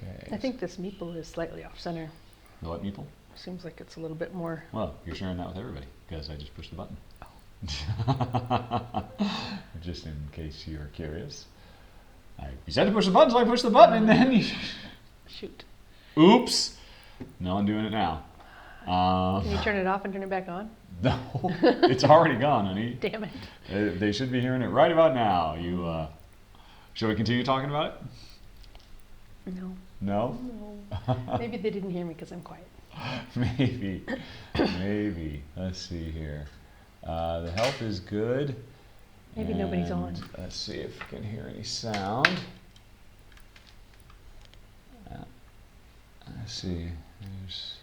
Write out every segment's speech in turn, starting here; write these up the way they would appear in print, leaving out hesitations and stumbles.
Okay. I think this meeple is slightly off center. The what meeple? Seems like it's a little bit more. Well, you're sharing that with everybody because I just pushed the button. Just in case you're curious. You said to push the button, so I pushed the button, and then you... Shoot. Oops. No, I'm doing it now. Can you turn it off and turn it back on? No, it's already gone, honey. Damn it. They should be hearing it right about now. Shall we continue talking about it? No. No? No. Maybe they didn't hear me because I'm quiet. Maybe. Let's see here. The health is good. Maybe nobody's on. Let's see if we can hear any sound. Let's see. Let's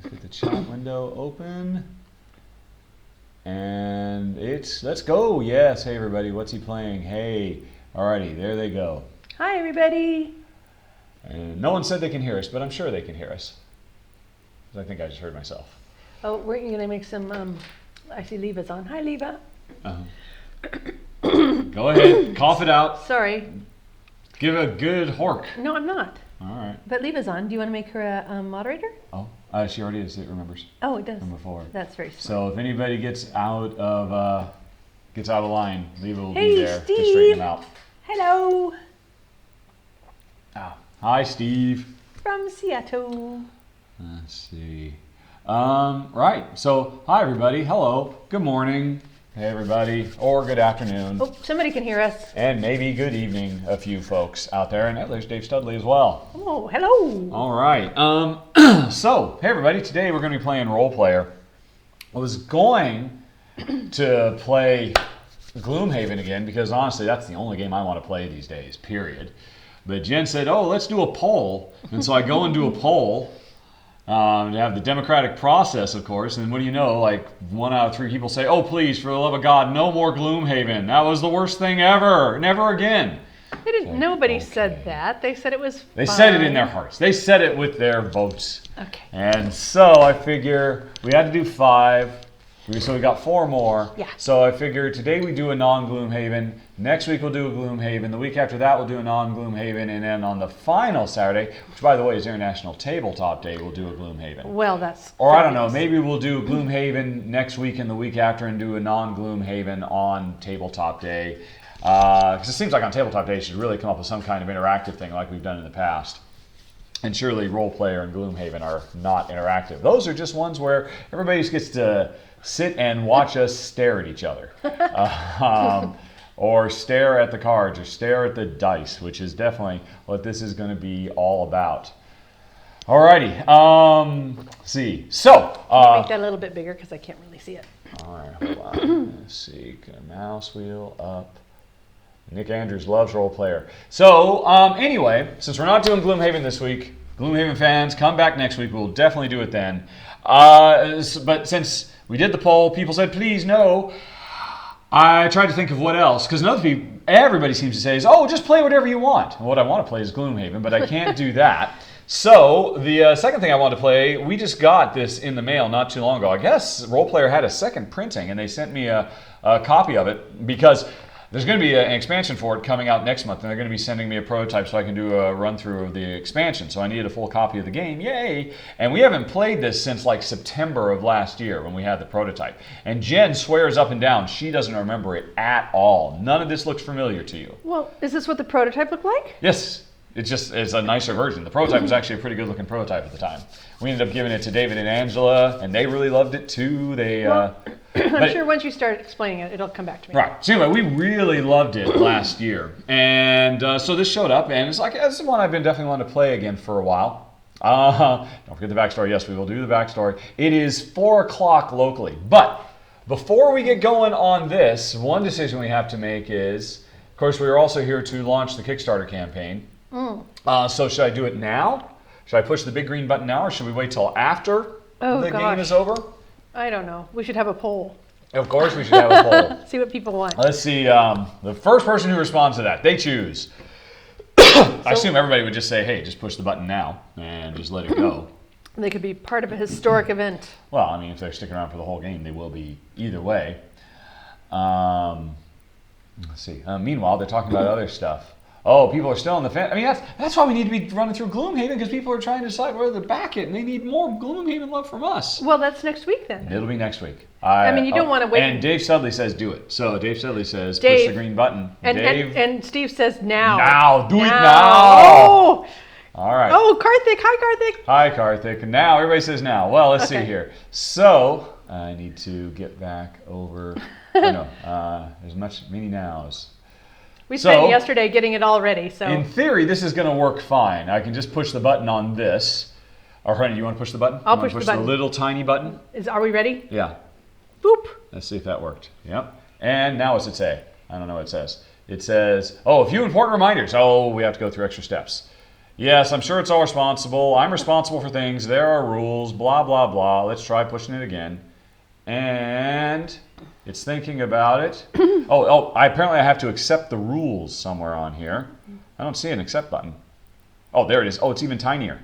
get the chat window open. And let's go. Yes. Hey, everybody. What's he playing? Hey. Alrighty. There they go. Hi, everybody. And no one said they can hear us, but I'm sure they can hear us. I think I just heard myself. Oh, we're going to make some, I see Leva's on. Hi, Leva. Go ahead. Cough it out. Sorry. Give a good hork. No, I'm not. All right. But Leva's on. Do you want to make her a moderator? Oh, she already is. It remembers. Oh, it does. From before. That's very smart. So if anybody gets out of line, Leva will Hey, be there Steve. to straighten them out. Hello. Hi, Steve. From Seattle. Let's see. Right. So, hi, everybody. Hello. Good morning. Hey, everybody. Or good afternoon. Oh, somebody can hear us. And maybe good evening, a few folks out there. And there's Dave Studley as well. Oh, hello. All right. So, hey, everybody. Today we're going to be playing Role Player. I was going to play Gloomhaven again because, honestly, that's the only game I want to play these days, period. But Jen said, oh, let's do a poll. And so I go and do a poll to have the democratic process, of course. And what do you know? Like 1 out of 3 people say, oh, please, for the love of God, no more Gloomhaven. That was the worst thing ever. Never again. They didn't. Nobody said that. They said it was fine. They said it in their hearts. They said it with their votes. Okay. And so I figure we had to do 5. So we got 4 more. Yeah. So I figured today we do a non-Gloomhaven. Next week we'll do a Gloomhaven. The week after that we'll do a non-Gloomhaven. And then on the final Saturday, which by the way is International Tabletop Day, we'll do a Gloomhaven. Well, that's Or fabulous. I don't know, maybe we'll do Gloomhaven next week and the week after and do a non-Gloomhaven on Tabletop Day. Because it seems like on Tabletop Day you should really come up with some kind of interactive thing like we've done in the past. And surely Role Player and Gloomhaven are not interactive. Those are just ones where everybody just gets to sit and watch us stare at each other. Or stare at the cards, or stare at the dice, which is definitely what this is going to be all about. Alrighty, let's see. So, make that a little bit bigger because I can't really see it. Alright, hold on. Let's see. Get a mouse wheel up. Nick Andrews loves Role Player. So, anyway, since we're not doing Gloomhaven this week, Gloomhaven fans, come back next week. We'll definitely do it then. But since we did the poll, people said, please, no. I tried to think of what else, because everybody seems to say is, oh, just play whatever you want. And what I want to play is Gloomhaven, but I can't do that. So the second thing I want to play, we just got this in the mail not too long ago. I guess Role Player had a second printing, and they sent me a copy of it because there's going to be an expansion for it coming out next month, and they're going to be sending me a prototype so I can do a run-through of the expansion. So I needed a full copy of the game. Yay! And we haven't played this since like September of last year when we had the prototype. And Jen swears up and down she doesn't remember it at all. None of this looks familiar to you. Well, is this what the prototype looked like? Yes. It's a nicer version. The prototype was actually a pretty good-looking prototype at the time. We ended up giving it to David and Angela, and they really loved it too. I'm sure once you start explaining it, it'll come back to me. Right. So anyway, we really loved it last year. And so this showed up, and it's like, this is one I've been definitely wanting to play again for a while. Don't forget the backstory. Yes, we will do the backstory. It is 4 o'clock locally. But before we get going on this, one decision we have to make is, of course, we are also here to launch the Kickstarter campaign. So should I do it now? Should I push the big green button now, or should we wait till after the game is over? I don't know. We should have a poll. Of course we should have a poll. See what people want. Let's see. The first person who responds to that, they choose. I assume everybody would just say, hey, just push the button now and just let it go. They could be part of a historic event. Well, I mean, if they're sticking around for the whole game, they will be either way. Let's see. Meanwhile, they're talking about other stuff. Oh, people are still in the fan. I mean, that's why we need to be running through Gloomhaven, because people are trying to decide whether to back it, and they need more Gloomhaven love from us. Well, that's next week then. It'll be next week. I mean, you don't want to wait. And Dave Studley says do it. So Dave Studley says Dave, push the green button. And Steve says now. Now. Do it now. Oh. All right. Oh, Karthik. Hi, Karthik. Hi, Karthik. Now, everybody says now. Well, let's see Okay. here. So, I need to get back over. There's many nows. We spent yesterday getting it all ready, so. In theory, this is going to work fine. I can just push the button on this. Or, honey, you want to push the button? I'll push the button. The little tiny button? Are we ready? Yeah. Boop. Let's see if that worked. Yep. And now what's it say? I don't know what it says. It says, a few important reminders. Oh, we have to go through extra steps. Yes, I'm sure it's all responsible. I'm responsible for things. There are rules. Blah, blah, blah. Let's try pushing it again. And it's thinking about it. Apparently I have to accept the rules somewhere on here. I don't see an accept button. Oh, there it is. Oh, it's even tinier.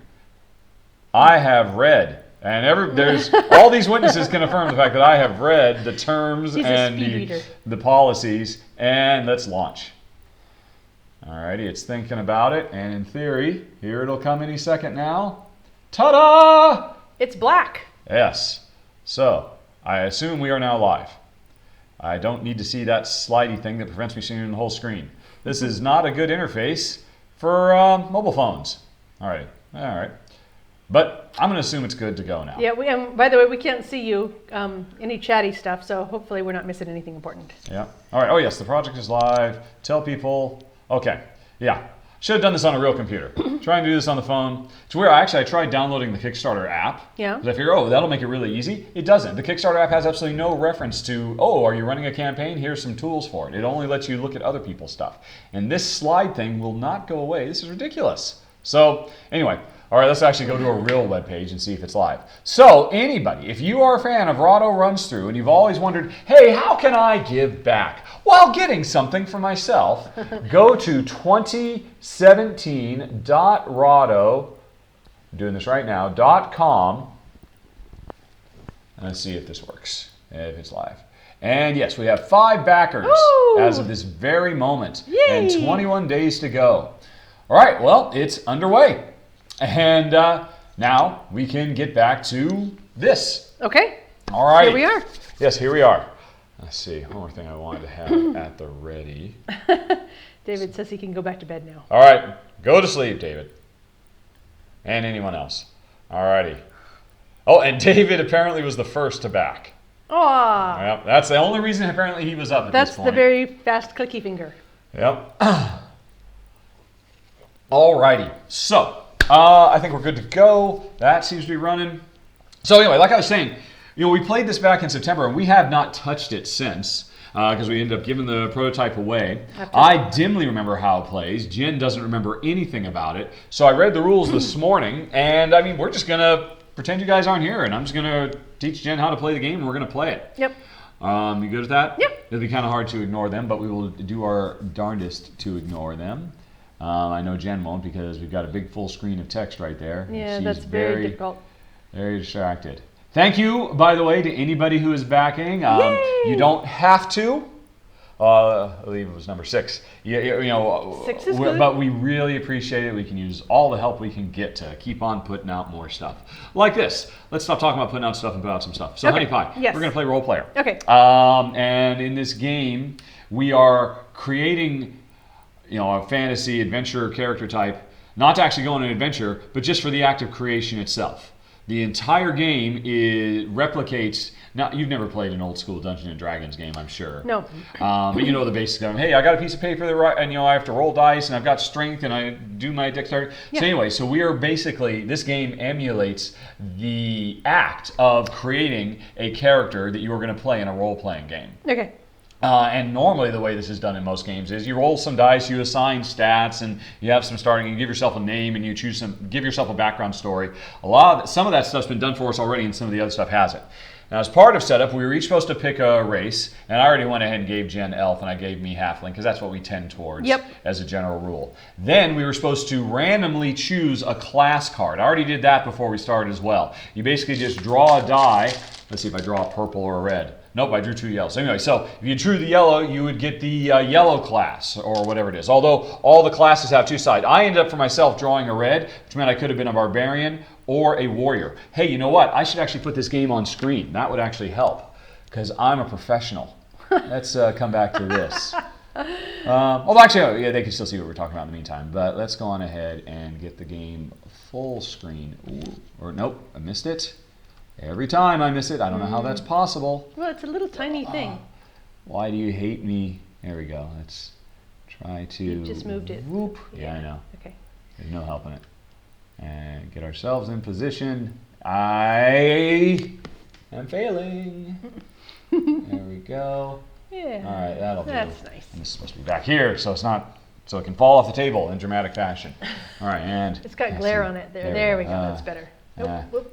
I have read, and there's all these witnesses can affirm the fact that I have read the terms and the policies, and let's launch. Alrighty, it's thinking about it, and in theory, here it'll come any second now. Ta-da! It's black. Yes. So, I assume we are now live. I don't need to see that slidey thing that prevents me seeing the whole screen. This is not a good interface for mobile phones. All right. But I'm going to assume it's good to go now. Yeah, by the way, we can't see you, any chatty stuff, so hopefully we're not missing anything important. Yeah. All right. Oh, yes, the project is live. Tell people. Okay. Yeah. Should have done this on a real computer. Trying to do this on the phone. It's weird. I tried downloading the Kickstarter app. Yeah. Because I figure, that'll make it really easy. It doesn't. The Kickstarter app has absolutely no reference to, are you running a campaign? Here's some tools for it. It only lets you look at other people's stuff. And this slide thing will not go away. This is ridiculous. So, anyway. All right, let's actually go to a real web page and see if it's live. So, anybody, if you are a fan of Rahdo Runs Through and you've always wondered, hey, how can I give back while getting something for myself, go to 2017.rahdo, I'm doing this right now, .com, and let's see if this works, if it's live. And yes, we have 5 backers as of this very moment. Yay. And 21 days to go. All right, well, it's underway. And now we can get back to this. Okay. All right. Here we are. Yes, here we are. Let's see. One more thing I wanted to have at the ready. David says he can go back to bed now. All right. Go to sleep, David. And anyone else. All righty. Oh, and David apparently was the first to back. Aw. Yep. That's the only reason apparently he was up at this point. That's the very fast clicky finger. Yep. All righty. So. I think we're good to go. That seems to be running. So anyway, like I was saying, we played this back in September, and we have not touched it since because we ended up giving the prototype away. I dimly remember how it plays. Jen doesn't remember anything about it. So I read the rules this morning, and I mean, we're just going to pretend you guys aren't here, and I'm just going to teach Jen how to play the game, and we're going to play it. Yep. You good with that? Yep. It'll be kind of hard to ignore them, but we will do our darndest to ignore them. I know Jen won't because we've got a big full screen of text right there. Yeah, She's that's very difficult. Very distracted. Thank you, by the way, to anybody who is backing. You don't have to. I believe it was number 6. 6 is good. But we really appreciate it. We can use all the help we can get to keep on putting out more stuff. Like this. Let's stop talking about putting out stuff and put out some stuff. So, Okay. Honey Pie, Yes. we're going to play role player. Okay. And in this game, we are creating a fantasy adventure character type, not to actually go on an adventure, but just for the act of creation itself. The entire game replicates. Now, you've never played an old school Dungeons and Dragons game, I'm sure. No. But you know the basics of, hey, I got a piece of paper and I have to roll dice, and I've got strength, and I do my dexterity. Yeah. So anyway, we are basically, this game emulates the act of creating a character that you are going to play in a role-playing game. Okay. And normally the way this is done in most games is you roll some dice, you assign stats, and you have some starting, you give yourself a name, and you give yourself a background story. Some of that stuff's been done for us already, and some of the other stuff hasn't. Now, as part of setup, we were each supposed to pick a race, and I already went ahead and gave Jen Elf, and I gave me Halfling, because that's what we tend towards as a general rule. Then we were supposed to randomly choose a class card. I already did that before we started as well. You basically just draw a die. Let's see if I draw a purple or a red. Nope, I drew 2 yellows. Anyway, so if you drew the yellow, you would get the yellow class, or whatever it is. Although all the classes have 2 sides. I ended up for myself drawing a red, which meant I could have been a barbarian or a warrior. Hey, you know what? I should actually put this game on screen. That would actually help, because I'm a professional. Let's come back to this. Well, actually, yeah, they can still see what we're talking about in the meantime. But let's go on ahead and get the game full screen. Ooh, or nope, I missed it. Every time I miss it. I don't know how that's possible. Well, it's a little tiny thing. Why do you hate me? There we go. Let's try to... You just moved it. Whoop. Yeah, I know. Okay. There's no helping it. And get ourselves in position. I am failing. There we go. Yeah. All right, that'll do. That's nice. And this is supposed to be back here, so it's not... So it can fall off the table in dramatic fashion. All right, and... It's got glare on it there. There we go. That's better.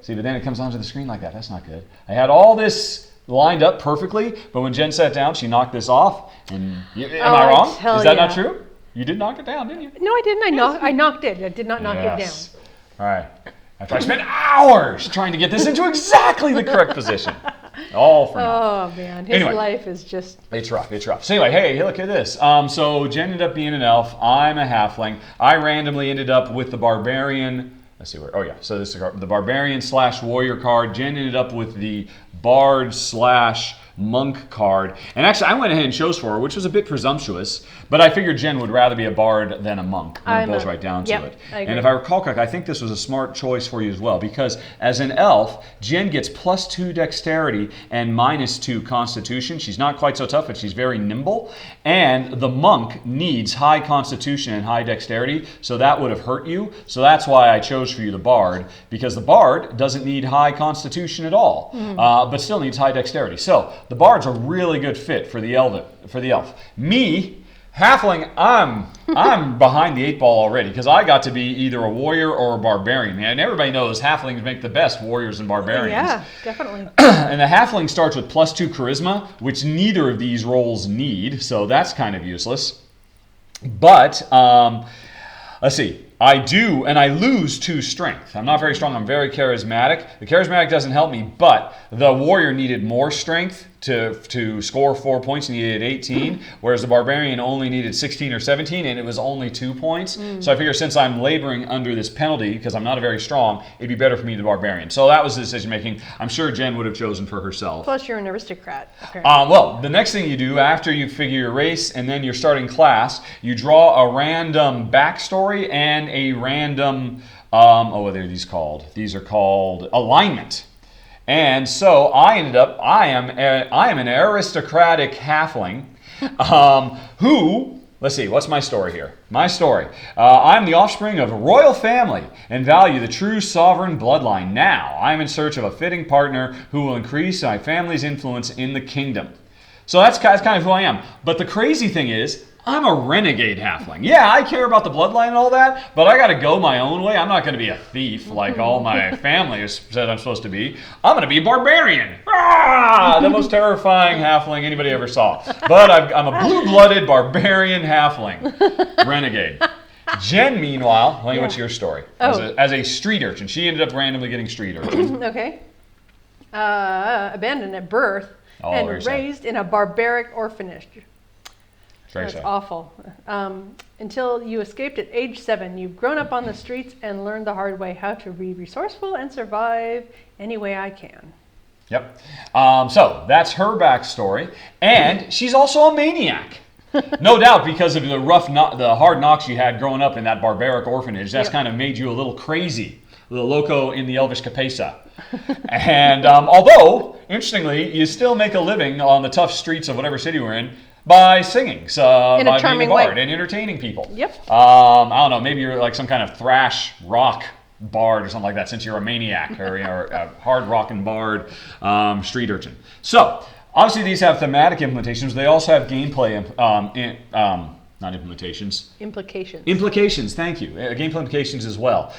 See, but then it comes onto the screen like that. That's not good. I had all this lined up perfectly, but when Jen sat down, she knocked this off. And am I wrong? Is that not true? You did knock it down, didn't you? No, I didn't. I knocked it. I did not knock it down. All right. After I spent hours trying to get this into exactly the correct position. All for Oh, naught. man. His life is just... It's rough. It's rough. So anyway, hey, look at this. So Jen ended up being an elf. I'm a halfling. I randomly ended up with the barbarian... Let's see where. Oh yeah. So this is the barbarian / warrior card. Jen ended up with the bard / monk card. And actually, I went ahead and chose for her, which was a bit presumptuous. But I figured Jen would rather be a bard than a monk when it boils right down to it. And if I recall correctly, I think this was a smart choice for you as well, because as an elf, Jen gets +2 dexterity and -2 constitution. She's not quite so tough, but she's very nimble. And the monk needs high constitution and high dexterity, so that would have hurt you. So that's why I chose for you the bard, because the bard doesn't need high constitution at all, but still needs high dexterity. So the bard's a really good fit for the elf. Me, halfling, I'm behind the 8 ball already, because I got to be either a warrior or a barbarian. And everybody knows halflings make the best warriors and barbarians. Yeah, definitely. And the halfling starts with +2 charisma, which neither of these roles need, so that's kind of useless. But, let's see. I do, and I lose 2 strength. I'm not very strong. I'm very charismatic. The charismatic doesn't help me, but the warrior needed more strength to score 4 points, and he needed 18, whereas the barbarian only needed 16 or 17, and it was only 2 points. So I figure since I'm laboring under this penalty, because I'm not very strong, it'd be better for me, the barbarian. So that was the decision making. I'm sure Jen would have chosen for herself. Plus, you're an aristocrat, apparently. Well, the next thing you do after you figure your race and then your starting class, you draw a random backstory and a random, what are these called? These are called alignment. And so I am an aristocratic halfling who, let's see, what's my story here? My story. I'm the offspring of a royal family and value the true sovereign bloodline. Now, I'm in search of a fitting partner who will increase my family's influence in the kingdom. So that's kind of who I am. But the crazy thing is, I'm a renegade halfling. Yeah, I care about the bloodline and all that, but I got to go my own way. I'm not going to be a thief like all my family has said I'm supposed to be. I'm going to be a barbarian. The most terrifying halfling anybody ever saw. But I'm a blue-blooded barbarian halfling. Renegade. Jen, meanwhile, what's your story? As a street urchin. She ended up randomly getting street urchin. Okay. Abandoned at birth and raised in a barbaric orphanage. That's awful. Until you escaped at age 7, you've grown up on the streets and learned the hard way how to be resourceful and survive any way I can. Yep. So that's her backstory, and she's also a maniac. No doubt, because of the hard knocks you had growing up in that barbaric orphanage. That's kind of made you a little crazy, a little loco in the Elvish Capesa. And although, interestingly, you still make a living on the tough streets of whatever city we're in by singing, by being a bard and entertaining people. Yep. I don't know, maybe you're like some kind of thrash rock bard or something like that, since you're a maniac or a hard rockin' bard street urchin. So obviously these have thematic implementations. They also have gameplay not implementations. Implications. Implications, thank you. Gameplay implications as well.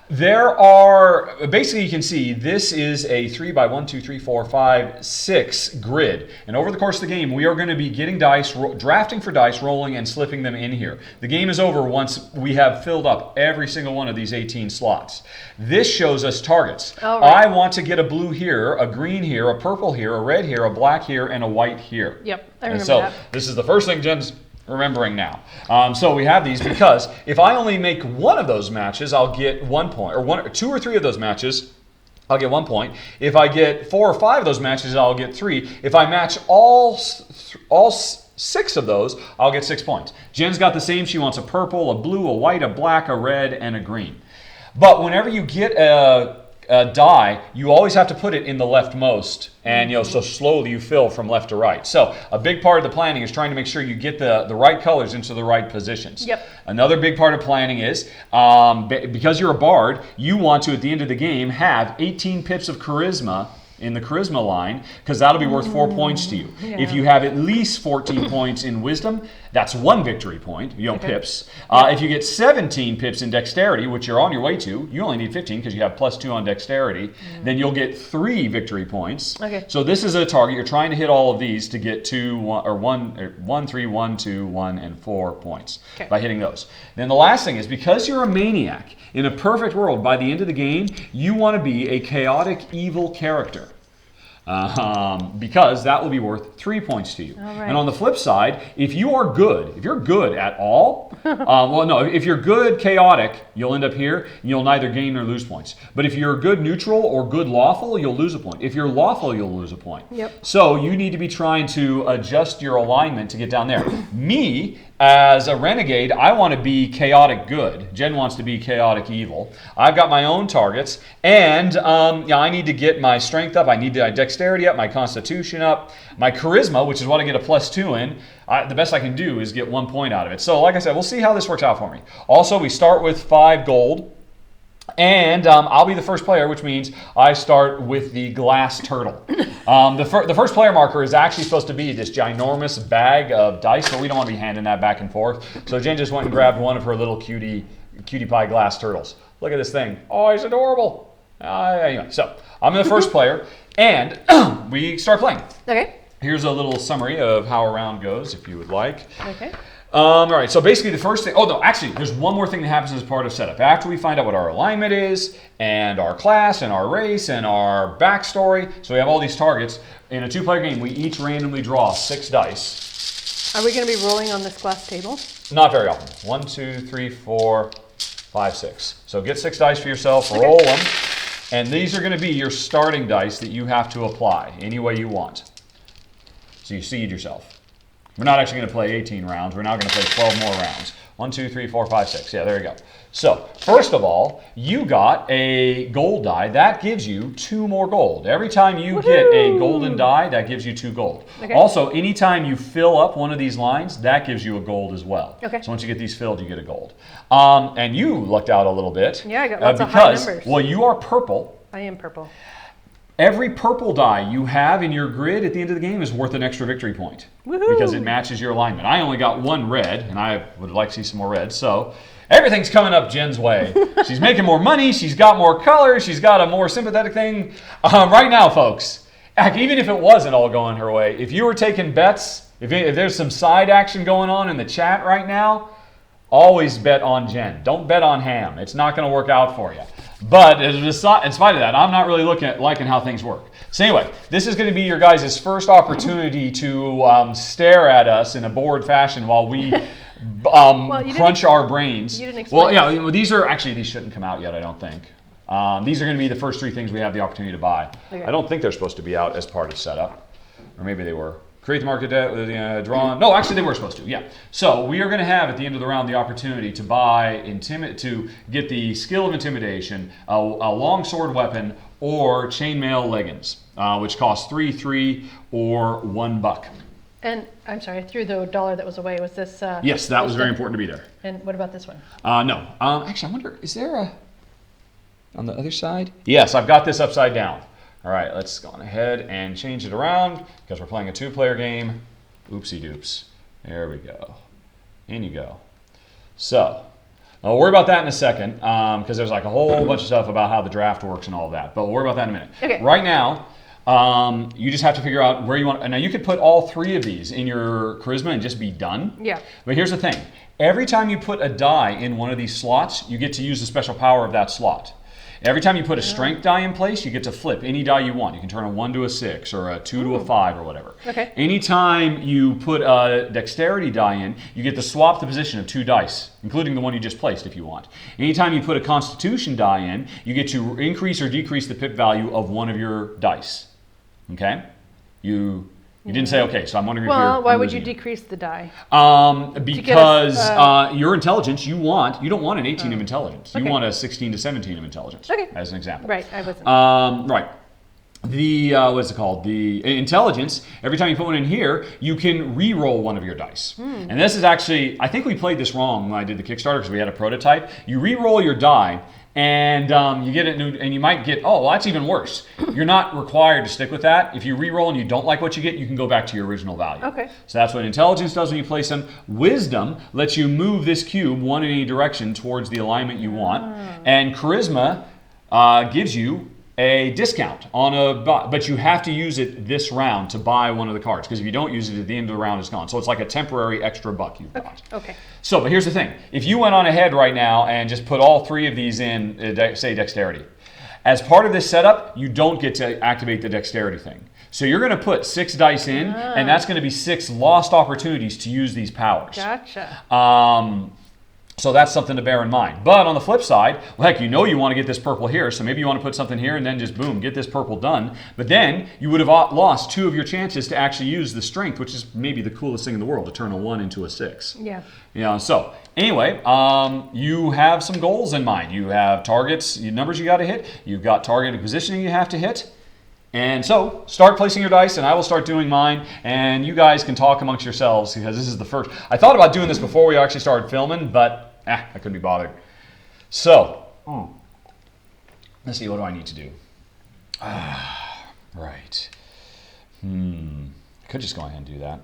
There are, basically you can see this is a 3 by 1, 2, 3, 4, 5, 6 grid. And over the course of the game, we are going to be getting dice, drafting for dice, rolling, and slipping them in here. The game is over once we have filled up every single one of these 18 slots. This shows us targets. Oh, right. I want to get a blue here, a green here, a purple here, a red here, a black here, and a white here. Yep, I remember and so that. This is the first thing Jen's remembering now. So we have these because if I only make one of those matches, I'll get 1 point, or 2 or 3 of those matches, I'll get 1 point. If I get 4 or 5 of those matches, I'll get 3. If I match all 6 of those, I'll get 6 points. Jen's got the same. She wants a purple, a blue, a white, a black, a red, and a green. But whenever you get a die, you always have to put it in the leftmost, and so slowly you fill from left to right. So a big part of the planning is trying to make sure you get the right colors into the right positions. Yep. Another big part of planning is because you're a bard, you want to at the end of the game have 18 pips of charisma in the charisma line, because that'll be worth 4 points to you. Yeah. If you have at least 14 points in wisdom, that's 1 victory point, pips. If you get 17 pips in dexterity, which you're on your way to, you only need 15 because you have +2 on dexterity, then you'll get 3 victory points. Okay. So this is a target. You're trying to hit all of these to get 1, 3, 1, 2, 1, and 4 points by hitting those. Then the last thing is, because you're a maniac, in a perfect world, by the end of the game, you want to be a chaotic evil character. Because that will be worth 3 points to you. Right. And on the flip side, if you're good at all, if you're good chaotic, you'll end up here, and you'll neither gain nor lose points. But if you're good neutral or good lawful, you'll lose a point. If you're lawful, you'll lose a point. Yep. So you need to be trying to adjust your alignment to get down there. Me, as a renegade, I want to be chaotic good. Jen wants to be chaotic evil. I've got my own targets, and I need to get my strength up. I need my dexterity up, my constitution up, my charisma, which is what I get a +2 in. The best I can do is get 1 point out of it. So like I said, we'll see how this works out for me. Also, we start with 5 gold. And I'll be the first player, which means I start with the glass turtle. The first player marker is actually supposed to be this ginormous bag of dice, but we don't want to be handing that back and forth. So Jen just went and grabbed one of her little cutie pie glass turtles. Look at this thing. Oh, he's adorable. Anyway, so I'm the first player, and we start playing. Okay. Here's a little summary of how a round goes, if you would like. Okay. All right, so basically the first thing, actually, there's one more thing that happens as part of setup. After we find out what our alignment is, and our class, and our race, and our backstory, so we have all these targets, in a 2-player game, we each randomly draw 6 dice. Are we going to be rolling on this glass table? Not very often. 1, 2, 3, 4, 5, 6. So get 6 dice for yourself, roll them, and these are going to be your starting dice that you have to apply any way you want. So you seed yourself. We're not actually going to play 18 rounds. We're now going to play 12 more rounds. 1, 2, 3, 4, 5, 6. Yeah, there you go. So, first of all, you got a gold die. That gives you 2 more gold. Every time you get a golden die, that gives you 2 gold. Okay. Also, anytime you fill up one of these lines, that gives you a gold as well. Okay. So once you get these filled, you get a gold. And you lucked out a little bit. Yeah, I got lots of high numbers. Well, you are purple. I am purple. Every purple die you have in your grid at the end of the game is worth an extra victory point. Woohoo! Because it matches your alignment. I only got 1 red, and I would like to see some more red. So everything's coming up Jen's way. She's making more money. She's got more colors. She's got a more sympathetic thing. Right now, folks, even if it wasn't all going her way, if you were taking bets, if there's some side action going on in the chat right now, always bet on Jen. Don't bet on Ham. It's not going to work out for you. But in spite of that, I'm not really liking how things work. So anyway, this is going to be your guys' first opportunity to stare at us in a bored fashion while we crunch our brains. You didn't explain. Well, yeah, these shouldn't come out yet, I don't think. These are going to be the first 3 things we have the opportunity to buy. Okay. I don't think they're supposed to be out as part of setup. Or maybe they were. Create the market drawn. No, actually they were supposed to. Yeah. So we are going to have at the end of the round the opportunity to buy to get the skill of intimidation, a longsword weapon, or chainmail leggings, which cost 3 or $1. And I'm sorry, I threw the dollar that was away. Was this? Yes, that was very important to be there. And what about this one? No. Actually, I wonder, is there on the other side? Yes, I've got this upside down. All right, let's go on ahead and change it around because we're playing a 2-player game. Oopsie doops. There we go. In you go. So, I'll worry about that in a second because there's like a whole bunch of stuff about how the draft works and all of that. But we'll worry about that in a minute. Okay. Right now, you just have to figure out where you want. And now you could put all 3 of these in your charisma and just be done. Yeah. But here's the thing: every time you put a die in one of these slots, you get to use the special power of that slot. Every time you put a strength die in place, you get to flip any die you want. You can turn a 1 to a 6 or a 2 to a 5 or whatever. Okay. Anytime you put a dexterity die in, you get to swap the position of 2 dice, including the one you just placed if you want. Anytime you put a constitution die in, you get to increase or decrease the pip value of one of your dice. Okay? You didn't say okay, so I'm wondering if you're... Well, why would you decrease the die? Because your intelligence, you don't want an 18 of intelligence. Okay. You want a 16 to 17 of intelligence, as an example. Right, I wasn't. Right. The, what's it called? The intelligence, every time you put one in here, you can re-roll one of your dice. And this is actually, I think we played this wrong when I did the Kickstarter because we had a prototype. You re-roll your die, and you get it, and you might get, oh, well, that's even worse. You're not required to stick with that. If you re-roll and you don't like what you get, you can go back to your original value. Okay. So that's what intelligence does when you place them. Wisdom lets you move this cube one in any direction towards the alignment you want. And charisma gives you a discount on but you have to use it this round to buy one of the cards, because if you don't use it at the end of the round, it's gone. So it's like a temporary extra buck you've got. Okay. So, but here's the thing. If you went on ahead right now and just put all 3 of these in, say dexterity, as part of this setup, you don't get to activate the dexterity thing. So you're going to put 6 dice in, and that's going to be 6 lost opportunities to use these powers. Gotcha. So that's something to bear in mind. But on the flip side, well, heck, you want to get this purple here, so maybe you want to put something here and then just boom, get this purple done. But then you would have lost 2 of your chances to actually use the strength, which is maybe the coolest thing in the world, to turn a 1 into a 6. Yeah. So anyway, you have some goals in mind. You have targets, numbers you got to hit. You've got targeted positioning you have to hit. And so, start placing your dice, and I will start doing mine, and you guys can talk amongst yourselves, because this is the first. I thought about doing this before we actually started filming, but I couldn't be bothered. So, let's see, what do I need to do? Right. I could just go ahead and do that.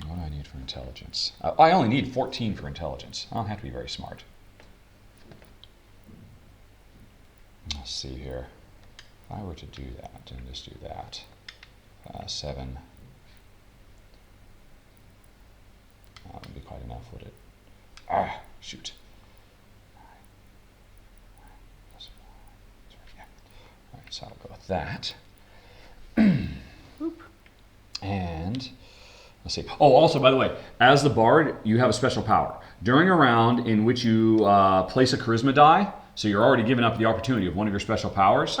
What do I need for intelligence? I only need 14 for intelligence. I don't have to be very smart. Let's see here. If I were to do that, and just do that, 7, that wouldn't be quite enough, would it? Shoot. All right, so I'll go with that. And let's see. Oh, also, by the way, as the bard, you have a special power. During a round in which you place a charisma die, so you're already giving up the opportunity of one of your special powers,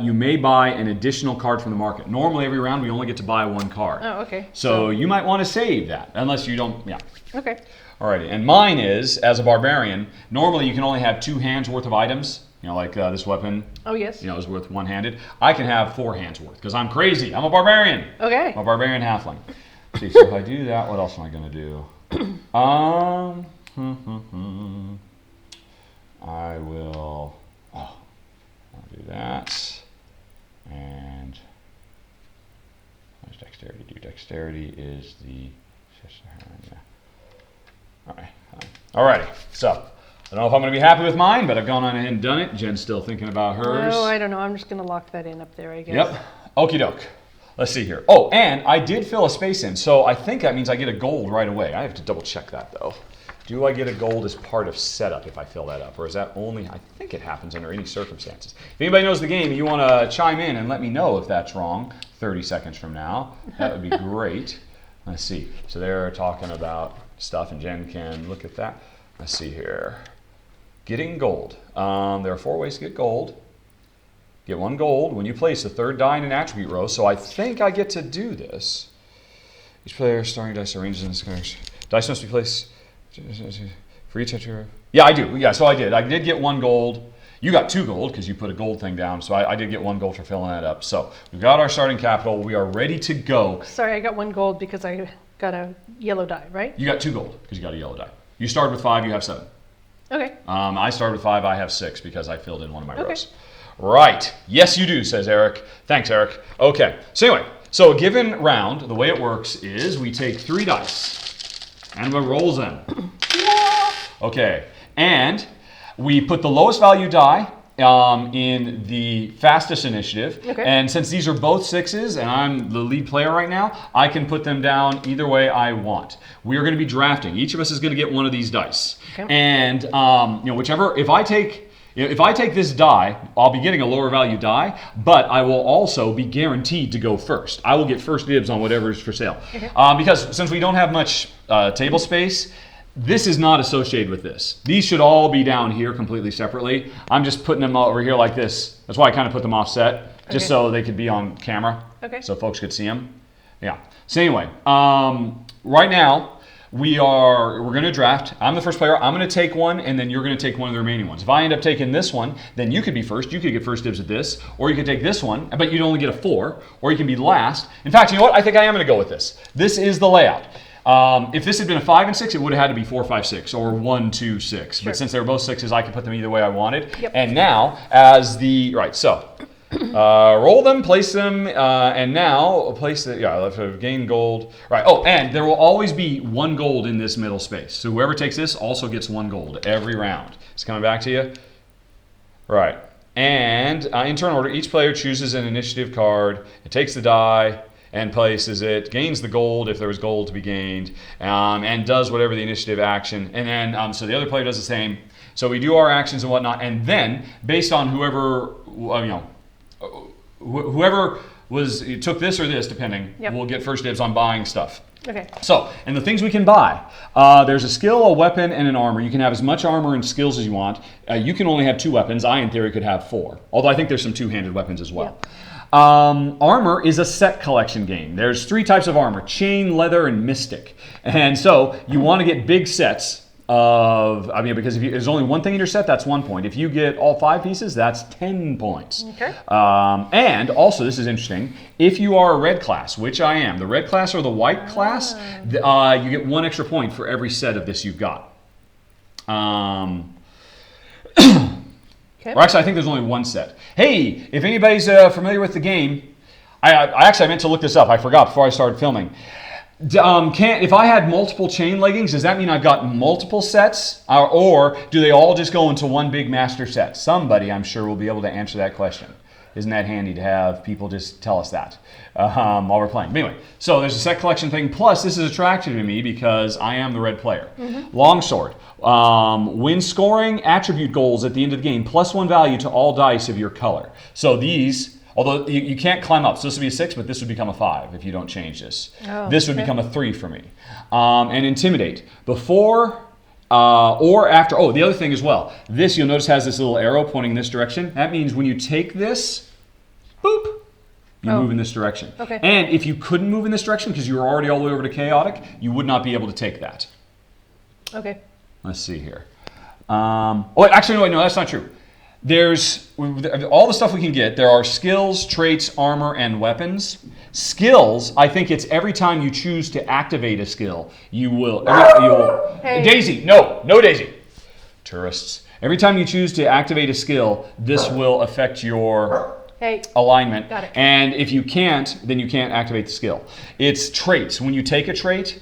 you may buy an additional card from the market. Normally, every round, we only get to buy 1 card. Oh, okay. So you might want to save that, unless you don't, Okay. Alrighty, and mine is, as a barbarian, normally you can only have 2 hands worth of items. Like this weapon. Oh, yes. Is worth 1-handed. I can have 4 hands worth, because I'm crazy. I'm a barbarian. Okay. I'm a barbarian halfling. See, so if I do that, what else am I going to do? I will, I'll do that, and what does dexterity do? Dexterity is the, alrighty, so, I don't know if I'm going to be happy with mine, but I've gone on ahead and done it. Jen's still thinking about hers. Oh, I don't know, I'm just going to lock that in up there, I guess. Yep, okie doke. Let's see here. Oh, and I did fill a space in, so I think that means I get a gold right away. I have to double check that, though. Do I get a gold as part of setup if I fill that up? Or is that only, I think it happens under any circumstances. If anybody knows the game, you want to chime in and let me know if that's wrong 30 seconds from now. That would be great. Let's see. So they're talking about stuff, and Jen can look at that. Let's see here. Getting gold. There are 4 ways to get gold. Get 1 gold when you place the 3rd die in an attribute row. So I think I get to do this. Each player starting dice arranges in this card. Dice must be placed for each attribute. Yeah, I do. Yeah, so I did. I did get 1 gold. You got 2 gold because you put a gold thing down. So I did get 1 gold for filling that up. So we've got our starting capital. We are ready to go. Sorry, I got 1 gold because I got a yellow die, right? You got 2 gold because you got a yellow die. You started with 5, you have 7. Okay. I started with 5, I have 6 because I filled in one of my rows. Right. Yes, you do, says Eric. Thanks, Eric. Okay. So anyway, so a given round, the way it works is we take 3 dice and we roll them. Okay, and we put the lowest value die in the fastest initiative. Okay. And since these are both 6s and I'm the lead player right now, I can put them down either way I want. We are going to be drafting. Each of us is going to get one of these dice. Okay. And whichever, if I take this die, I'll be getting a lower value die, but I will also be guaranteed to go first. I will get first dibs on whatever is for sale. Okay. Because since we don't have much table space, this is not associated with this. These should all be down here completely separately. I'm just putting them over here like this. That's why I kind of put them offset, just so they could be on camera, so folks could see them. Yeah. So anyway, right now we're going to draft. I'm the first player. I'm going to take one, and then you're going to take one of the remaining ones. If I end up taking this one, then you could be first. You could get first dibs at this, or you could take this one, but you'd only get a 4, or you can be last. In fact, you know what? I think I am going to go with this. This is the layout. If this had been a 5 and 6, it would have had to be 4, 5, 6, or 1, 2, 6. Sure. But since they were both 6s, I could put them either way I wanted. Yep. And now, as the roll them, place them, and now place the let's gain gold. Right. Oh, and there will always be 1 gold in this middle space. So whoever takes this also gets 1 gold every round. It's coming back to you. Right. And in turn order, each player chooses an initiative card. It takes the die and places it, gains the gold if there was gold to be gained, and does whatever the initiative action. And then, so the other player does the same. So we do our actions and whatnot, and then, based on whoever took this or this, depending, will get first dibs on buying stuff. Okay. So, and the things we can buy, there's a skill, a weapon, and an armor. You can have as much armor and skills as you want. You can only have 2 weapons. I, in theory, could have 4. Although I think there's some 2-handed weapons as well. Yep. Armor is a set collection game. There's 3 types of armor: chain, leather, and mystic. And so you want to get big sets of, because if there's only one thing in your set, that's 1 point. If you get all 5 pieces, that's 10 points. Okay. And also, this is interesting, if you are a red class, which I am, the red class or the white class, you get 1 extra point for every set of this you've got. Okay. Or actually, I think there's only 1 set. Hey, if anybody's familiar with the game, I meant to look this up. I forgot before I started filming. If I had multiple chain leggings, does that mean I've got multiple sets? Or do they all just go into one big master set? Somebody, I'm sure, will be able to answer that question. Isn't that handy to have people just tell us that while we're playing? But anyway, so there's a set collection thing. Plus, this is attractive to me because I am the red player. Mm-hmm. Longsword. When scoring attribute goals at the end of the game, +1 value to all dice of your color. So these, although you can't climb up, so this would be a 6, but this would become a 5 if you don't change this. Oh, this would become a 3 for me. And intimidate. Before or after, the other thing as well, this you'll notice has this little arrow pointing in this direction. That means when you take this, boop, you move in this direction. Okay. And if you couldn't move in this direction because you were already all the way over to chaotic, you would not be able to take that. Okay. Let's see here. Actually, no, that's not true. There's all the stuff we can get. There are skills, traits, armor, and weapons. Skills, I think it's every time you choose to activate a skill, you'll Hey. Daisy, no Daisy. Tourists. Every time you choose to activate a skill, this will affect your alignment. Got it. And if you can't, then you can't activate the skill. It's traits. When you take a trait,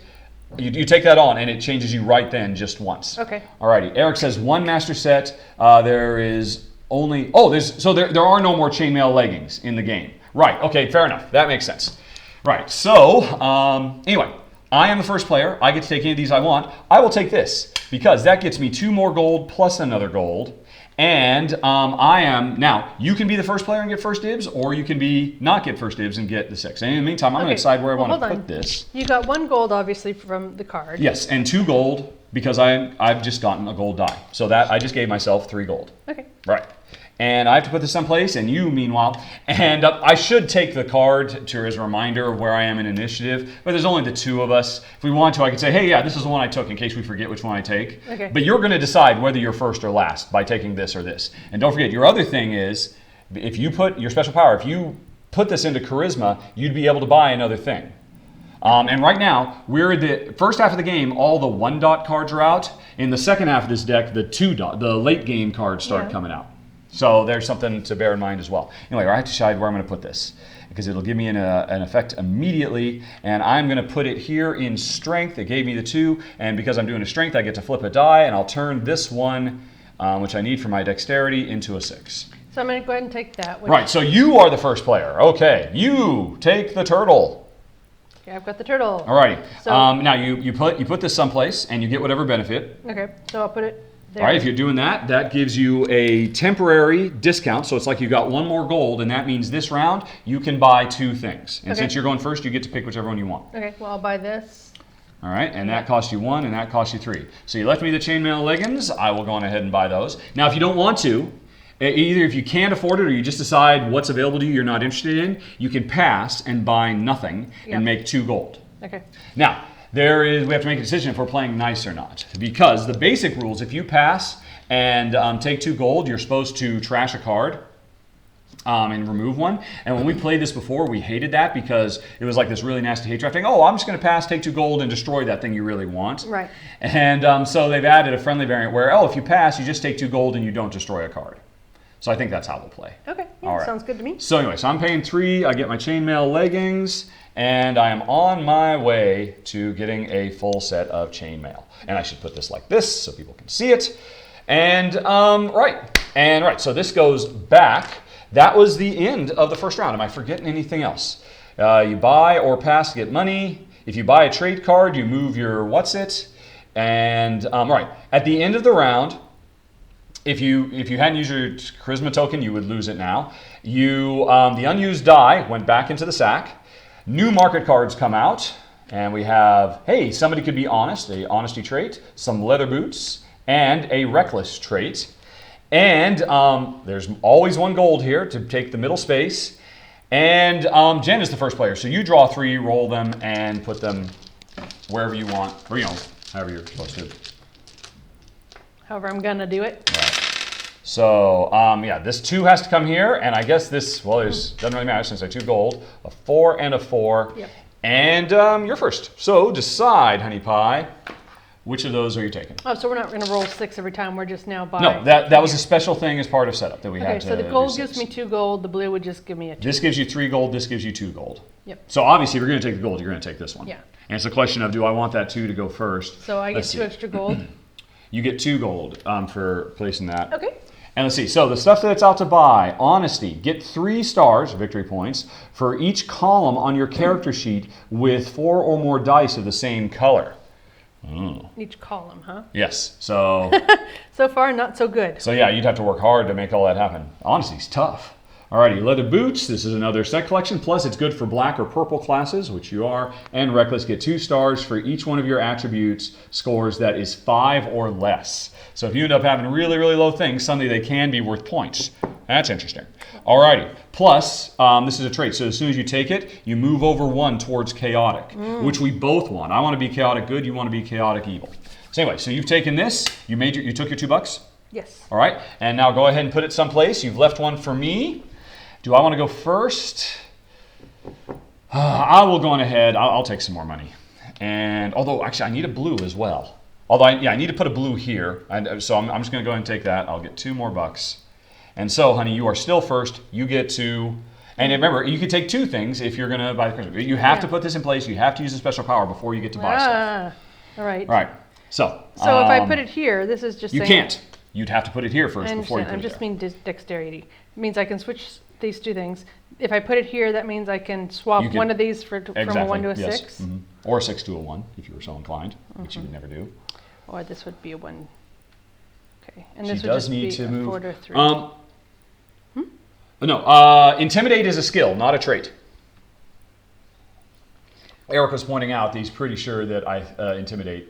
you take that on, and it changes you right then, just once. Okay. Alrighty. Eric says 1 master set. There is only there are no more chainmail leggings in the game. Right. Okay. Fair enough. That makes sense. Right. So anyway, I am the first player. I get to take any of these I want. I will take this because that gets me 2 more gold plus another gold. And I am, now, you can be the first player and get first dibs, or you can not get first dibs and get the 6. And in the meantime, I'm going to decide where I want to put this. You got 1 gold, obviously, from the card. Yes, and 2 gold because I've just gotten a gold die. So that I just gave myself 3 gold. Okay. Right. And I have to put this someplace, and you, meanwhile, and I should take the card as a reminder of where I am in initiative, but there's only the 2 of us. If we want to, I could say, hey, yeah, this is the one I took in case we forget which one I take. Okay. But you're going to decide whether you're first or last by taking this or this. And don't forget, your other thing is, if you put your special power, if you put this into charisma, you'd be able to buy another thing. And right now, we're in the first half of the game, all the 1-dot cards are out. In the second half of this deck, the 2-dot, the late game cards start coming out. So there's something to bear in mind as well. Anyway, I have to decide where I'm going to put this. because it'll give me an effect immediately. And I'm going to put it here in strength. It gave me the 2, and because I'm doing a strength, I get to flip a die, and I'll turn this one, which I need for my dexterity, into a 6. So I'm going to go ahead and take that. Right, so you are the first player. Okay, you take the turtle. Okay, I've got the turtle. Alrighty. So, now you put this someplace, and you get whatever benefit. Okay, so I'll put it there. All right, if you're doing that, that gives you a temporary discount. So it's like you got 1 more gold, and that means this round you can buy 2 things. And since you're going first, you get to pick whichever one you want. Okay, well, I'll buy this. All right, and that costs you 1, and that costs you 3. So you left me the chainmail leggings. I will go on ahead and buy those. Now, if you don't want to, either if you can't afford it or you just decide what's available to you you're not interested in, you can pass and buy nothing and make 2 gold. Okay. Now, we have to make a decision if we're playing nice or not. Because the basic rules, if you pass and take 2 gold, you're supposed to trash a card and remove one. And when we played this before, we hated that because it was like this really nasty hate drafting. Oh, I'm just going to pass, take 2 gold, and destroy that thing you really want. Right. And so they've added a friendly variant where, if you pass, you just take 2 gold and you don't destroy a card. So I think that's how we'll play. Okay, yeah, all right. Sounds good to me. So anyway, so I'm paying 3. I get my chainmail leggings, and I am on my way to getting a full set of chainmail. And I should put this like this so people can see it. And right. So this goes back. That was the end of the first round. Am I forgetting anything else? You buy or pass to get money. If you buy a trade card, you move your what's it. And right at the end of the round. If you hadn't used your charisma token, you would lose it now. The unused die went back into the sack. New market cards come out, and we have, hey, somebody could be honest, a honesty trait, some leather boots, and a reckless trait. And there's always 1 gold here to take the middle space. And Jen is the first player, so you draw 3, roll them, and put them wherever you want, or however you're supposed to. However I'm gonna do it. Right. So, this 2 has to come here, and I guess this, doesn't really matter since I 2 gold, a 4 and a 4. Yep. And you're first. So decide, honey pie, which of those are you taking? Oh, so we're not gonna roll 6 every time, we're just now buying. No, that was a special thing as part of setup that we had to do. Okay, so the gold gives me 2 gold, the blue would just give me a 2. This gives you 3 gold, this gives you 2 gold. Yep. So obviously if you're gonna take the gold, you're gonna take this one. Yeah. And it's a question of, do I want that 2 to go first? So I get 2 extra gold. You get 2 gold for placing that. Okay. And let's see, so the stuff that's out to buy, honesty, get 3 stars, victory points, for each column on your character sheet with 4 or more dice of the same color. Oh. Each column, huh? Yes, so... So far, not so good. So yeah, you'd have to work hard to make all that happen. Honesty's tough. Alrighty, leather boots, this is another set collection, plus it's good for black or purple classes, which you are, and reckless, get 2 stars for each one of your attributes scores that is 5 or less. So if you end up having really, really low things, suddenly they can be worth points. That's interesting. Alrighty, plus this is a trait, so as soon as you take it, you move over 1 towards chaotic, which we both want. I want to be chaotic good, you want to be chaotic evil. So anyway, so you've taken this, you took your $2? Yes. Alright, and now go ahead and put it someplace. You've left 1 for me. Do I want to go first? I will go on ahead. I'll take some more money. And although, actually, I need a blue as well. Although, I need to put a blue here. So I'm just going to go ahead and take that. I'll get 2 more bucks. And so, honey, you are still first. You get to... And remember, you can take 2 things if you're going to buy the Christmas. You have to put this in place. You have to use a special power before you get to buy stuff. All right. All right. So if I put it here, this is just you saying... can't. You'd have to put it here first before you put it there. I'm just mean dexterity. It means I can switch these 2 things. If I put it here, that means I can swap one of these from a 1 to a 6. Mm-hmm. Or a 6 to a 1, if you were so inclined, which you would never do. Or this would be a 1. Okay, and She this would does just need be to a move. 4 to 3. No, intimidate is a skill, not a trait. Eric was pointing out that he's pretty sure that I intimidate.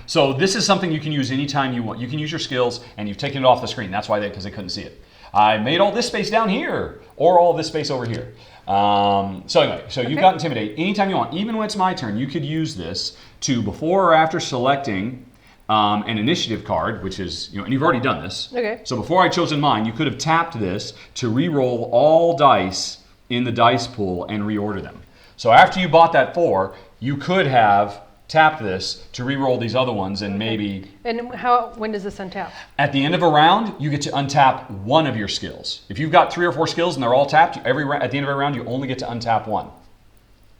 So this is something you can use anytime you want. You can use your skills, and you've taken it off the screen. That's why because they couldn't see it. I made all this space down here, or all this space over here. So anyway, you've got intimidate anytime you want. Even when it's my turn, you could use this to before or after selecting an initiative card, which is, and you've already done this. Okay. So before I chosen mine, you could have tapped this to re-roll all dice in the dice pool and reorder them. So after you bought that 4, you could have tap this to re-roll these other ones and maybe... And when does this untap? At the end of a round, you get to untap one of your skills. If you've got 3 or 4 skills and they're all tapped, at the end of every round, you only get to untap one.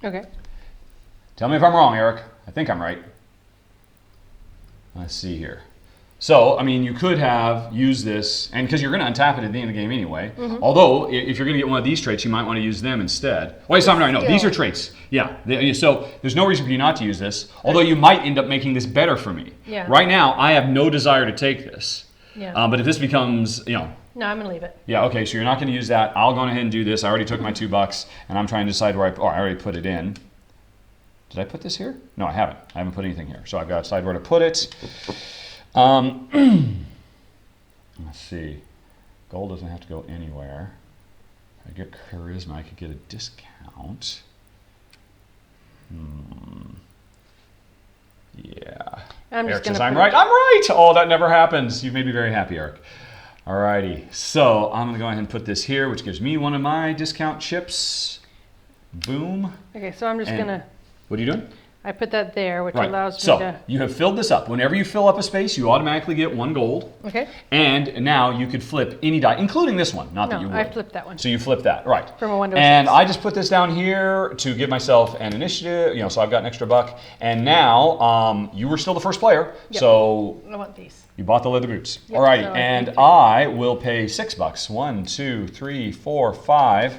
Okay. Tell me if I'm wrong, Eric. I think I'm right. Let's see here. So, I mean, you could have used this, and because you're going to untap it at the end of the game anyway. Although, if you're going to get one of these traits, you might want to use them instead. Wait, so no, these are traits. Yeah. So there's no reason for you not to use this. Although you might end up making this better for me. Yeah. Right now, I have no desire to take this. Yeah. But if this becomes, No, I'm going to leave it. Yeah. Okay. So you're not going to use that. I'll go ahead and do this. I already took my $2, and I'm trying to decide where I already put it in. Did I put this here? No, I haven't. I haven't put anything here. So I've got to decide where to put it. Let's see. Gold doesn't have to go anywhere. If I get charisma, I could get a discount. Yeah. Eric says I'm right. I'm right! Oh, that never happens. You've made me very happy, Eric. Alrighty. So I'm going to go ahead and put this here, which gives me one of my discount chips. Boom. Okay, so I'm just going to... What are you doing? I put that there, which allows me to... So you have filled this up. Whenever you fill up a space, you automatically get 1 gold. Okay. And now you could flip any die, including this one. Not that you would. I flipped that one. So you flip that, right. From a 1 to a 6. And I just put this down here to give myself an initiative, so I've got an extra $1. And now, you were still the first player, so... I want these. You bought the leather boots. Yep, Alrighty, so and I will pay $6. 1, 2, 3, 4, 5,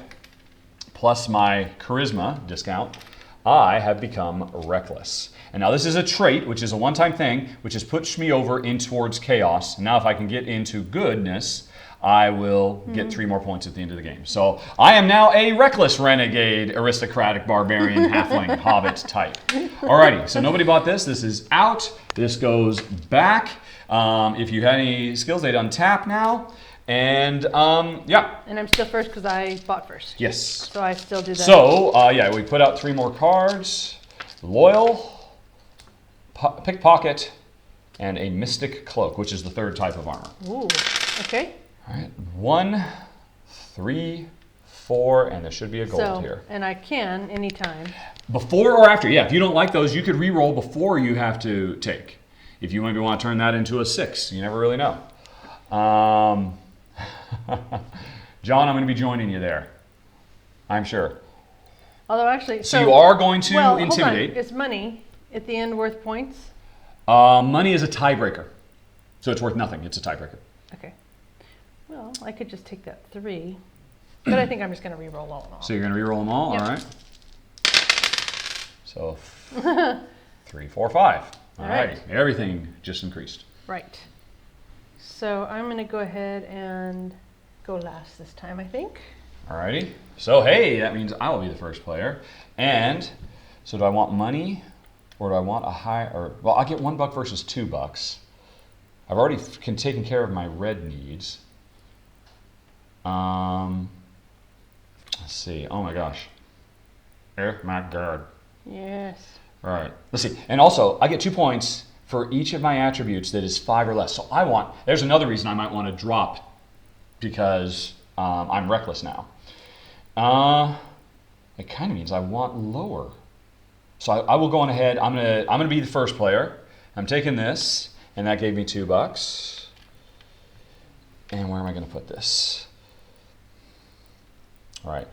plus my charisma discount. I have become reckless. And now this is a trait, which is a one-time thing, which has pushed me over in towards chaos. And now if I can get into goodness, I will get 3 more points at the end of the game. So I am now a reckless renegade, aristocratic, barbarian, halfling, hobbit type. Alrighty, so nobody bought this. This is out. This goes back. If you had any skills, they'd untap now. And yeah. And I'm still first because I bought first. Yes. So I still do that. So yeah, we put out 3 more cards. Loyal, pickpocket, and a mystic cloak, which is the 3rd type of armor. Ooh, okay. All right, 1, 3, 4, and there should be a gold here. And I can anytime. Before or after, yeah. If you don't like those, you could re-roll before you have to take. If you maybe want to turn that into a 6, you never really know. John, I'm going to be joining you there. I'm sure. Although actually, so you are going to intimidate. Hold on. Is money at the end worth points? Money is a tiebreaker, so it's worth nothing. It's a tiebreaker. Okay. Well, I could just take that 3, but I think I'm just going to re-roll all of them. So you're going to re-roll them all, yep. All right. So 3, 4, 5. All right. Everything just increased. Right. So I'm going to go ahead and go last this time, I think. Alrighty. So hey, that means I will be the first player. And so do I want money, or do I want a high? Well, I'll get $1 versus $2. I've already taken care of my red needs. Let's see. Oh my gosh. Oh my God. Yes. All right. Let's see. And also, I get 2 points for each of my attributes that is 5 or less. So there's another reason I might want to drop, because I'm reckless now. It kind of means I want lower. So I will go on ahead. I'm gonna be the first player. I'm taking this, and that gave me $2. And where am I gonna put this? All right.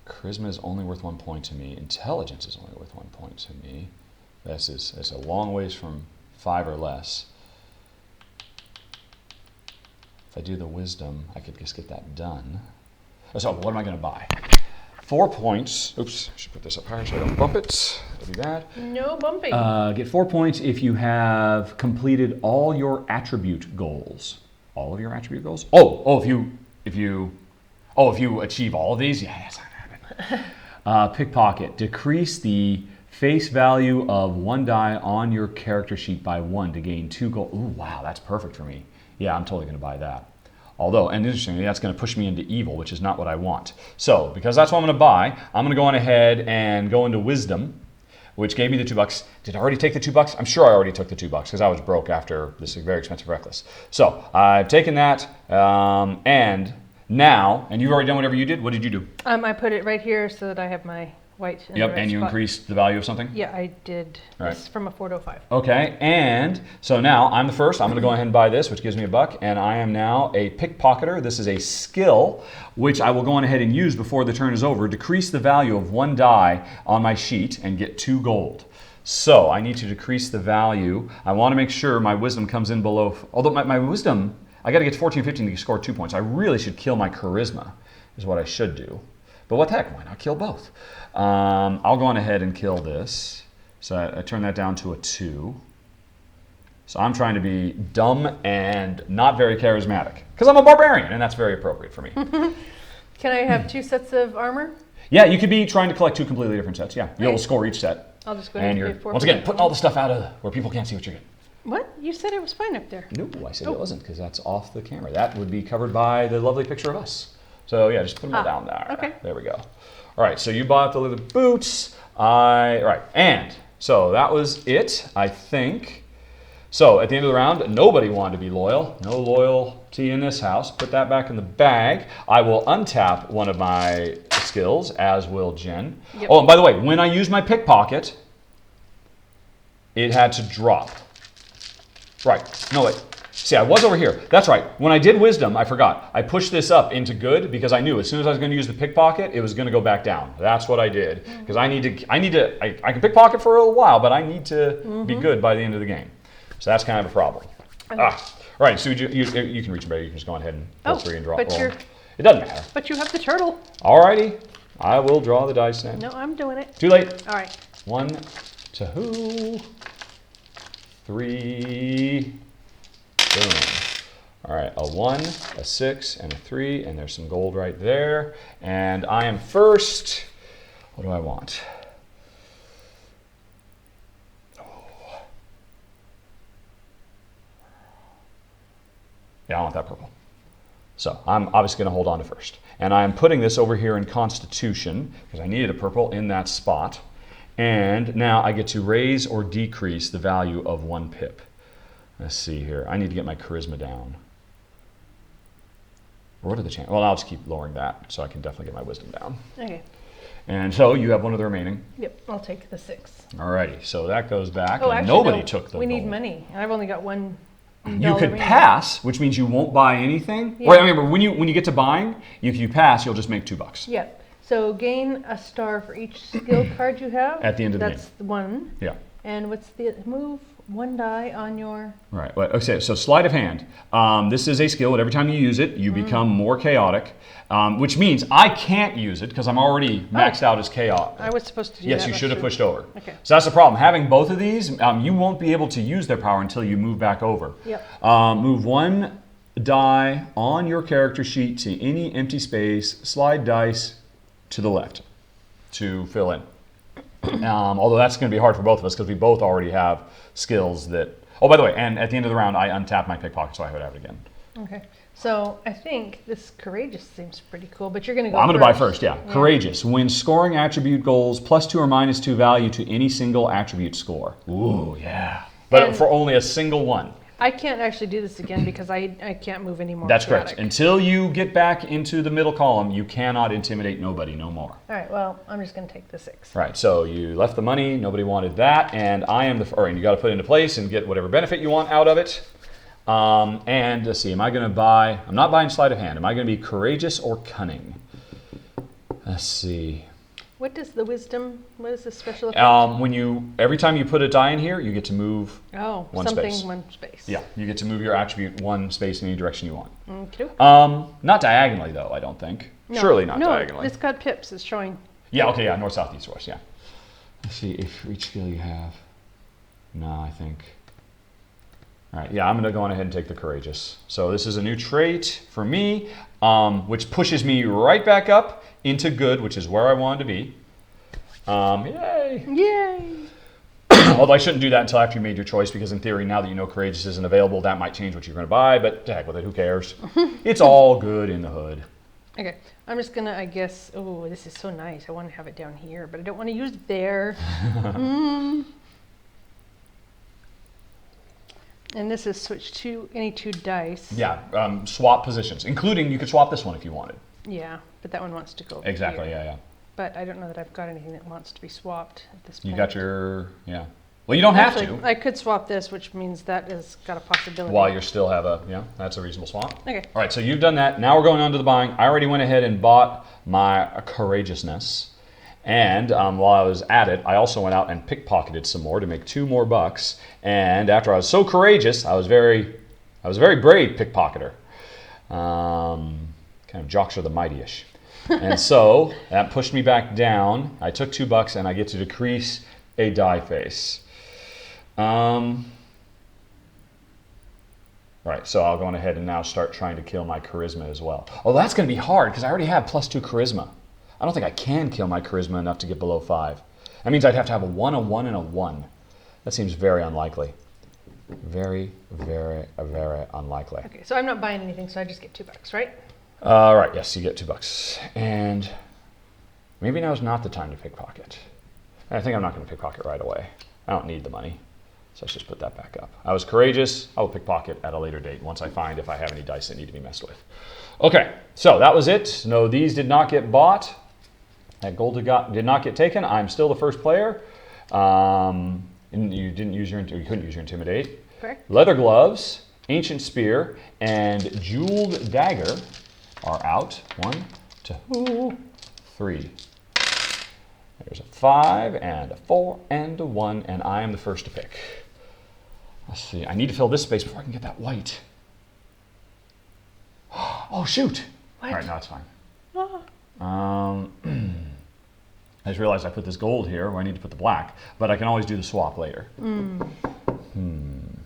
Charisma is only worth 1 point to me. Intelligence is only worth 1 point to me. That's a long ways from 5 or less. If I do the wisdom, I could just get that done. So what am I going to buy? 4 points. Oops, I should put this up higher so I don't bump it. That'd be bad. No bumping. Get 4 points if you have completed all your attribute goals. All of your attribute goals? If you achieve all of these, yeah, that's not gonna happen. Pickpocket. Decrease the face value of 1 die on your character sheet by 1 to gain 2 gold. Ooh, wow, that's perfect for me. Yeah, I'm totally going to buy that. Although, and interestingly, that's going to push me into evil, which is not what I want. So, because that's what I'm going to buy, I'm going to go on ahead and go into wisdom, which gave me the $2. Did I already take the $2? I'm sure I already took the $2 because I was broke after this very expensive reckless. So, I've taken that, and now, and you've already done whatever you did. What did you do? I put it right here so that I have my white. In Yep, the right and you spot. increased the value of something? Yeah, I did. Right. This from a 4 to a 5. Okay, and so now I'm the first. I'm going to go ahead and buy this, which gives me $1, and I am now a pickpocketer. This is a skill, which I will go on ahead and use before the turn is over. Decrease the value of 1 die on my sheet and get 2 gold. So I need to decrease the value. I want to make sure my wisdom comes in below, although my wisdom, I got to get to 14, 15 to score 2 points. I really should kill my charisma, is what I should do. But what the heck, why not kill both? I'll go on ahead and kill this. So I turn that down to a 2. So I'm trying to be dumb and not very charismatic, because I'm a barbarian, and that's very appropriate for me. Can I have 2 sets of armor? Yeah, you could be trying to collect 2 completely different sets. Yeah, you'll score each set. I'll just go And ahead you're, and pay 4. once again, putting all the stuff out of where people can't see what you're getting. What? You said it was fine up there. No, I said it wasn't, because that's off the camera. That would be covered by the lovely picture of us. So yeah, just put them all down there. Okay. There we go. All right, so you bought the leather boots. Right, and so that was it, I think. So at the end of the round, nobody wanted to be loyal. No loyalty in this house. Put that back in the bag. I will untap one of my skills, as will Jen. Yep. Oh, and by the way, when I use my pickpocket, it had to drop. Right, no wait. See, I was over here. That's right. When I did wisdom, I forgot. I pushed this up into good because I knew as soon as I was going to use the pickpocket, it was going to go back down. That's what I did. Because I can pickpocket for a little while, but I need to be good by the end of the game. So that's kind of a problem. Right, so you can reach better. You can just go ahead and pull 3 and drop but roll. It doesn't matter. But you have the turtle. Alrighty, I will draw the dice now. No, I'm doing it. Too late. All right. 1, 2, 3. Boom. All right, a 1, a 6, and a 3, and there's some gold right there. And I am first. What do I want? Yeah, I want that purple. So I'm obviously going to hold on to first. And I'm putting this over here in Constitution, because I needed a purple in that spot. And now I get to raise or decrease the value of 1 pip. Let's see here. I need to get my charisma down. What are the chances? Well, I'll just keep lowering that so I can definitely get my wisdom down. Okay. And so you have one of the remaining. Yep, I'll take the 6. Alrighty, so that goes back. Oh, and actually, nobody no, took the we need gold. money. I've only got $1. You could remaining. pass, which means you won't buy anything. Yeah. Right, I remember when you get to buying, if you pass, you'll just make $2. Yep. So gain a star for each skill card you have. At the end of the game. That's the 1. Yeah. And what's the move? 1 die on your. Right. Well, okay. So sleight of hand. This is a skill, and every time you use it, you become more chaotic, which means I can't use it because I'm already maxed out as chaotic. I was supposed to do Yes, that. you should have pushed over. Okay. So that's the problem. Having both of these, you won't be able to use their power until you move back over. Yep. Move 1 die on your character sheet to any empty space. Slide dice to the left to fill in. Although that's going to be hard for both of us because we both already have skills that. Oh, by the way, and at the end of the round, I untap my pickpocket, so I would have it again. Okay. So I think this courageous seems pretty cool, but you're going to go. Well, I'm going to buy first. Yeah. Courageous. When scoring attribute goals, +2 or -2 value to any single attribute score. Ooh, yeah. But And- for only a single one. I can't actually do this again because I can't move anymore. That's correct. Until you get back into the middle column, you cannot intimidate nobody no more. All right. Well, I'm just going to take the 6. Right, so you left the money, nobody wanted that, and I am the, and you got to put it into place and get whatever benefit you want out of it. And let's see, am I going to buy, I'm not buying sleight of hand, am I going to be courageous or cunning? Let's see. What does the wisdom, what is the special effect? Every time you put a die in here, you get to move one something, space. 1 space. Yeah, you get to move your attribute 1 space in any direction you want. Okay. Not diagonally though, I don't think. No. Surely not No, diagonally. it's got pips, it's showing. Yeah, okay, yeah, north, south, east, west, yeah. Let's see if for each skill you have. No, I think. All right, yeah, I'm going to go on ahead and take the courageous. So this is a new trait for me, which pushes me right back up into good, which is where I wanted to be. Yay! Yay! Although I shouldn't do that until after you made your choice, because in theory, now that you know courageous isn't available, that might change what you're going to buy, but to heck with it, who cares? It's all good in the hood. Okay, I'm just gonna, I guess, oh, this is so nice. I want to have it down here, but I don't want to use it there. And this is switch to any 2 dice. Yeah, swap positions, including you could swap this one if you wanted. Yeah, but that one wants to go over Exactly, here. yeah. but I don't know that I've got anything that wants to be swapped at this point. You got your, yeah. Well, you don't have to. I could swap this, which means that has got a possibility. While you still have a, yeah, that's a reasonable swap. Okay. All right, so you've done that. Now we're going on to the buying. I already went ahead and bought my courageousness. And while I was at it, I also went out and pickpocketed some more to make $2 more. And after I was so courageous, I was a very brave pickpocketer. Kind of jocks are the mighty-ish. And so that pushed me back down. I took $2 and I get to decrease a die face. All right, so I'll go on ahead and now start trying to kill my charisma as well. Oh, that's going to be hard because I already have +2 charisma. I don't think I can kill my charisma enough to get below 5. That means I'd have to have a 1, a 1, and a 1. That seems very unlikely. Very, very, very unlikely. Okay, so I'm not buying anything, so I just get $2, right? Right, yes, you get $2. And maybe now's not the time to pickpocket. I think I'm not going to pickpocket right away. I don't need the money. So let's just put that back up. I was courageous. I will pickpocket at a later date once I find if I have any dice that need to be messed with. Okay, so that was it. No, these did not get bought. That gold did not get taken. I'm still the first player. And you couldn't use your intimidate. Correct. Leather gloves, ancient spear, and jeweled dagger are out. 1, 2, 3. There's a 5 and a 4 and a 1, and I am the first to pick. Let's see. I need to fill this space before I can get that white. Oh shoot! What? All right, no, it's fine. Ah. I just realized I put this gold here where I need to put the black, but I can always do the swap later.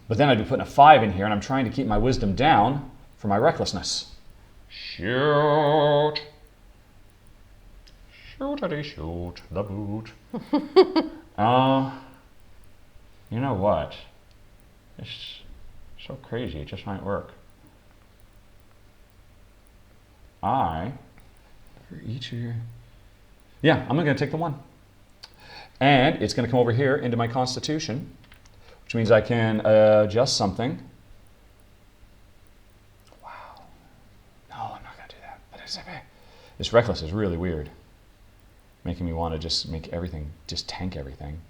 But then I'd be putting a 5 in here, and I'm trying to keep my wisdom down for my recklessness. Shoot! Shootity shoot, the boot. You know what? It's so crazy, it just might work. For each of your... Yeah, I'm going to take the 1. And it's going to come over here into my constitution, which means I can adjust something. Wow. No, I'm not going to do that. But this reckless is really weird. Making me want to just make everything, just tank everything.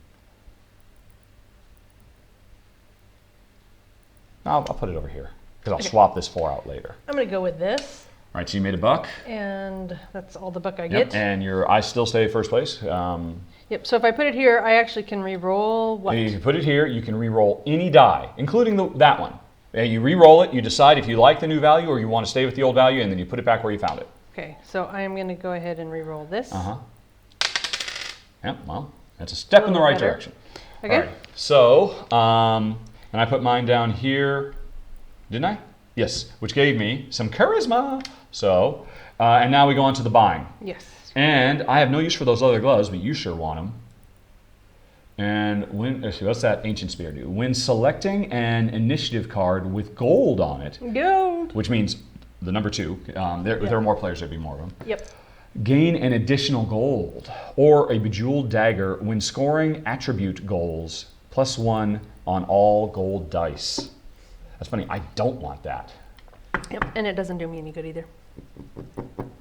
I'll put it over here because I'll swap this 4 out later. I'm going to go with this. All right, so you made $1. And that's all the buck I Yep, get. and I still stay first place. Yep, so if I put it here, I actually can re-roll what? You can put it here, you can re-roll any die, including that one. And you re-roll it, you decide if you like the new value or you want to stay with the old value, and then you put it back where you found it. Okay, so I am going to go ahead and re-roll this. Yep, well, that's a step in the right direction. Okay. All right, so, and I put mine down here, didn't I? Yes, which gave me some charisma. So, and now we go on to the buying. Yes. And I have no use for those leather gloves, but you sure want them. And what's that ancient spear do? When selecting an initiative card with gold on it, Gold. which means the number 2, if there are more players, there'd be more of them. Yep. Gain an additional gold or a bejeweled dagger when scoring attribute goals +1 on all gold dice. That's funny, I don't want that. Yep, and it doesn't do me any good either.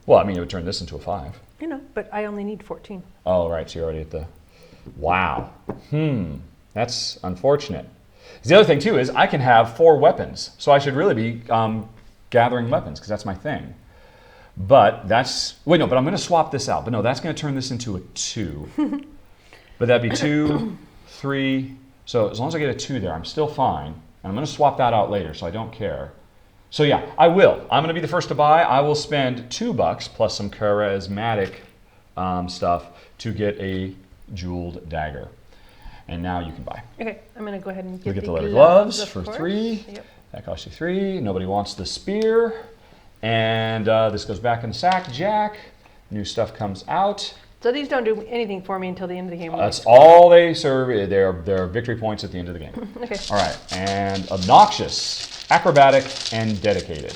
Well, I mean, it would turn this into a 5. You know, but I only need 14. Oh, right, so you're already at the... Wow. That's unfortunate. The other thing, too, is I can have 4 weapons. So I should really be gathering weapons, because that's my thing. But that's... Wait, no, but I'm going to swap this out. But no, that's going to turn this into a 2. But that'd be 2, 3... So as long as I get a 2 there, I'm still fine. And I'm going to swap that out later, so I don't care. So yeah, I will. I'm going to be the first to buy. I will spend $2 plus some charismatic stuff to get a jeweled dagger. And now you can buy. Okay, I'm going to go ahead and We'll get the leather gloves for 3. Yep. That costs you 3. Nobody wants the spear. And this goes back in the sack. Jack. New stuff comes out. So these don't do anything for me until the end of the game. That's all they serve. They're victory points at the end of the game. Okay. All right. And obnoxious, acrobatic, and dedicated.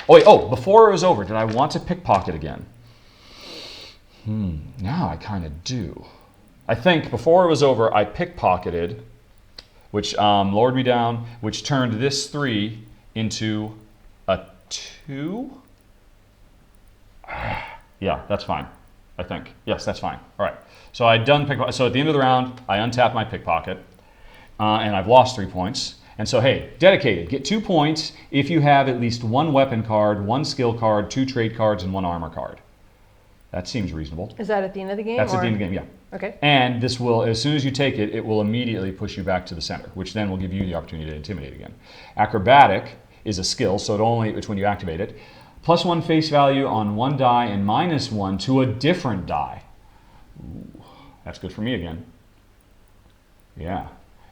Before it was over, did I want to pickpocket again? Now I kind of do. I think before it was over, I pickpocketed, which lowered me down, which turned this 3 into a 2. Yeah, that's fine. I think. Yes, that's fine. All right. So I done pickpocket. So at the end of the round, I untap my pickpocket, and I've lost 3 points. And so, hey, dedicated. Get 2 points if you have at least 1 weapon card, 1 skill card, 2 trade cards, and 1 armor card. That seems reasonable. Is that at the end of the game? That's at the end of the game, yeah. Okay. And this will, as soon as you take it, it will immediately push you back to the center, which then will give you the opportunity to intimidate again. Acrobatic is a skill, so it's when you activate it. +1 face value on 1 die and -1 to a different die. Ooh, that's good for me again. Yeah.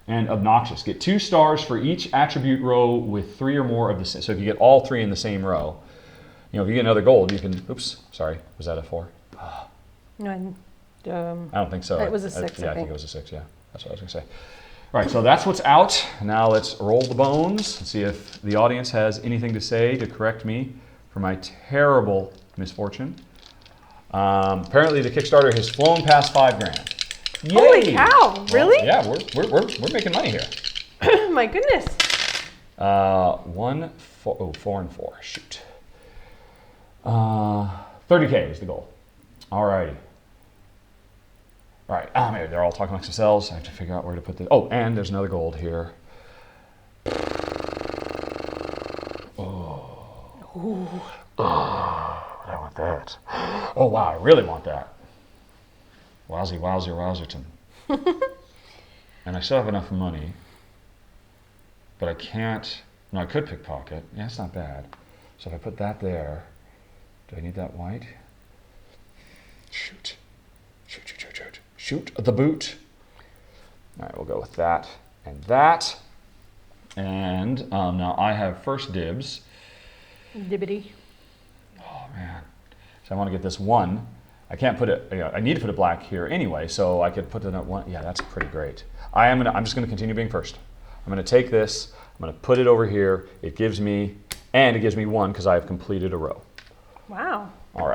And obnoxious. Get 2 stars for each attribute row with 3 or more of the same. So if you get all 3 in the same row, if you get another gold, you can. Oops, sorry. Was that a 4? No, I don't think so. It was a 6. I think it was a 6. Yeah, that's what I was gonna say. All right, so that's what's out. Now let's roll the bones and see if the audience has anything to say to correct me for my terrible misfortune. Apparently, the Kickstarter has flown past $5,000. Yay! Holy cow! Really? Well, yeah, we're making money here. My goodness. 4 and 4. Shoot. 30K is the goal. All righty. All right. Maybe they're all talking amongst themselves. I have to figure out where to put this. Oh, and there's another gold here. Oh, I want that. Oh, wow. I really want that. Wowzerton. And I still have enough money, but I can't. No, I could pickpocket. Yeah, it's not bad. So if I put that there, do I need that white? Shoot the boot. All right, we'll go with that and that. And now I have first dibs. Dibbity. Oh man. So I want to get this 1. I can't put it, I need to put it black here anyway, so I could put it at 1. Yeah, that's pretty great. I'm just gonna continue being first. I'm gonna take this, I'm gonna put it over here. It gives me 1 because I have completed a row. Wow. All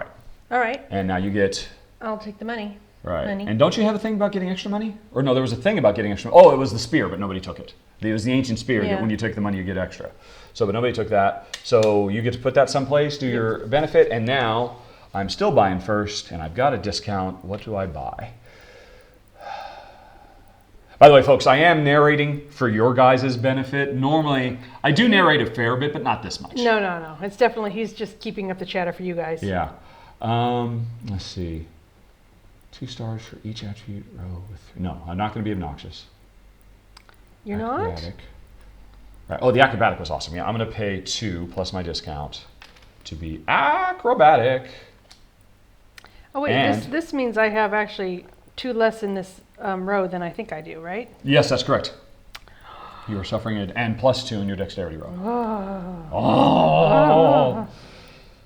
right. And now you get. I'll take the money. Right. Money. And don't you have a thing about getting extra money? Or no, there was a thing about getting extra money. Oh, it was the spear, but nobody took it. It was the ancient spear that when you take the money, you get extra. So, but nobody took that. So you get to put that someplace, do your benefit, and now I'm still buying first, and I've got a discount. What do I buy? By the way, folks, I am narrating for your guys' benefit. Normally, I do narrate a fair bit, but not this much. No. It's definitely, he's just keeping up the chatter for you guys. Yeah. Let's see. 2 stars for each attribute row with 3. No, I'm not going to be obnoxious. You're not? Right. Oh, the acrobatic was awesome. Yeah, I'm going to pay 2 plus my discount to be acrobatic. Oh wait, this means I have actually 2 less in this row than I think I do, right? Yes, that's correct. You are suffering it, and +2 in your dexterity row.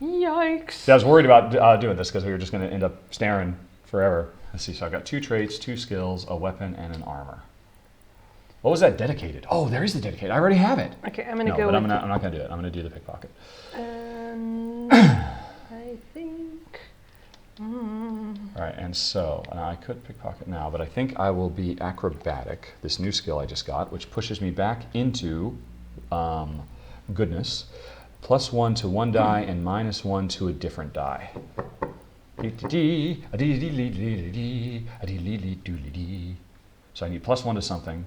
Yikes. See, I was worried about doing this because we were just going to end up staring forever. Let's see, so I've got 2 traits, 2 skills, a weapon, and an armor. What was that dedicated? Oh, there is the dedicated. I already have it. Okay, I'm going to go but with I'm not going to do it. I'm going to do the pickpocket. I think... All right, and so I could pickpocket now, but I think I will be acrobatic, this new skill I just got, which pushes me back into goodness. +1 to 1 die and -1 to a different die. So I need +1 to something,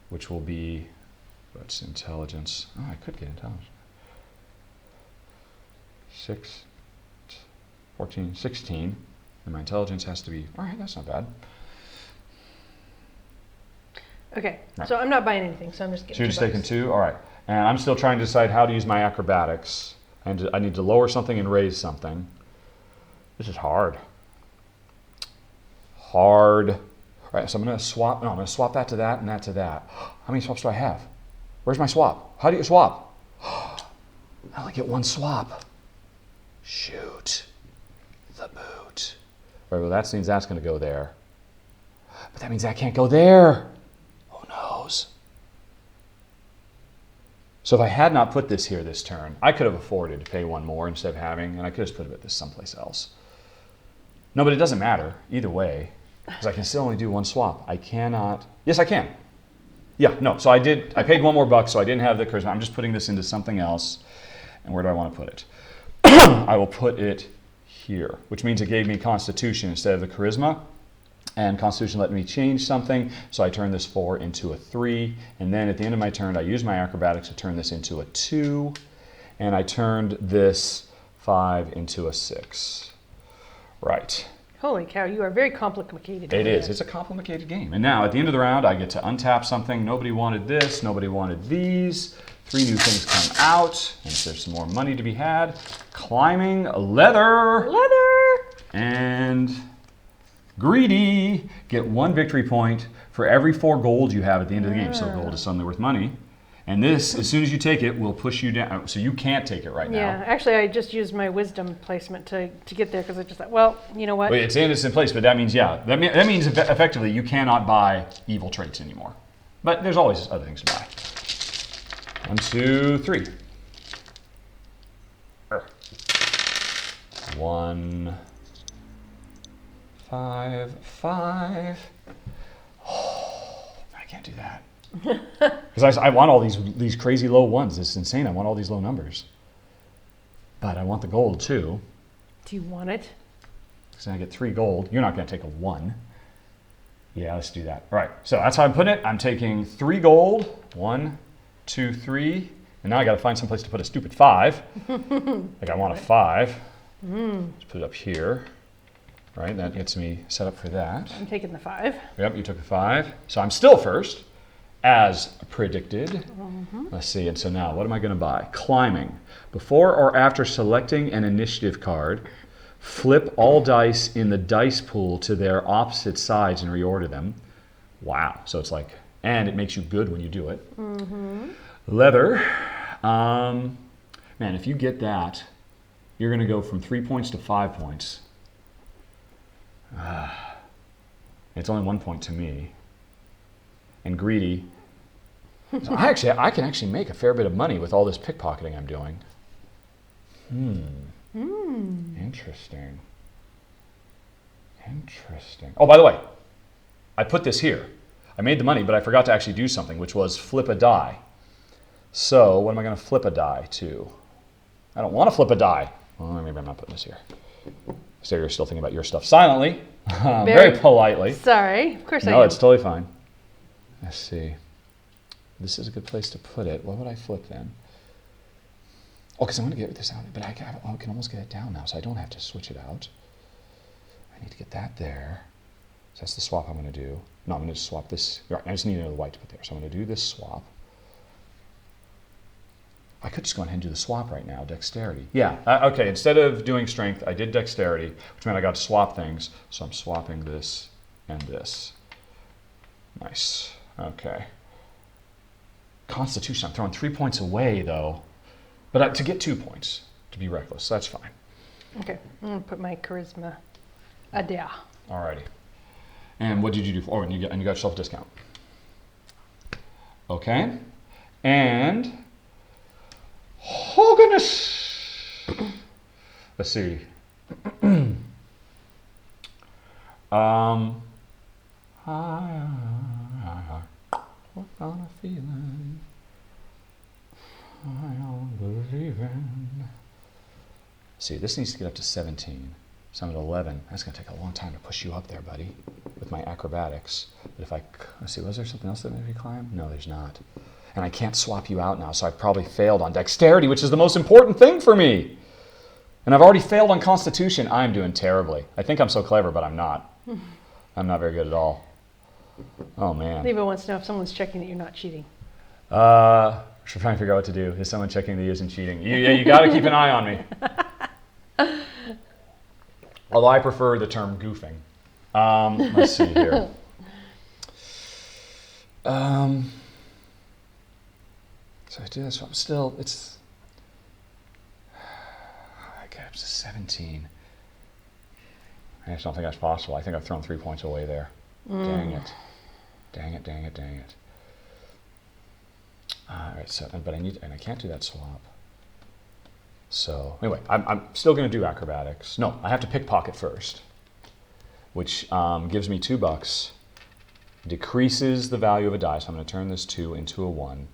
which will be, what's intelligence? Oh, I could get intelligence. 6, 14, 16, and my intelligence has to be, all right, that's not bad. Okay, so I'm not buying anything, so I'm just getting So you're just taking 2? All right. And I'm still trying to decide how to use my acrobatics. And I need to lower something and raise something. This is hard. All right, so I'm going to swap. No, I'm going to swap that to that and that to that. How many swaps do I have? Where's my swap? How do you swap? I only get 1 swap. Shoot. The boot. All right, well, that means that's going to go there. But that means that can't go there. Who knows? So if I had not put this here this turn, I could have afforded to pay 1 more instead of having, and I could have put this someplace else. No, but it doesn't matter either way, because I can still only do 1 swap. I cannot. Yes, I can. Yeah, no. So I paid 1 more buck, so I didn't have the charisma. I'm just putting this into something else. And where do I want to put it? I will put it here, which means it gave me Constitution instead of the Charisma. And Constitution let me change something, so I turned this 4 into a 3. And then at the end of my turn, I used my Acrobatics to turn this into a 2. And I turned this 5 into a 6. Right. Holy cow, you are very complicated. It is. It's a complicated game. And now, at the end of the round, I get to untap something. Nobody wanted this. Nobody wanted these. 3 new things come out. And if there's some more money to be had, climbing, leather. And greedy. Get 1 victory point for every 4 gold you have at the end of the game. So gold is suddenly worth money. And this, as soon as you take it, will push you down. So you can't take it right now. Yeah, actually, I just used my wisdom placement to get there because I just thought, well, you know what? Wait, it's in its place, but that means, yeah, that means effectively you cannot buy evil traits anymore. But there's always other things to buy. 1, 2, 3. 1, 5, 5. Oh, I can't do that. Because I want all these crazy low ones. It's insane. I want all these low numbers. But I want the gold too. Do you want it? Because I get 3 gold. You're not going to take a 1. Yeah, let's do that. All right. So that's how I'm putting it. I'm taking 3 gold. 1, 2, 3. And now I got to find some place to put a stupid 5. Like I want a 5. Let's put it up here. Right. That gets me set up for that. I'm taking the 5. Yep. You took the 5. So I'm still first. As predicted. Let's see, and so now, what am I going to buy? Climbing. Before or after selecting an initiative card, flip all dice in the dice pool to their opposite sides and reorder them. Wow, so it's like, and it makes you good when you do it. Leather. Man, if you get that, you're going to go from 3 points to 5 points. It's only 1 point to me. And greedy. So I can actually make a fair bit of money with all this pickpocketing I'm doing. Interesting. Oh, by the way, I put this here. I made the money, but I forgot to actually do something, which was flip a die. So what am I going to flip a die to? I don't want to flip a die. Well, maybe I'm not putting this here. So you're still thinking about your stuff silently, very politely. Sorry, of course I am. No, it's totally fine. Let's see. This is a good place to put it. What would I flip then? Oh, because I'm going to get this out. But I can almost get it down now, so I don't have to switch it out. I need to get that there. So that's the swap I'm going to do. No, I'm going to swap this. Right, I just need another white to put there. So I'm going to do this swap. I could just go ahead and do the swap right now. Dexterity. Yeah. Okay, instead of doing strength, I did dexterity, which meant I got to swap things. So I'm swapping this and this. Nice. Okay. Constitution. I'm throwing 3 points away, though. But to get 2 points, to be reckless. So that's fine. Okay. I'm going to put my charisma there. Alrighty. And what did you do? Oh, and you got yourself a discount. Okay. And... oh, goodness. Let's see. What kind of feeling I don't believe in. See, this needs to get up to 17. So I'm at 11. That's going to take a long time to push you up there, buddy, with my acrobatics. But let's see, was there something else that made me climb? No, there's not. And I can't swap you out now, so I've probably failed on dexterity, which is the most important thing for me. And I've already failed on constitution. I'm doing terribly. I think I'm so clever, but I'm not. I'm not very good at all. Oh, man. Leva wants to know if someone's checking that you're not cheating. We're trying to figure out what to do. Is someone checking that he isn't cheating? You got to keep an eye on me. Although I prefer the term goofing. Let's see here. So I do this. So I'm still, I get up to 17. I just don't think that's possible. I think I've thrown 3 points away there. Dang it. All right, so, but I can't do that swap. So anyway, I'm still going to do acrobatics. No, I have to pickpocket first, which gives me $2, decreases the value of a die. So I'm going to turn this 2 into a 1,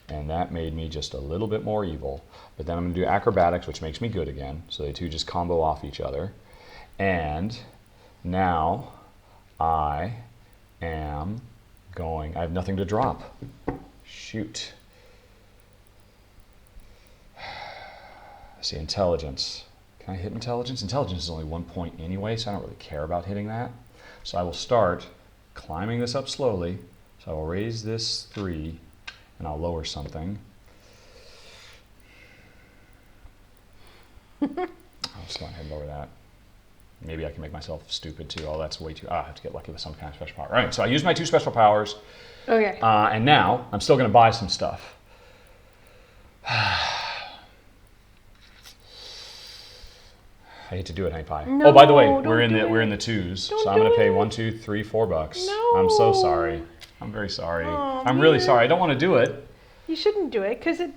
and that made me just a little bit more evil. But then I'm going to do acrobatics, which makes me good again. So they two just combo off each other. And now I am going, I have nothing to drop. Shoot. I see intelligence. Can I hit intelligence? Intelligence is only 1 point anyway, so I don't really care about hitting that. So I will start climbing this up slowly. So I will raise this 3 and I'll lower something. I'll just go ahead and lower that. Maybe I can make myself stupid too. Oh, that's way too, I have to get lucky with some kind of special power. All right, so I use my 2 special powers. Okay. And now I'm still gonna buy some stuff. I hate to do it, hey Pie. No, oh, by the way, don't we're in do the it. 2s, Don't so I'm do gonna pay it. 1, 2, 3, $4. No. I'm so sorry. I'm very sorry. Oh, I'm really man. sorry. I don't want to do it, You shouldn't do it because it.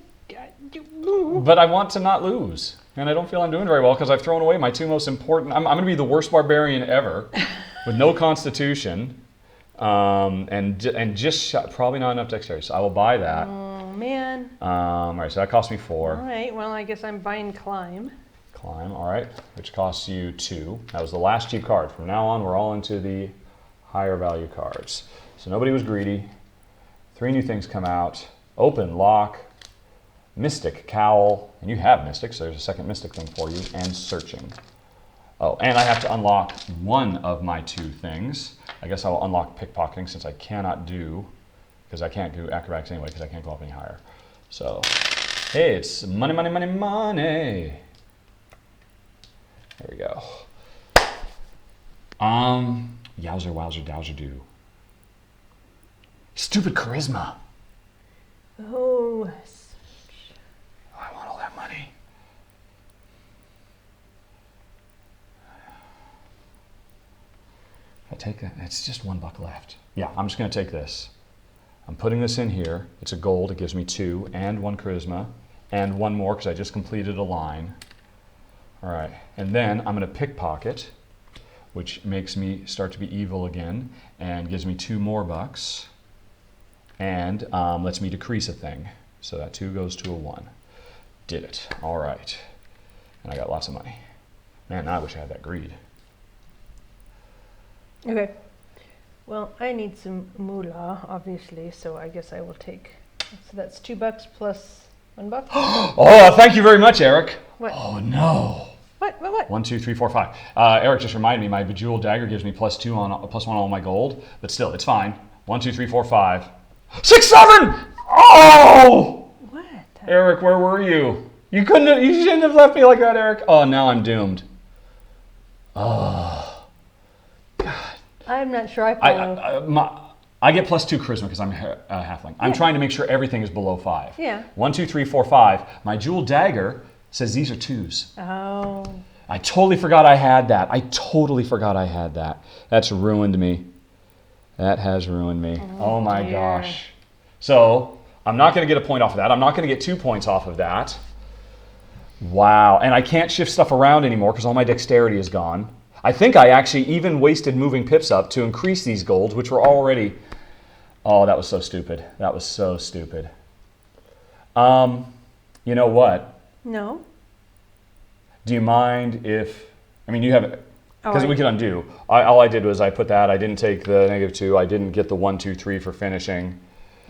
but I want to not lose, and I don't feel I'm doing very well because I've thrown away my 2 most important. I'm gonna be the worst barbarian ever, with no constitution, and just probably not enough dexterity. So I will buy that. Oh man. All right, so that cost me 4. All right. Well, I guess I'm buying climb. Climb, all right, which costs you 2. That was the last cheap card. From now on, we're all into the higher value cards. So nobody was greedy. 3 new things come out. Open, lock, mystic, cowl, and you have mystic, so there's a second mystic thing for you, and searching. Oh, and I have to unlock 1 of my 2 things. I guess I will unlock pickpocketing since I cannot do, because I can't do acrobatics anyway, because I can't go up any higher. So, hey, it's money, money, money, money. There we go. Yowzer, wowzer, dowser, do. Stupid charisma. Oh. I want all that money. If I take that, it's just $1 left. Yeah, I'm just gonna take this. I'm putting this in here. It's a gold, it gives me 2 and 1 charisma and 1 more because I just completed a line. All right, and then I'm gonna pickpocket, which makes me start to be evil again and gives me 2 more bucks and lets me decrease a thing. So that 2 goes to a 1. Did it, all right. And I got lots of money. Man, now I wish I had that greed. Okay. Well, I need some moolah, obviously, so I guess I will take. So that's $2 plus $1. Oh, thank you very much, Eric. What? Oh no. What? 1, 2, 3, 4, 5. Eric just reminded me my bejeweled dagger gives me +2 on +1 on all my gold, but still, it's fine. 1, 2, 3, 4, 5, 6, 7. Oh! What? Eric, where were you? You shouldn't have left me like that, Eric. Oh, now I'm doomed. Oh, God. I'm not sure I follow. I get +2 charisma because I'm a halfling. I'm trying to make sure everything is below 5. Yeah. 1, 2, 3, 4, 5. My jeweled dagger says these are 2s. Oh. I totally forgot I had that. That's ruined me. That has ruined me. Oh my dear. gosh. So I'm not going to get a point off of that. I'm not going to get 2 points off of that. Wow. And I can't shift stuff around anymore because all my dexterity is gone. I think I actually even wasted moving pips up to increase these golds, which were already... Oh, that was so stupid. That was so stupid. You know what? No. Do you mind if... I mean, you have... Because right. we can undo. All I did was I put that. I didn't take the -2. I didn't get the 1, 2, 3 for finishing.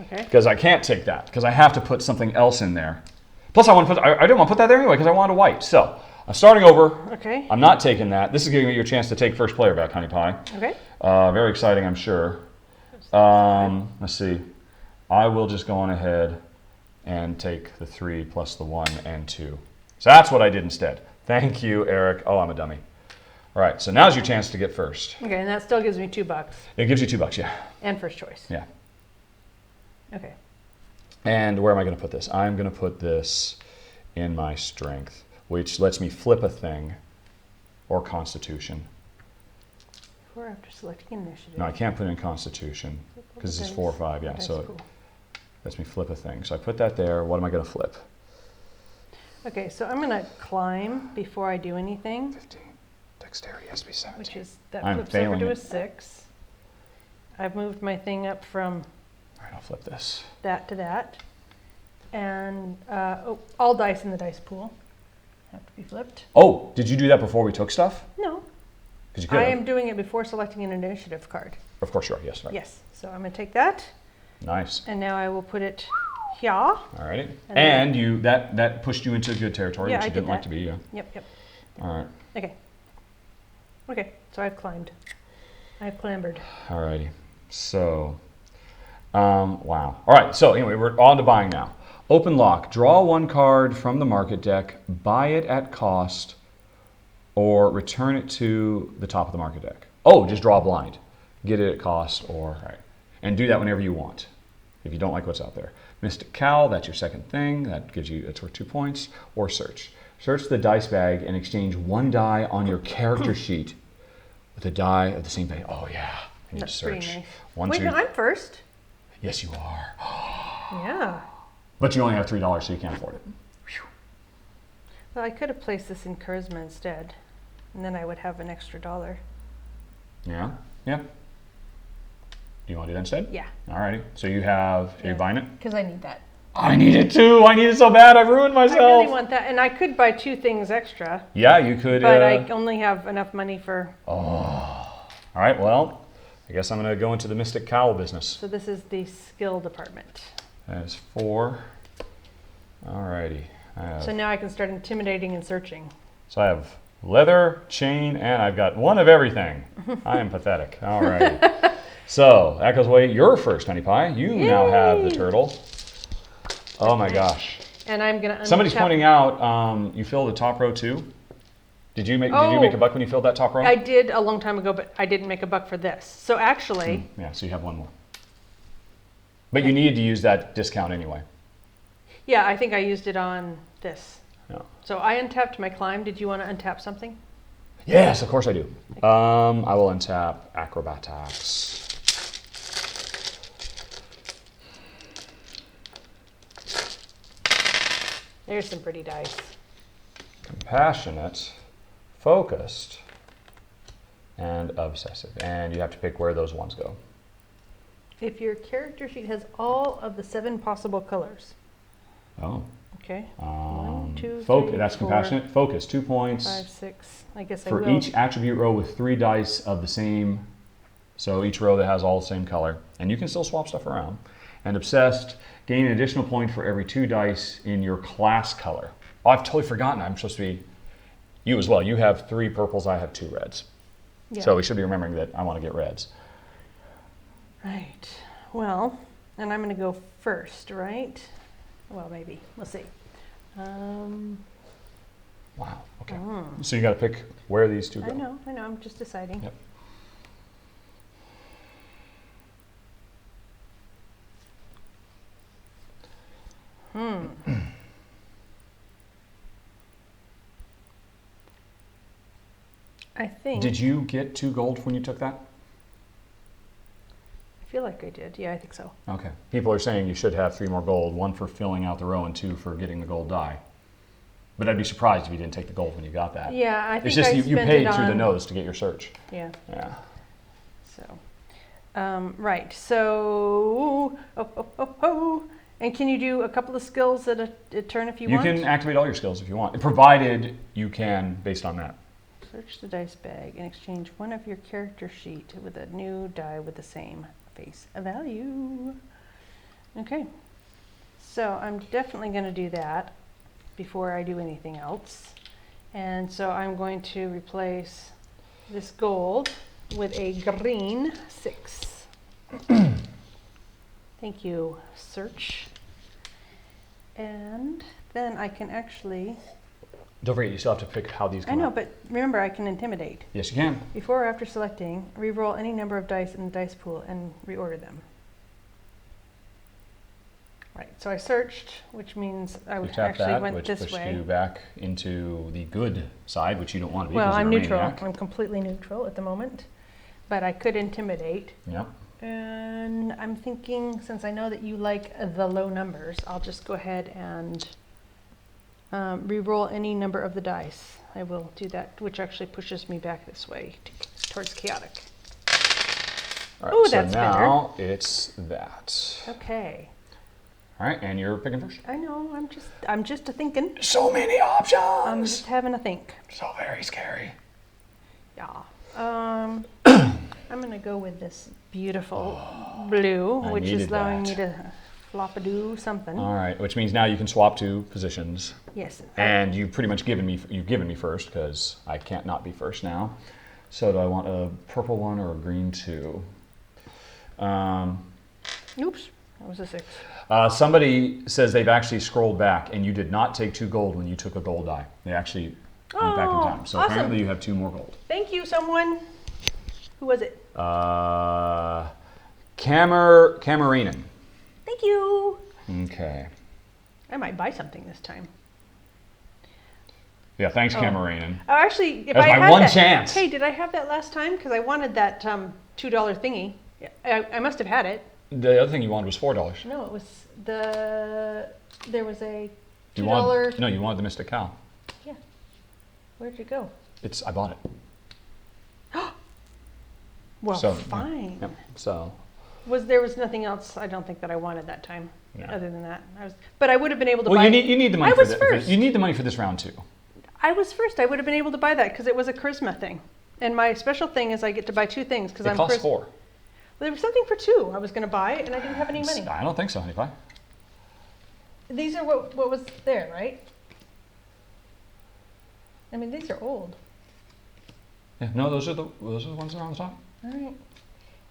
Okay. Because I can't take that. Because I have to put something else in there. Plus, I didn't want to put that there anyway because I wanted a white. So, I'm starting over. Okay. I'm not taking that. This is giving me your chance to take first player back, Honey Pie. Okay. Very exciting, I'm sure. Let's see. I will just go on ahead and take the 3 plus the 1 and 2. So that's what I did instead. Thank you, Eric. Oh, I'm a dummy. All right, so now's your chance to get first. Okay, and that still gives me $2. It gives you $2, yeah. And first choice. Yeah. Okay. And where am I going to put this? I'm going to put this in my strength, which lets me flip a thing or constitution. Before after selecting initiative. No, I can't put in constitution because this is 4 or 5, yeah. Okay, So cool. it lets me flip a thing. So I put that there. What am I going to flip? Okay, so I'm going to climb before I do anything. 15. Dexterity has to be 17. Which is, that I'm flips over failing to a it. 6. I've moved my thing up from All right, I'll flip this. that to that. And all dice in the dice pool have to be flipped. Oh, did you do that before we took stuff? No. Because you could. I am doing it before selecting an initiative card. Of course you are, yes. Right. Yes. So I'm going to take that. Nice. And now I will put it here. Alrighty. And you that pushed you into good territory, which you didn't like to be. Yeah. Yep. All right. Okay. So I've climbed. I've clambered. Alrighty. So, wow. All right. So anyway, we're on to buying now. Open lock. Draw one card from the market deck. Buy it at cost, or return it to the top of the market deck. Oh, just draw a blind. Get it at cost, or right. And do that whenever you want. If you don't like what's out there. Mystic Cowl, that's your second thing. That's worth 2 points. Or search. Search the dice bag and exchange one die on your character sheet with a die of the same value. Oh yeah, I need to search. Pretty nice. One, Wait, two. no, I'm first. Yes, you are. Yeah. But you only have $3, so you can't afford it. Well, I could have placed this in charisma instead, and then I would have an extra $1. Yeah. Do you want to do that instead? Yeah. Alrighty. So you have. Are you buying it? Because I need that. I need it too. I need it so bad. I've ruined myself. I really want that, and I could buy 2 things extra. Yeah, you could. But I only have enough money for. Oh. All right. Well, I guess I'm going to go into the Mystic Cowl business. So this is the skill department. That is 4. Alrighty. So now I can start intimidating and searching. So I have leather, chain, and I've got one of everything. I am pathetic. Alrighty. So that goes away. You're first, Honey Pie. You now have the turtle. Oh my gosh. And I'm gonna. Somebody's pointing out you filled the top row too. Did you make a buck when you filled that top row? I did a long time ago, but I didn't make a buck for this. So actually. Yeah. So you have one more. But you needed to use that discount anyway. Yeah, I think I used it on this. Yeah. So I untapped my climb. Did you want to untap something? Yes, of course I do. I will untap acrobatics. There's some pretty dice. Compassionate, focused, and obsessive. And you have to pick where those ones go. If your character sheet has all of the 7 possible colors. Oh. Okay. 1, 2, 3, that's 4, compassionate. Focus, 2 points. 5, 6. I guess for each attribute row with 3 dice of the same. So each row that has all the same color. And you can still swap stuff around. And obsessed, gain an additional point for every 2 dice in your class color. Oh, I've totally forgotten. I'm supposed to be you as well. You have 3 purples. I have 2 reds. Yeah. So we should be remembering that I want to get reds. Right. Well, and I'm going to go first, right? Well, maybe. We'll see. Wow. Okay. So you got to pick where these 2 go. I know. I'm just deciding. Yep. I think. Did you get 2 gold when you took that? I feel like I did. Yeah, I think so. Okay. People are saying you should have 3 more gold, 1 for filling out the row and 2 for getting the gold die. But I'd be surprised if you didn't take the gold when you got that. Yeah, I think it's just you paid through the on... nose to get your search. Yeah. Yeah. So, right. So, and can you do a couple of skills at a turn if you want? You can activate all your skills if you want, provided you can based on that. Search the dice bag and exchange one of your character sheet with a new die with the same face value. Okay. So I'm definitely going to do that before I do anything else. And so I'm going to replace this gold with a green 6. Thank you, search. And then I can actually... Don't forget, you still have to pick how these come I know, out. but remember, I can intimidate. Yes, you can. Before or after selecting, re-roll any number of dice in the dice pool and reorder them. Right, so I searched, which means I actually went this way. Which pushed you back into the good side, which you don't want to be. Well, I'm neutral. I'm completely neutral at the moment, but I could intimidate. Yep. And I'm thinking, since I know that you like the low numbers, I'll just go ahead and re-roll any number of the dice. I will do that, which actually pushes me back this way towards chaotic. All right, oh, so that's now better. It's that. Okay. All right, and you're picking first. I know. I'm just a thinking. So many options. I'm just having a think. So very scary. Yeah. I'm going to go with this beautiful blue, which is allowing me to flop-a-do something. All right, which means now you can swap 2 positions. Yes. And you've pretty much given me first because I can't not be first now. So do I want a purple 1 or a green 2? Oops, that was a 6. Somebody says they've actually scrolled back, and you did not take 2 gold when you took a gold die. They actually went back in time. So awesome. Apparently you have 2 more gold. Thank you, someone. Who was it? Camarinen. Thank you. Okay. I might buy something this time. Yeah, thanks, Camarinen. Oh, actually, if That's I my had one that, chance. Hey, did I have that last time? Because I wanted that $2 thingy. I must have had it. The other thing you wanted was $4. No, it was there was a $2. You wanted the Mystic Cow. Yeah. Where'd it go? I bought it. Well, So, fine. Yeah, so. There was nothing else I don't think that I wanted that time. No. Other than that. But I would have been able to buy. Well, you need the money I for was first. You need the money for this round too. I was first. I would have been able to buy that because it was a charisma thing. And my special thing is I get to buy 2 things because I'm It costs charisma. 4. Well, there was something for 2 I was going to buy and I didn't have any money. I don't think so, honey pie. These are what was there, right? I mean, these are old. Yeah, no, those are the ones that are on the top. All right.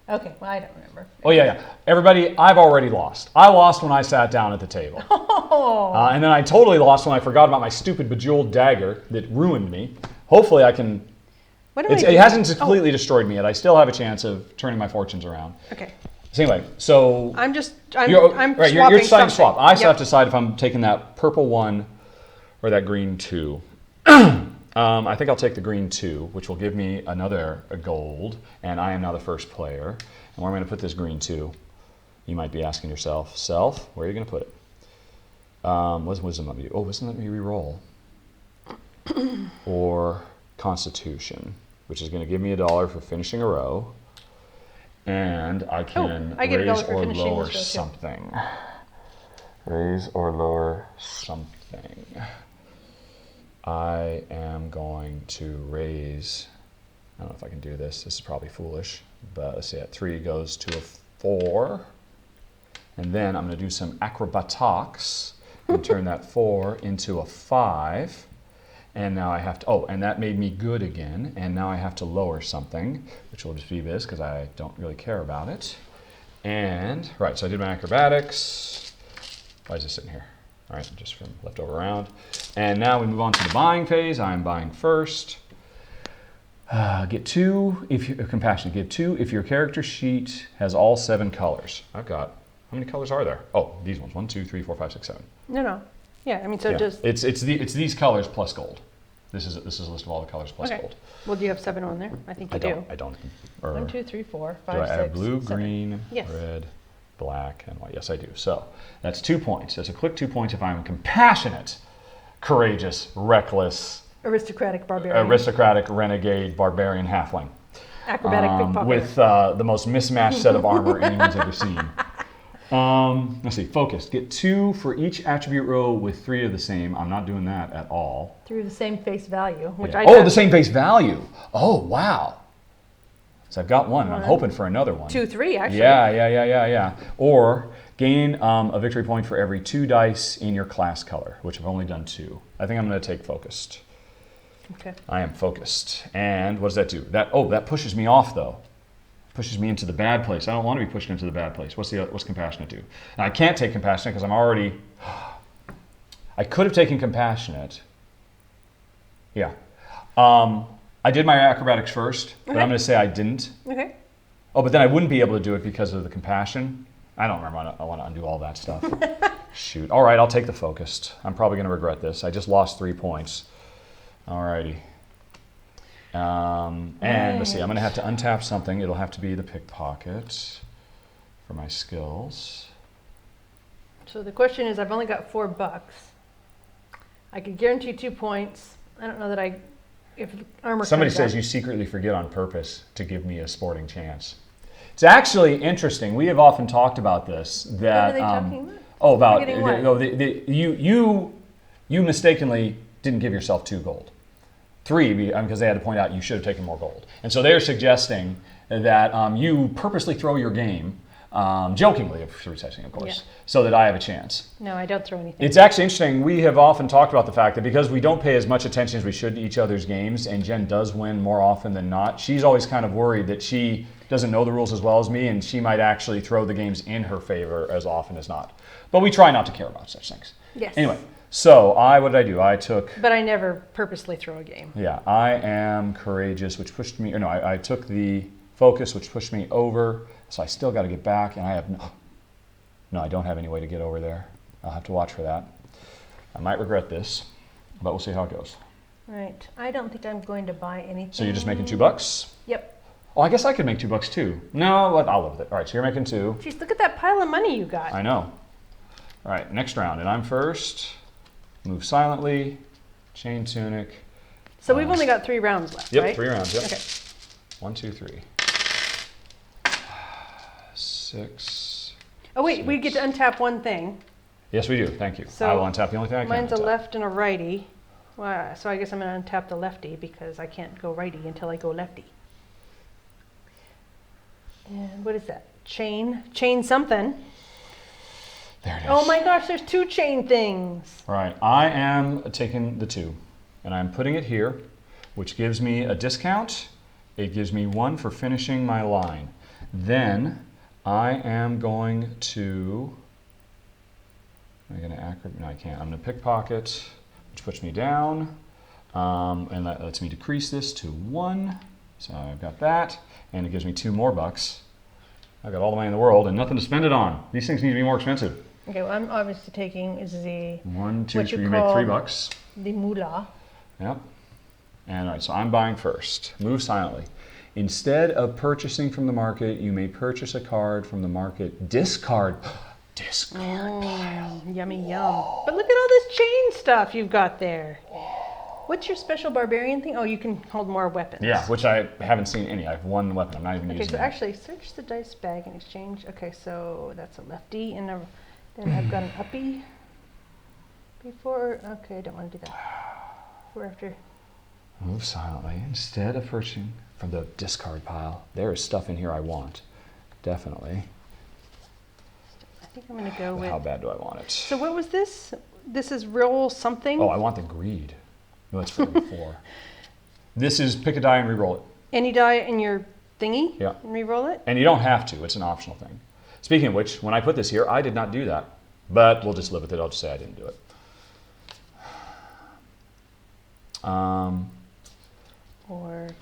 Okay, well, I don't remember. Oh yeah. Everybody, I've already lost. I lost when I sat down at the table. Oh. And then I totally lost when I forgot about my stupid bejeweled dagger that ruined me. Hopefully I can... It hasn't completely destroyed me yet. I still have a chance of turning my fortunes around. Okay. So anyway, so... I'm right, swapping you're deciding to swap. I still Yep. have to decide if I'm taking that purple 1 or that green 2. I think I'll take the green 2, which will give me another gold, and I am now the first player. And where am I going to put this green 2? You might be asking yourself, where are you going to put it? What's wisdom let me do? Oh, wisdom let me re-roll. Or constitution, which is going to give me $1 for finishing a row. And I can I get raise $1 for or finishing lower this row, too. something. Raise or lower something. I am going to raise, I don't know if I can do this. This is probably foolish, but let's see, at 3 goes to a 4. And then I'm going to do some acrobatics and turn that 4 into a 5. And now I have to, and that made me good again. And now I have to lower something, which will just be this because I don't really care about it. And, right, so I did my acrobatics. Why is this sitting here? All right, just from leftover round. And now we move on to the buying phase. I'm buying first. Get 2 if you're compassionate. Get 2 if your character sheet has all 7 colors. I've got, how many colors are there? Oh, these ones. 1, 2, 3, 4, 5, 6, 7. No. Yeah, I mean, so just... It's these colors plus gold. This is a list of all the colors plus gold. Well, do you have 7 on there? I think you do. I don't. 1, 2, 3, 4, 5, do I 6, have blue, 7. green, Yes. red, black, and white? Yes, I do. So that's 2 points. That's a quick 2 points if I'm compassionate, courageous, reckless, Aristocratic barbarian. aristocratic, renegade, barbarian, halfling. Acrobatic pickpocket. With the most mismatched set of armor anyone's ever seen. Let's see, focused. Get 2 for each attribute row with 3 of the same. I'm not doing that at all. Through the same face value, which Yeah. I the same face value. Oh, wow. So I've got 1. I'm hoping for another one. 2, 3, actually. Yeah. Or gain a victory point for every 2 dice in your class color, which I've only done 2. I think I'm going to take focused. Okay. I am focused. And what does that do? That pushes me off, though. Pushes me into the bad place. I don't want to be pushed into the bad place. What's compassionate do? And I can't take compassionate because I'm already... I could have taken compassionate. Yeah. I did my acrobatics first, but I'm going to say I didn't. Okay. Oh, but then I wouldn't be able to do it because of the compassion. I don't remember. I want to undo all that stuff. Shoot. All right, I'll take the focused. I'm probably going to regret this. I just lost 3 points. All righty. And let's see, I'm going to have to untap something. It'll have to be the pickpocket for my skills. So the question is, I've only got $4. I could guarantee 2 points. I don't know that if armor. Somebody says you secretly forget on purpose to give me a sporting chance. It's actually interesting. We have often talked about this. That, what are they talking about? Oh, about Forgetting what? you mistakenly didn't give yourself 2 gold. 3 because they had to point out you should have taken more gold. And so they're suggesting that you purposely throw your game, jokingly through testing, of course, so that I have a chance. No, I don't throw anything. It's actually interesting. We have often talked about the fact that because we don't pay as much attention as we should to each other's games, and Jen does win more often than not, she's always kind of worried that she doesn't know the rules as well as me, and she might actually throw the games in her favor as often as not. But we try not to care about such things. Yes. Anyway, so what did I do? I took... But I never purposely throw a game. Yeah, I am courageous, which pushed me... No, I took the focus, which pushed me over, so I still got to get back, and I have... No, I don't have any way to get over there. I'll have to watch for that. I might regret this, but we'll see how it goes. Right. I don't think I'm going to buy anything. So you're just making $2? Yep. Oh, I guess I could make $2 too. No, I'll live with it. All right, so you're making 2. Jeez, look at that pile of money you got. I know. All right, next round, and I'm first. Move silently. Chain tunic. So we've only got 3 rounds left, yep, right? 3 rounds, yep. Okay. 1, 2, 3. 6. Oh, wait, 6. we get to untap one thing. Yes, we do. Thank you. So I will untap the only thing I can. Mine's a untap. left and a righty. Well, so I guess I'm going to untap the lefty because I can't go righty until I go lefty. And what is that? Chain something. There it is. Oh my gosh, there's 2 chain things. All right, I am taking the 2, and I'm putting it here, which gives me a discount. It gives me 1 for finishing my line. Then I am going to... I'm going to no, I can't. I'm going to pickpocket, which puts me down, and that lets me decrease this to 1. So I've got that, and it gives me 2 more bucks. I've got all the money in the world and nothing to spend it on. These things need to be more expensive. Okay, well, I'm obviously taking is the 1, 2, what 3. you You make call $3. the moolah. Yep. And all right, so I'm buying first. Move silently. Instead of purchasing from the market, you may purchase a card from the market. Discard. Discard pile. Yummy yum. But look at all this chain stuff you've got there. What's your special barbarian thing? Oh, you can hold more weapons. Yeah, which I haven't seen any. I have 1 weapon. I'm not even using it. Okay, so actually, search the dice bag and exchange. Okay, so that's a lefty, and then I've got an uppy. Before, okay, I don't want to do that. Before, after. Move silently. Instead of purchasing from the discard pile, there is stuff in here I want. Definitely. I think I'm going to go But with. how bad do I want it? So what was this? This is roll something. Oh, I want the greed. No, that's for 4. This is pick a die and re-roll it. Any die in your thingy? Yeah. And re-roll it? And you don't have to. It's an optional thing. Speaking of which, when I put this here, I did not do that. But we'll just live with it. I'll just say I didn't do it.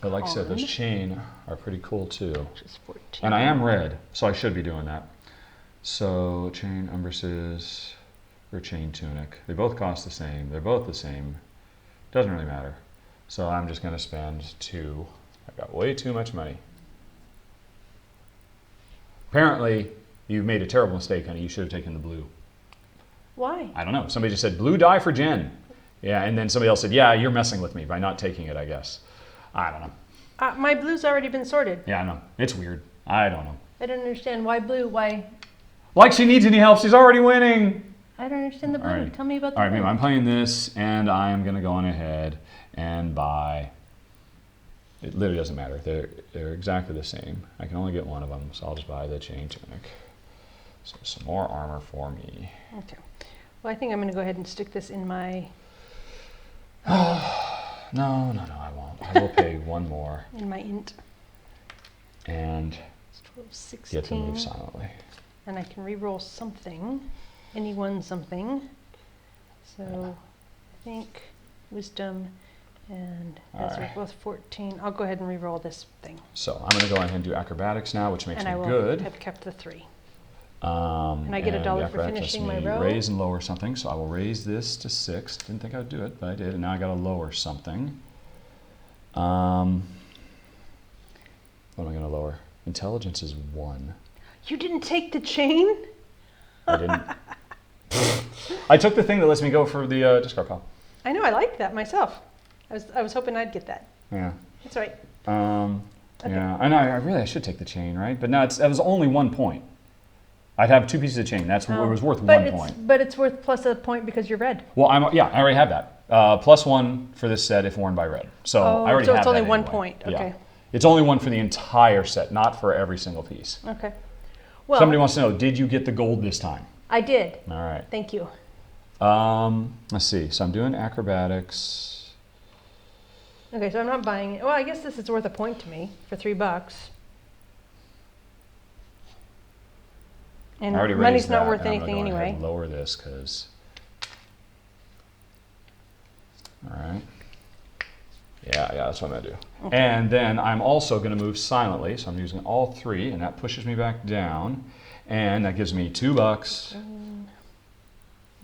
But like I said, those chain are pretty cool too. Which is 14. And I am red, so I should be doing that. So chain umbresses or chain tunic. They both cost the same. They're both the same. Doesn't really matter. So I'm just going to spend 2. I've got way too much money. Apparently, you've made a terrible mistake, honey. You should have taken the blue. Why? I don't know. Somebody just said, blue die for Jen. Yeah, and then somebody else said, yeah, you're messing with me by not taking it, I guess. I don't know. My blue's already been sorted. Yeah, I know. It's weird. I don't know. I don't understand. Why blue? Why? Like she needs any help. She's already winning. I don't understand the blue. All right. Tell me about the All right, blue. maybe I'm playing this, and I am going to go on ahead and buy. It literally doesn't matter. They're exactly the same. I can only get 1 of them, so I'll just buy the chain tunic. So some more armor for me. Okay. Well, I think I'm going to go ahead and stick this in my... No, I won't. I will pay 1 more. In my int. And It's 12, 16. get to move silently. And I can re-roll something. Anyone something. So I think wisdom and as we're both 14, I'll go ahead and re-roll this thing. So I'm going to go ahead and do acrobatics now, which makes And me I will good. have kept the 3. And I get and $1 for acrobatics finishing lets my me row. raise and lower something, so I will raise this to 6. Didn't think I would do it, but I did, and now I got to lower something. What am I going to lower? Intelligence is 1. You didn't take the chain? I didn't. I took the thing that lets me go for the discard pile. I know, I liked that myself. I was hoping I'd get that. Yeah. That's right. Okay. Yeah, I know. I should take the chain, right? But no, that was only 1 point. I'd have 2 pieces of chain. It was worth 1 point. But it's worth plus a point because you're red. Well, I already have that. +1 for this set if worn by red. So I already have that. So it's only 1 anyway. point. Okay. Yeah. It's only 1 for the entire set, not for every single piece. Okay. Well, somebody wants to know, did you get the gold this time? I did. All right. Thank you. Let's see. So I'm doing acrobatics. Okay, so I'm not buying it. Well, I guess this is worth a point to me for $3. And money's not worth anything anyway. I'm going to lower this because. All right. Yeah, that's what I'm going to do. Okay. And then I'm also going to move silently, so I'm using all 3, and that pushes me back down, and that gives me $2. Oh,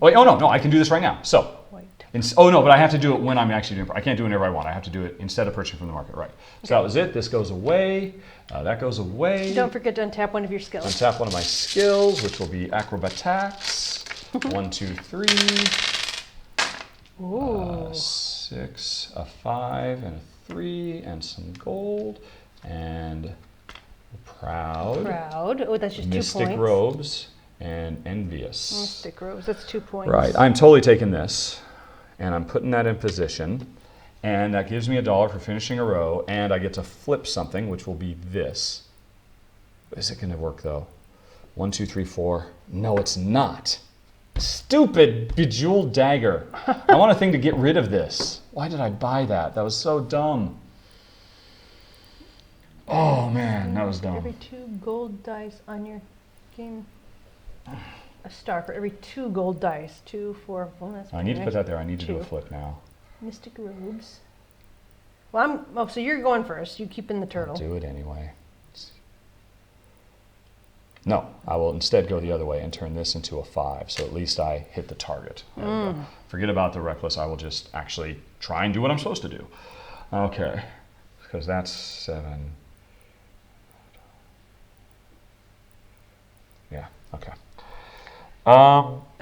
wait, no, I can do this right now. So, but I have to do it when I'm actually doing it. I can't do it whenever I want. I have to do it instead of purchasing from the market, right? So that was it. This goes away. That goes away. Don't forget to untap one of your skills. Untap one of my skills, which will be acrobatics. 1, 2, 3. Ooh. 6, a 5, and a 3, and some gold, and proud. Oh, that's just 2 points. Mystic robes and envious. Mystic robes. That's 2 points. Right. I'm totally taking this, and I'm putting that in position, and that gives me $1 for finishing a row, and I get to flip something, which will be this. Is it going to work though? 1, 2, 3, 4. No, it's not. Stupid bejeweled dagger. I want a thing to get rid of this. Why did I buy that? That was so dumb. Oh man, that was dumb. Every 2 gold dice on your game. A star for every 2 gold dice. 2, 4, well, that's I need to put that there. I need to 2. do a flip now. Mystic robes. Well, so you're going first. You keep in the turtle. I'll do it anyway. No, I will instead go the other way and turn this into a 5, so at least I hit the target. Forget about the reckless. I will just actually try and do what I'm supposed to do. Okay, because that's 7. Yeah, okay.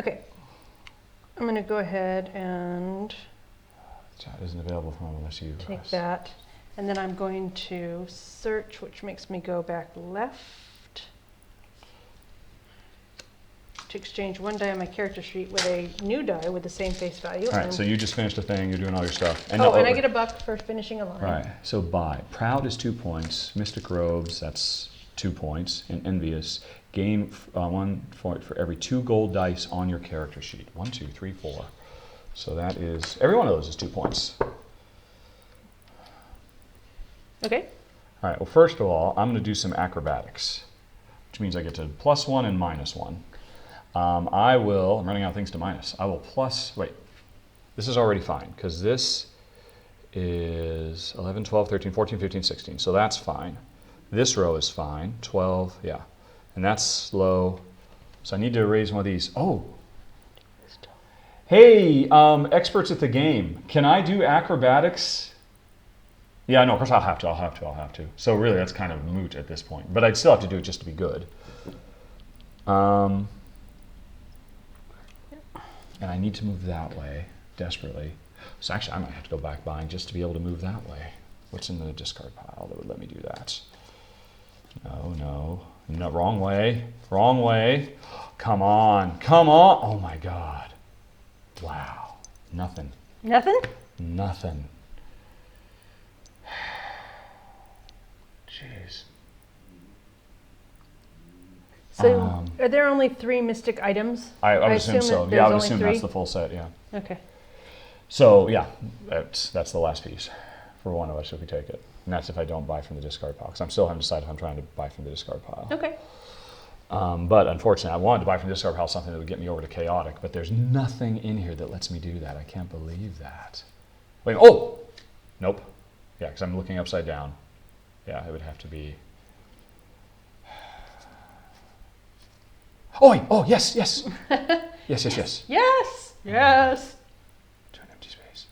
Okay, I'm going to go ahead and Chat isn't available for unless you take that, and then I'm going to search, which makes me go back left. To exchange 1 die on my character sheet with a new die with the same face value. All right, so you just finished a thing, you're doing all your stuff. And I get $1 for finishing a line. Right, so buy. Proud is 2 points, Mystic Robes, that's 2 points, and Envious. Gain 1 for every 2 gold dice on your character sheet. 1, 2, 3, 4. So that is, every one of those is 2 points. Okay. All right, well, first of all, I'm going to do some acrobatics, which means I get to +1 and -1. I'm running out of things to minus. I will this is already fine because this is 11, 12, 13, 14, 15, 16. So that's fine. This row is fine, 12, yeah. And that's low. So I need to raise one of these. Oh. Hey, experts at the game, can I do acrobatics? Yeah, no, of course I'll have to. So really that's kind of moot at this point, but I'd still have to do it just to be good. And I need to move that way, desperately. So actually, I might have to go back buying just to be able to move that way. What's in the discard pile that would let me do that? No, wrong way. Come on. Oh my God. Wow, nothing. Nothing? Nothing. Jeez. So are there only 3 mystic items? I would assume so. Yeah, I would assume that's the full set, yeah. Okay. So yeah, that's the last piece for one of us if we take it. And that's if I don't buy from the discard pile, because I'm still having to decide if I'm trying to buy from the discard pile. Okay. But unfortunately, I wanted to buy from the discard pile something that would get me over to chaotic, but there's nothing in here that lets me do that. I can't believe that. Wait, oh! Nope. Yeah, because I'm looking upside down. Yeah, it would have to be... Oh, yes. Yes. Yes. To an empty space.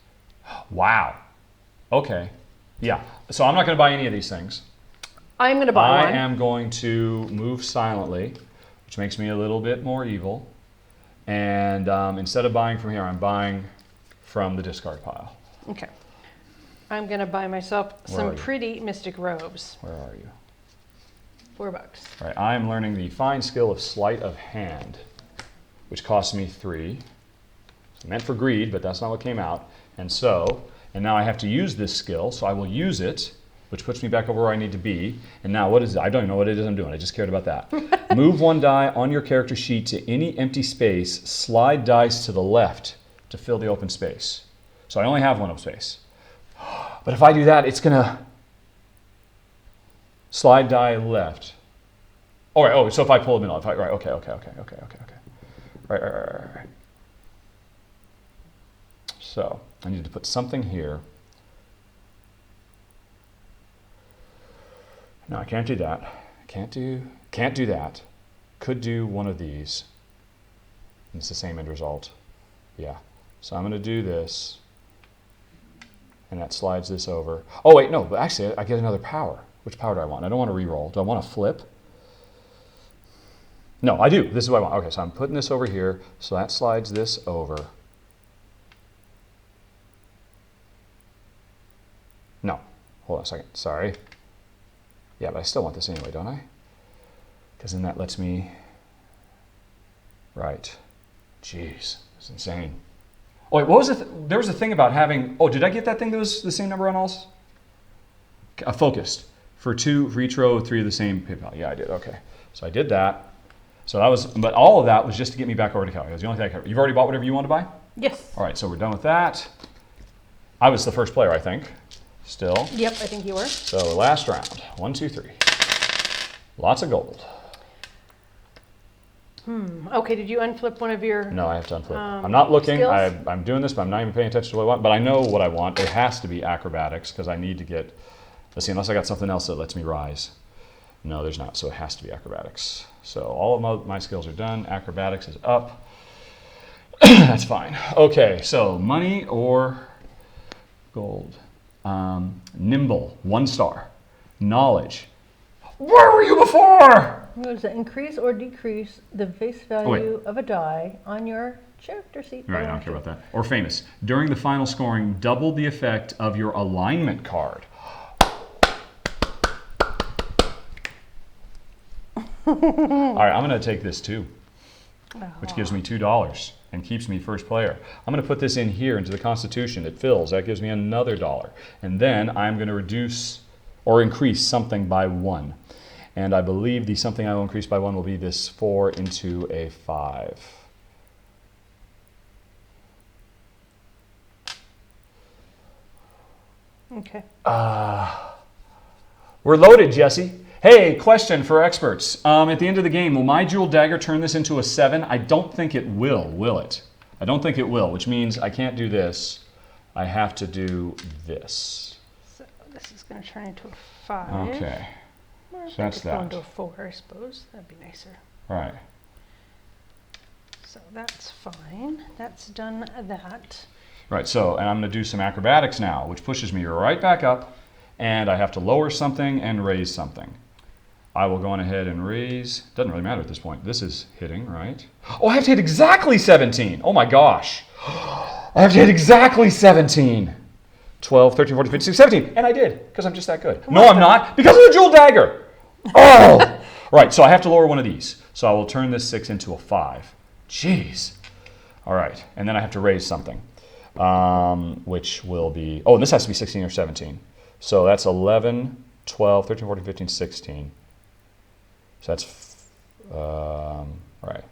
Wow. Okay. Yeah. So I'm not going to buy any of these things. I'm going to buy one. I am going to move silently, which makes me a little bit more evil. And instead of buying from here, I'm buying from the discard pile. Okay. I'm going to buy myself some pretty mystic robes. Where are you? $4. All right, I'm learning the fine skill of sleight of hand, which costs me 3. It's meant for greed, but that's not what came out. And now I have to use this skill, so I will use it, which puts me back over where I need to be. And now what is it? I don't even know what it is I'm doing. I just cared about that. Move one die on your character sheet to any empty space. Slide dice to the left to fill the open space. So I only have one open space. But if I do that, it's going to slide die left. All right, so if I pull the middle, right, okay. Right. So I need to put something here. No, I can't do that. Can't do that. Could do one of these. And it's the same end result. Yeah. So I'm going to do this. And that slides this over. Oh, wait, no, but actually I get another power. Which power do I want? I don't want to re-roll. Do I want to flip? No, I do. This is what I want. Okay, so I'm putting this over here. So that slides this over. No. Hold on a second. Sorry. Yeah, but I still want this anyway, don't I? Because then that lets me... Right. Jeez. It's insane. Oh, wait, what was it? There was a thing about having... Oh, did I get that thing that was the same number on alls? Focused. For each row, 3 of the same PayPal. Yeah, I did. Okay. So I did that. So that was... But all of that was just to get me back over to Calgary. That was the only thing I covered. You've already bought whatever you want to buy? Yes. All right, so we're done with that. I was the first player, I think. Still. Yep, I think you were. So last round. 1, 2, 3. Lots of gold. Okay, did you unflip one of your... No, I have to unflip. I'm not looking. Skills? I'm doing this, but I'm not even paying attention to what I want. But I know what I want. It has to be acrobatics because I need to get... Let's see, unless I got something else that lets me rise. No, there's not. So it has to be acrobatics. So all of my skills are done. Acrobatics is up. That's fine. Okay, so money or gold. Nimble, 1 star. Knowledge. Where were you before? Does it increase or decrease the face value of a die on your character sheet? Right, I don't care about that. Or famous. During the final scoring, double the effect of your alignment card. All right, I'm going to take this too, which gives me $2 and keeps me first player. I'm going to put this in here into the Constitution. It fills. That gives me another $1. And then I'm going to reduce or increase something by 1. And I believe the something I will increase by 1 will be this 4 into a 5. Okay. We're loaded, Jesse. Hey, question for experts. At the end of the game, will my jewel dagger turn this into a 7? I don't think it will it? I don't think it will, which means I can't do this. I have to do this. So this is going to turn into a 5. Okay. Or So that's go that. into a 4, I suppose. That'd be nicer. Right. So that's fine. That's done that. Right, so, and I'm going to do some acrobatics now, which pushes me right back up, and I have to lower something and raise something. I will go on ahead and raise. Doesn't really matter at this point. This is hitting, right? Oh, I have to hit exactly 17. Oh my gosh. I have to hit exactly 17. 12, 13, 14, 15, 16, 17. And I did, because I'm just that good. No, I'm not, because of the jewel dagger. Oh! Right, so I have to lower one of these. So I will turn this 6 into a 5. Jeez. All right, and then I have to raise something, which will be, oh, and this has to be 16 or 17. So that's 11, 12, 13, 14, 15, 16. So that's, right.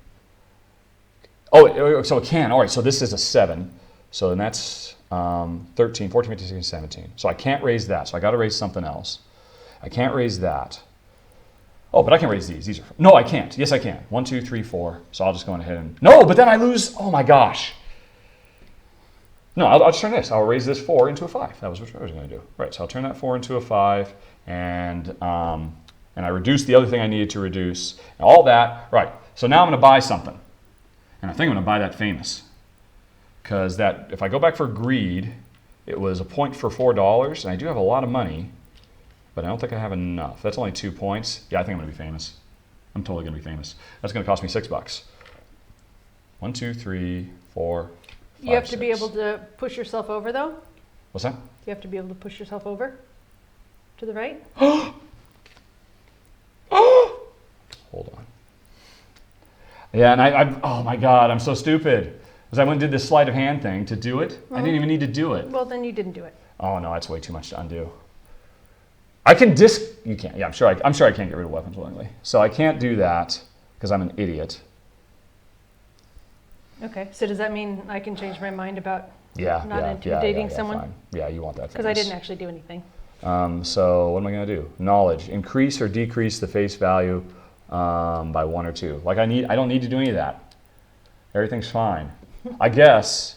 Oh, so it can. All right, so this is a 7. So then that's 13, 14, 15, 16, 17. So I can't raise that. So I got to raise something else. I can't raise that. Oh, but I can raise these. These are, no, I can't. Yes, I can. 1, 2, 3, 4. So I'll just go on ahead and, no, but then I lose. Oh my gosh. No, I'll just turn this. I'll raise this 4 into a 5. That was what I was going to do. Right, so I'll turn that 4 into a 5, and I reduced the other thing I needed to reduce. And all that, right. So now I'm going to buy something. And I think I'm going to buy that famous. Because that, if I go back for greed, it was a point for $4, and I do have a lot of money, but I don't think I have enough. That's only 2 points. Yeah, I think I'm going to be famous. I'm totally going to be famous. That's going to cost me $6. 1, 2, 3, 4, 5, You have to 6. be able to push yourself over, though? What's that? You have to be able to push yourself over to the right? Hold on. Yeah, and I oh my God, I'm so stupid. was I went and did this sleight of hand thing to do it. I didn't even need to do it. Well, then you didn't do it. Oh no, that's way too much to undo. I can you can't. Yeah, I'm sure I can't get rid of weapons willingly. So I can't do that because I'm an idiot. Okay, so does that mean I can change my mind about not intimidating someone? Fine. Yeah, you want that. Because I didn't actually do anything. So what am I going to do? Knowledge. Increase or decrease the face value by 1 or 2. Like I don't need to do any of that. Everything's fine. I guess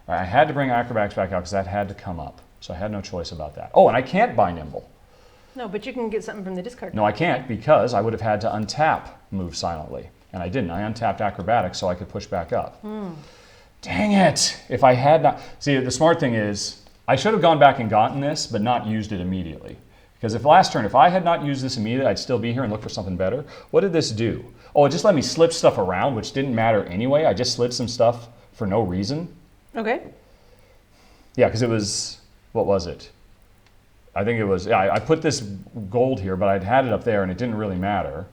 I had to bring acrobatics back out because that had to come up. So I had no choice about that. Oh, and I can't buy nimble. No, but you can get something from the discard. No, I can't because I would have had to untap move silently. And I didn't. I untapped acrobatics so I could push back up. Dang it. If I had not... See, the smart thing is I should have gone back and gotten this, but not used it immediately. Because if last turn, if I had not used this immediately, I'd still be here and look for something better. What did this do? Oh, it just let me slip stuff around, which didn't matter anyway. I just slid some stuff for no reason. Okay. Yeah, because it was... What was it? I think it was... Yeah, I put this gold here, but I'd had it up there, and it didn't really matter.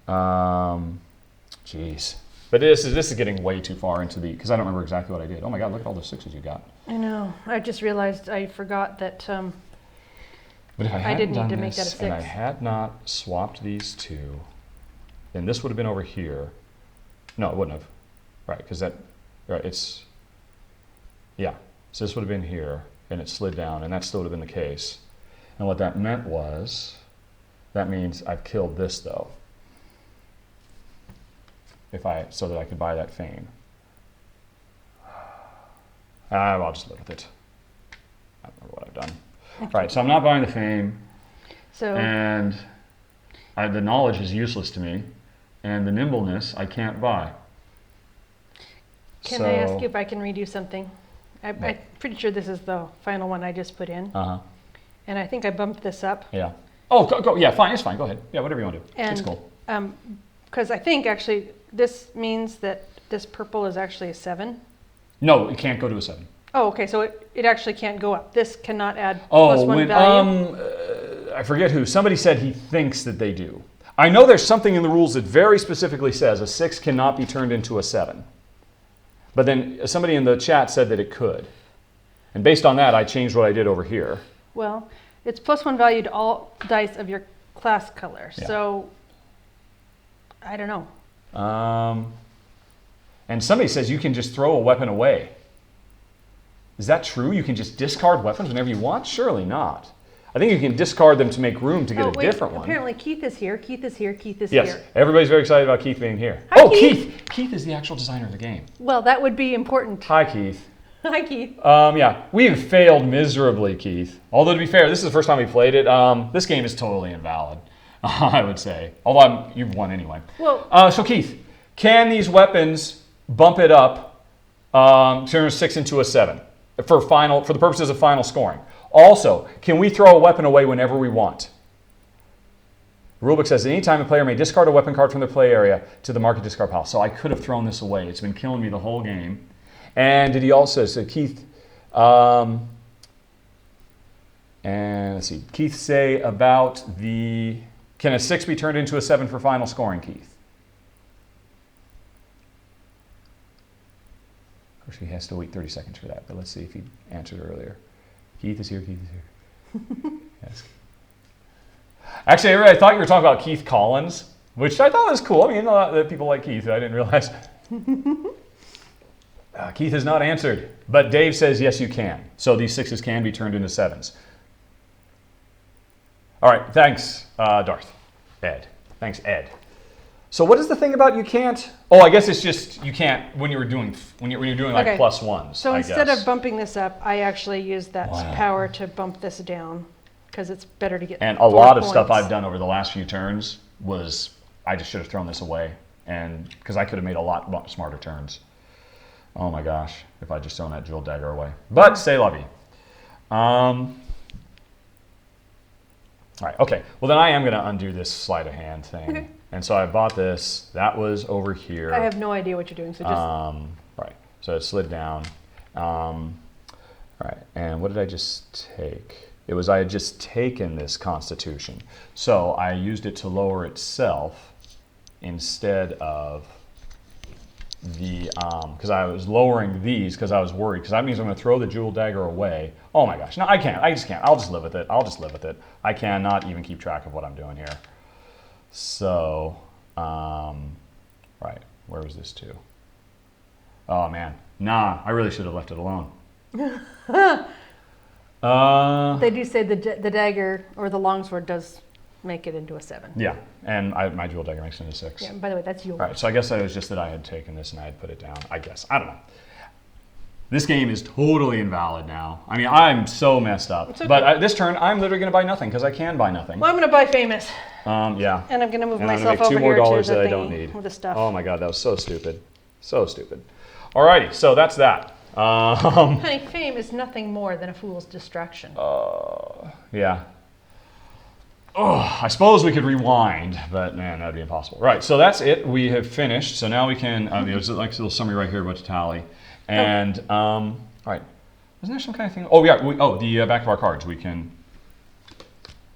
Jeez. But this is getting way too far into the... Because I don't remember exactly what I did. Oh my God, look at all the 6s you got. I know. I just realized I forgot that but if I didn't need to make that a 6. And I had not swapped these two, then this would have been over here. No, it wouldn't have. Right, because that... Right, it's... Yeah. So this would have been here, and it slid down, and that still would have been the case. And what that meant was... That means I've killed this, though. So that I could buy that fame. I'll just live with it. I don't remember what I've done. Okay. Right, so I'm not buying the fame. And the knowledge is useless to me. And the nimbleness I can't buy. Can I ask you if I can redo something? I'm pretty sure this is the final one I just put in. And I think I bumped this up. Yeah. Oh, go. Yeah, fine. It's fine. Go ahead. Yeah, whatever you want to do. And, it's cool. Because I think actually this means that this purple is actually a 7. No, it can't go to a 7. Oh, okay. So it actually can't go up. This cannot add +1 value. I forget who. Somebody said he thinks that they do. I know there's something in the rules that very specifically says a 6 cannot be turned into a 7. But then somebody in the chat said that it could. And based on that, I changed what I did over here. Well, it's +1 value to all dice of your class color. Yeah. So, I don't know. And somebody says you can just throw a weapon away. Is that true? You can just discard weapons whenever you want? Surely not. I think you can discard them to make room to get a different one. Apparently Keith is here. Keith is here. Keith is here. Yes, everybody's very excited about Keith being here. Hi, Keith! Keith is the actual designer of the game. Well, that would be important. Hi, Keith. Hi, Keith. Yeah, we've failed miserably, Keith. Although, to be fair, this is the first time we played it. This game is totally invalid, I would say. Although you've won anyway. Well, so, Keith, can these weapons bump it up, turn a 6 into a 7 for the purposes of final scoring? Also, can we throw a weapon away whenever we want? The rulebook says anytime a player may discard a weapon card from their play area to the market discard pile. So I could have thrown this away. It's been killing me the whole game. And did he also say, Keith, and let's see, Keith say about can a 6 be turned into a 7 for final scoring, Keith? Of course, he has to wait 30 seconds for that, but let's see if he answered earlier. Keith is here, Keith is here. Yes. Actually, I thought you were talking about Keith Collins, which I thought was cool. I mean, a lot of people like Keith. I didn't realize. Keith has not answered, but Dave says yes, you can. So these 6s can be turned into 7s. All right, thanks, Ed. Thanks, Ed. So what is the thing about you can't? Oh, I guess it's just you can't when you're doing like +1s. So instead of bumping this up, I actually used that power to bump this down because it's better to get. And a lot of stuff I've done over the last few turns was I just should have thrown this away, and because I could have made a lot smarter turns. Oh my gosh, if I just thrown that jewel dagger away. But say la vie. All right, okay. Well, then I am going to undo this sleight of hand thing. Okay. And so I bought this. That was over here. I have no idea what you're doing, so just... right, so it slid down. All right, and what did I just take? It was I had just taken this Constitution. So I used it to lower itself. instead of the, because I was lowering these because I was worried, because that means I'm going to throw the jewel dagger away. Oh my gosh, no, I can't. I just can't. I'll just live with it. I'll just live with it. I cannot even keep track of what I'm doing here. So, right, where was this to? Oh man, nah, I really should have left it alone. They do say the dagger or the longsword does make it into a 7. Yeah, and my jewel dagger makes it into 6. Yeah, by the way, that's yours. All right, so I guess that was just that I had taken this and I had put it down. I guess. I don't know. This game is totally invalid now. I mean, I'm so messed up. It's okay. But this turn, I'm literally going to buy nothing because I can buy nothing. Well, I'm going to buy famous. Yeah. And I'm going to move And I'm myself gonna make over $2 more here to dollars the that I thingy don't need. with the stuff. Oh my god, that was so stupid. So stupid. Alrighty, so that's that. Honey, fame is nothing more than a fool's distraction. Yeah. Oh, I suppose we could rewind, but man, that'd be impossible. Right, so that's it. We have finished. So now we can, there's like a little summary right here about the tally. And, all right. Wasn't there some kind of thing? Oh, yeah. The back of our cards. We can,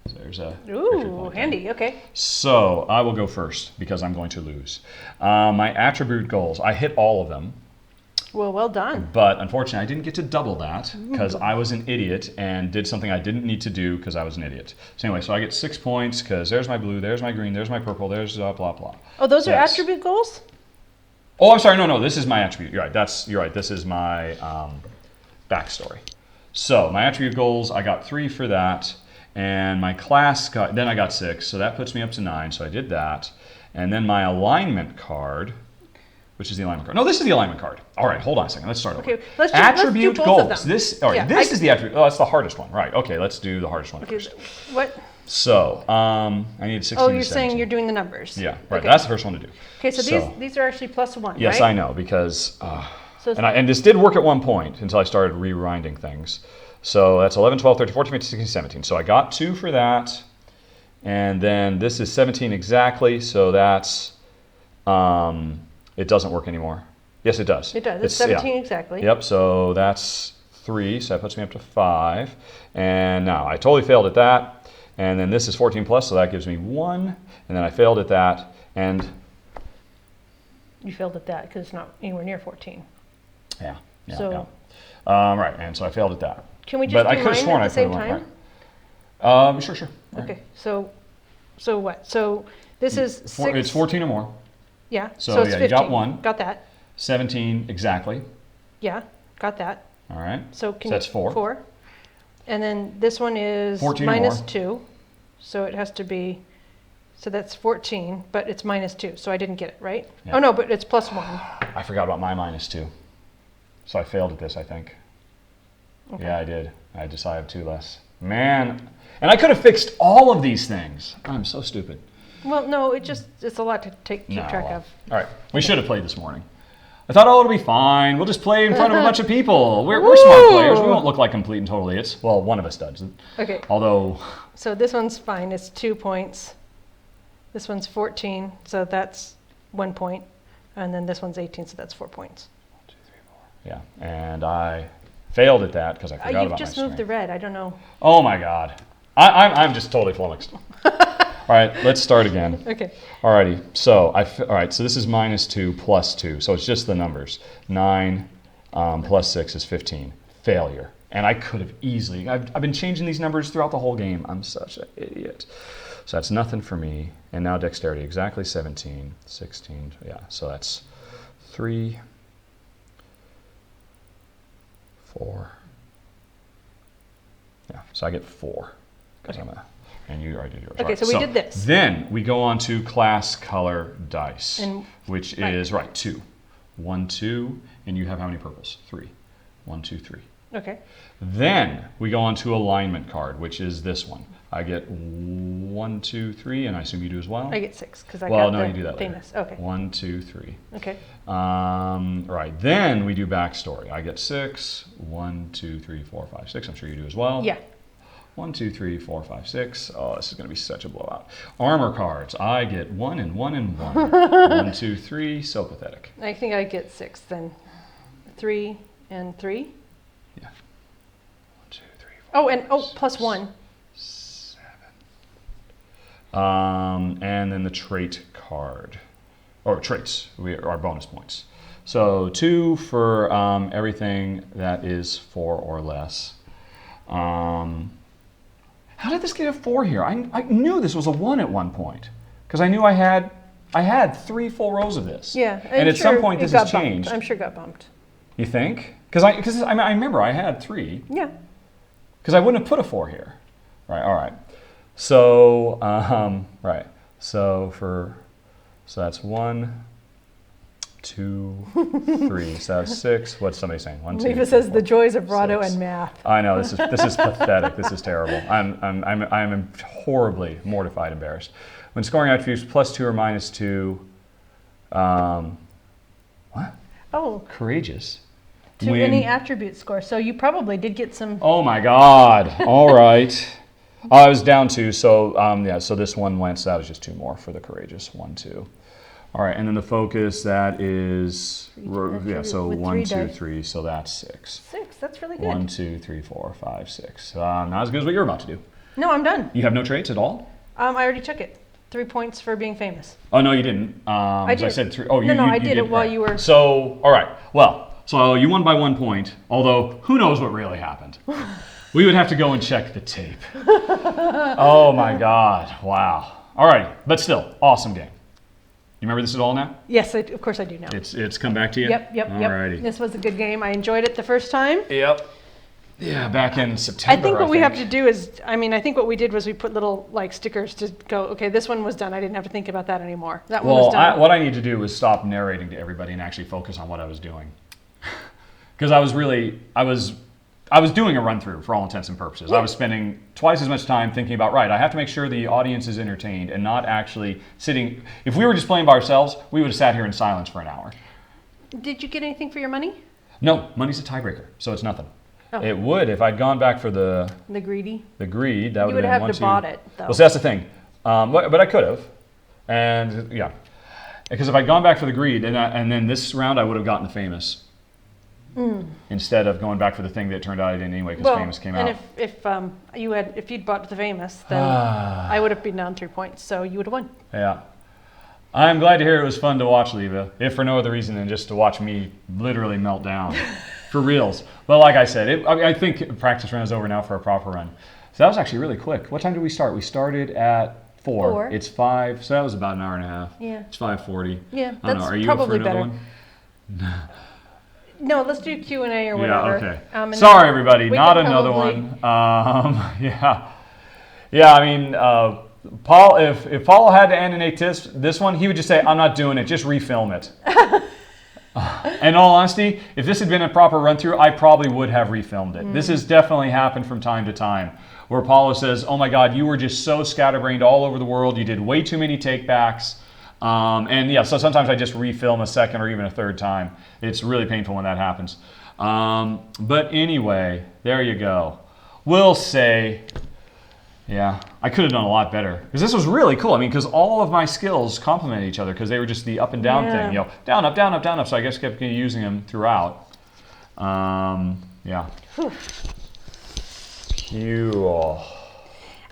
so there's a Ooh, handy. Okay. So I will go first because I'm going to lose. My attribute goals. I hit all of them. Well done. But unfortunately, I didn't get to double that because I was an idiot and did something I didn't need to do because I was an idiot. So anyway, so I get 6 points because there's my blue, there's my green, there's my purple, there's blah, blah. Oh, those are attribute goals? Oh, I'm sorry. No, this is my attribute. You're right. You're right. This is my backstory. So my attribute goals, I got 3 for that. And my class, then I got 6. So that puts me up to 9. So I did that. And then my alignment card, which is the alignment card. No, this is the alignment card. All right, hold on a second. Let's start over. Okay, let's attribute do both goals. of them. This is the attribute. Oh, that's the hardest one. Right. Okay, let's do the hardest one first. What? So, I need 16 Oh, you're to 17. saying you're doing the numbers. Yeah, right. Okay. That's the first one to do. Okay, so these are actually +1, yes, right? I know, because, So and this did work at one point until I started rewinding things. So that's 11, 12, 13, 14, 15, 16, 17. So I got 2 for that. And then this is 17 exactly, so that's, it doesn't work anymore. Yes, it does. It does. It's 17 exactly. Yep, so that's 3, so that puts me up to 5. And now I totally failed at that. And then this is 14 plus, so that gives me 1. And then I failed at that, and... You failed at that because it's not anywhere near 14. Yeah. So, right, and so I failed at that. Can we just do mine at the same time? Right. Sure. Okay, so what? So this is 6. It's 14 or more. Yeah, So it's yeah, 15. you got 1. Got that. 17 exactly. Yeah, got that. All right. So that's 4. 4. And then this one is 14 minus more. 2. So it has to be, so that's 14, but it's minus 2. So I didn't get it, right? Yeah. Oh, no, but it's +1. I forgot about my minus 2. So I failed at this, I think. Okay. Yeah, I did. I have 2 less. Man. And I could have fixed all of these things. I'm so stupid. Well, no, it's a lot to keep track of. All right. We should have played this morning. I thought, it'll be fine. We'll just play in front of a bunch of people. We're smart players. We won't look like complete and total idiots. Well, one of us does. Okay. Although... So this one's fine. It's 2 points. This one's 14, so that's 1 point. And then this one's 18, so that's 4 points. 1, 2, 3, 4. Yeah, and I failed at that because I forgot about my You've just moved the red. I don't know. Oh my God. I'm just totally flummoxed. All right, let's start again. Okay. Alrighty, so all right, so this is minus 2 plus 2, so it's just the numbers. 9 plus 6 is 15. Failure. And I could have easily, I've been changing these numbers throughout the whole game. I'm such an idiot. So that's nothing for me. And now dexterity, exactly 17, 16, yeah, so that's 3, 4. Yeah, so I get 4. Okay. And you already did yours. Okay, right. so we did this. Then we go on to class color dice, which is, 2. 1, 2, and you have how many purples? 3. 1, 2, 3. Okay. Then we go on to alignment card, which is this one. I get 1, 2, 3, and I assume you do as well? I get 6 because I got you do that famous. later. Okay. 1, 2, 3. Okay. Right, then we do backstory. I get 6. 1, 2, 3, 4, 5, 6. I'm sure you do as well. Yeah. 1, 2, 3, 4, 5, 6. Oh, this is going to be such a blowout. Armor cards. I get 1 and 1 and 1. 1, 2, 3. So pathetic. I think I get 6 then. 3 and 3. Yeah. 1, 2, 3, 4. Oh, and 5, 6, plus 1. 7. And then the trait card. or traits, our bonus points. So 2 for everything that is 4 or less. How did this get a 4 here? I knew this was a 1 at one point because I knew I had 3 full rows of this. Yeah, and at some point this has changed. I'm sure it got bumped. You think? Because I remember I had 3. Yeah. Because I wouldn't have put a 4 here. Right. All right. So right. So that's 1, 2, 3. So that's 6. What's somebody saying? 1, 2. Leva says the joys of Rahdo and math. I know this is pathetic. This is terrible. I'm horribly mortified, embarrassed. When scoring attributes +2 or -2, what? Oh. Courageous. To any attribute score. So you probably did get some. Oh my God! All right. I was down 2, so so this one went. So that was just 2 more for the courageous. 1, 2. All right, and then the focus, that is, so 1, 2, 3, so that's 6. 6, that's really good. 1, 2, 3, 4, 5, 6. Not as good as what you're about to do. No, I'm done. You have no traits at all? I already took it. 3 points for being famous. Oh, no, you didn't. I did. I said 3. Oh, I did it while you were. So, all right. Well, so you won by 1 point, although who knows what really happened. We would have to go and check the tape. Oh, my God. Wow. All right, but still, awesome game. You remember this at all now? Yes, of course I do now. It's come back to you? Yep. Alrighty. This was a good game. I enjoyed it the first time. Yep. Yeah, back in September. I think what we have to do is, I think what we did was we put little stickers to go, okay, this one was done. I didn't have to think about that anymore. That one was done. What I need to do is stop narrating to everybody and actually focus on what I was doing. Because I was doing a run through for all intents and purposes. Yeah. I was spending twice as much time thinking about, I have to make sure the audience is entertained and not actually sitting. If we were just playing by ourselves, we would have sat here in silence for an hour. Did you get anything for your money? No, money's a tiebreaker, so it's nothing. Oh. It would if I'd gone back for the greed. That would have been 1, 2. You would have to bought it, though. Well, so that's the thing. But I could have, and yeah, because if I'd gone back for the greed and then this round I would have gotten the famous. Instead of going back for the thing that turned out I didn't anyway because famous came out. And if you'd bought the famous, then I would have been down 3 points, so you would have won. Yeah. I'm glad to hear it was fun to watch, Leva, if for no other reason than just to watch me literally melt down. For reals. But like I said, I think practice run is over now for a proper run. So that was actually really quick. What time did we start? We started at 4. It's 5, so that was about an hour and a half. Yeah. It's 5:40. Yeah, I don't know. Are you probably up for another better. one? No, let's do Q&A or whatever. Yeah, okay. Sorry, everybody, not another one. Yeah. I mean, Paul, if Paul had to animate this one, he would just say, I'm not doing it, just refilm it. In all honesty, if this had been a proper run-through, I probably would have refilmed it. This has definitely happened from time to time, where Paula says, oh my God, you were just so scatterbrained all over the world, you did way too many take-backs. And yeah, so sometimes I just refilm a second or even a third time. It's really painful when that happens. But anyway, there you go. We'll say, yeah, I could have done a lot better. Because this was really cool. I mean, because all of my skills complement each other because they were just the up and down thing. You know, down, up, down, up, down, up. So I guess I kept using them throughout. Yeah. Cool.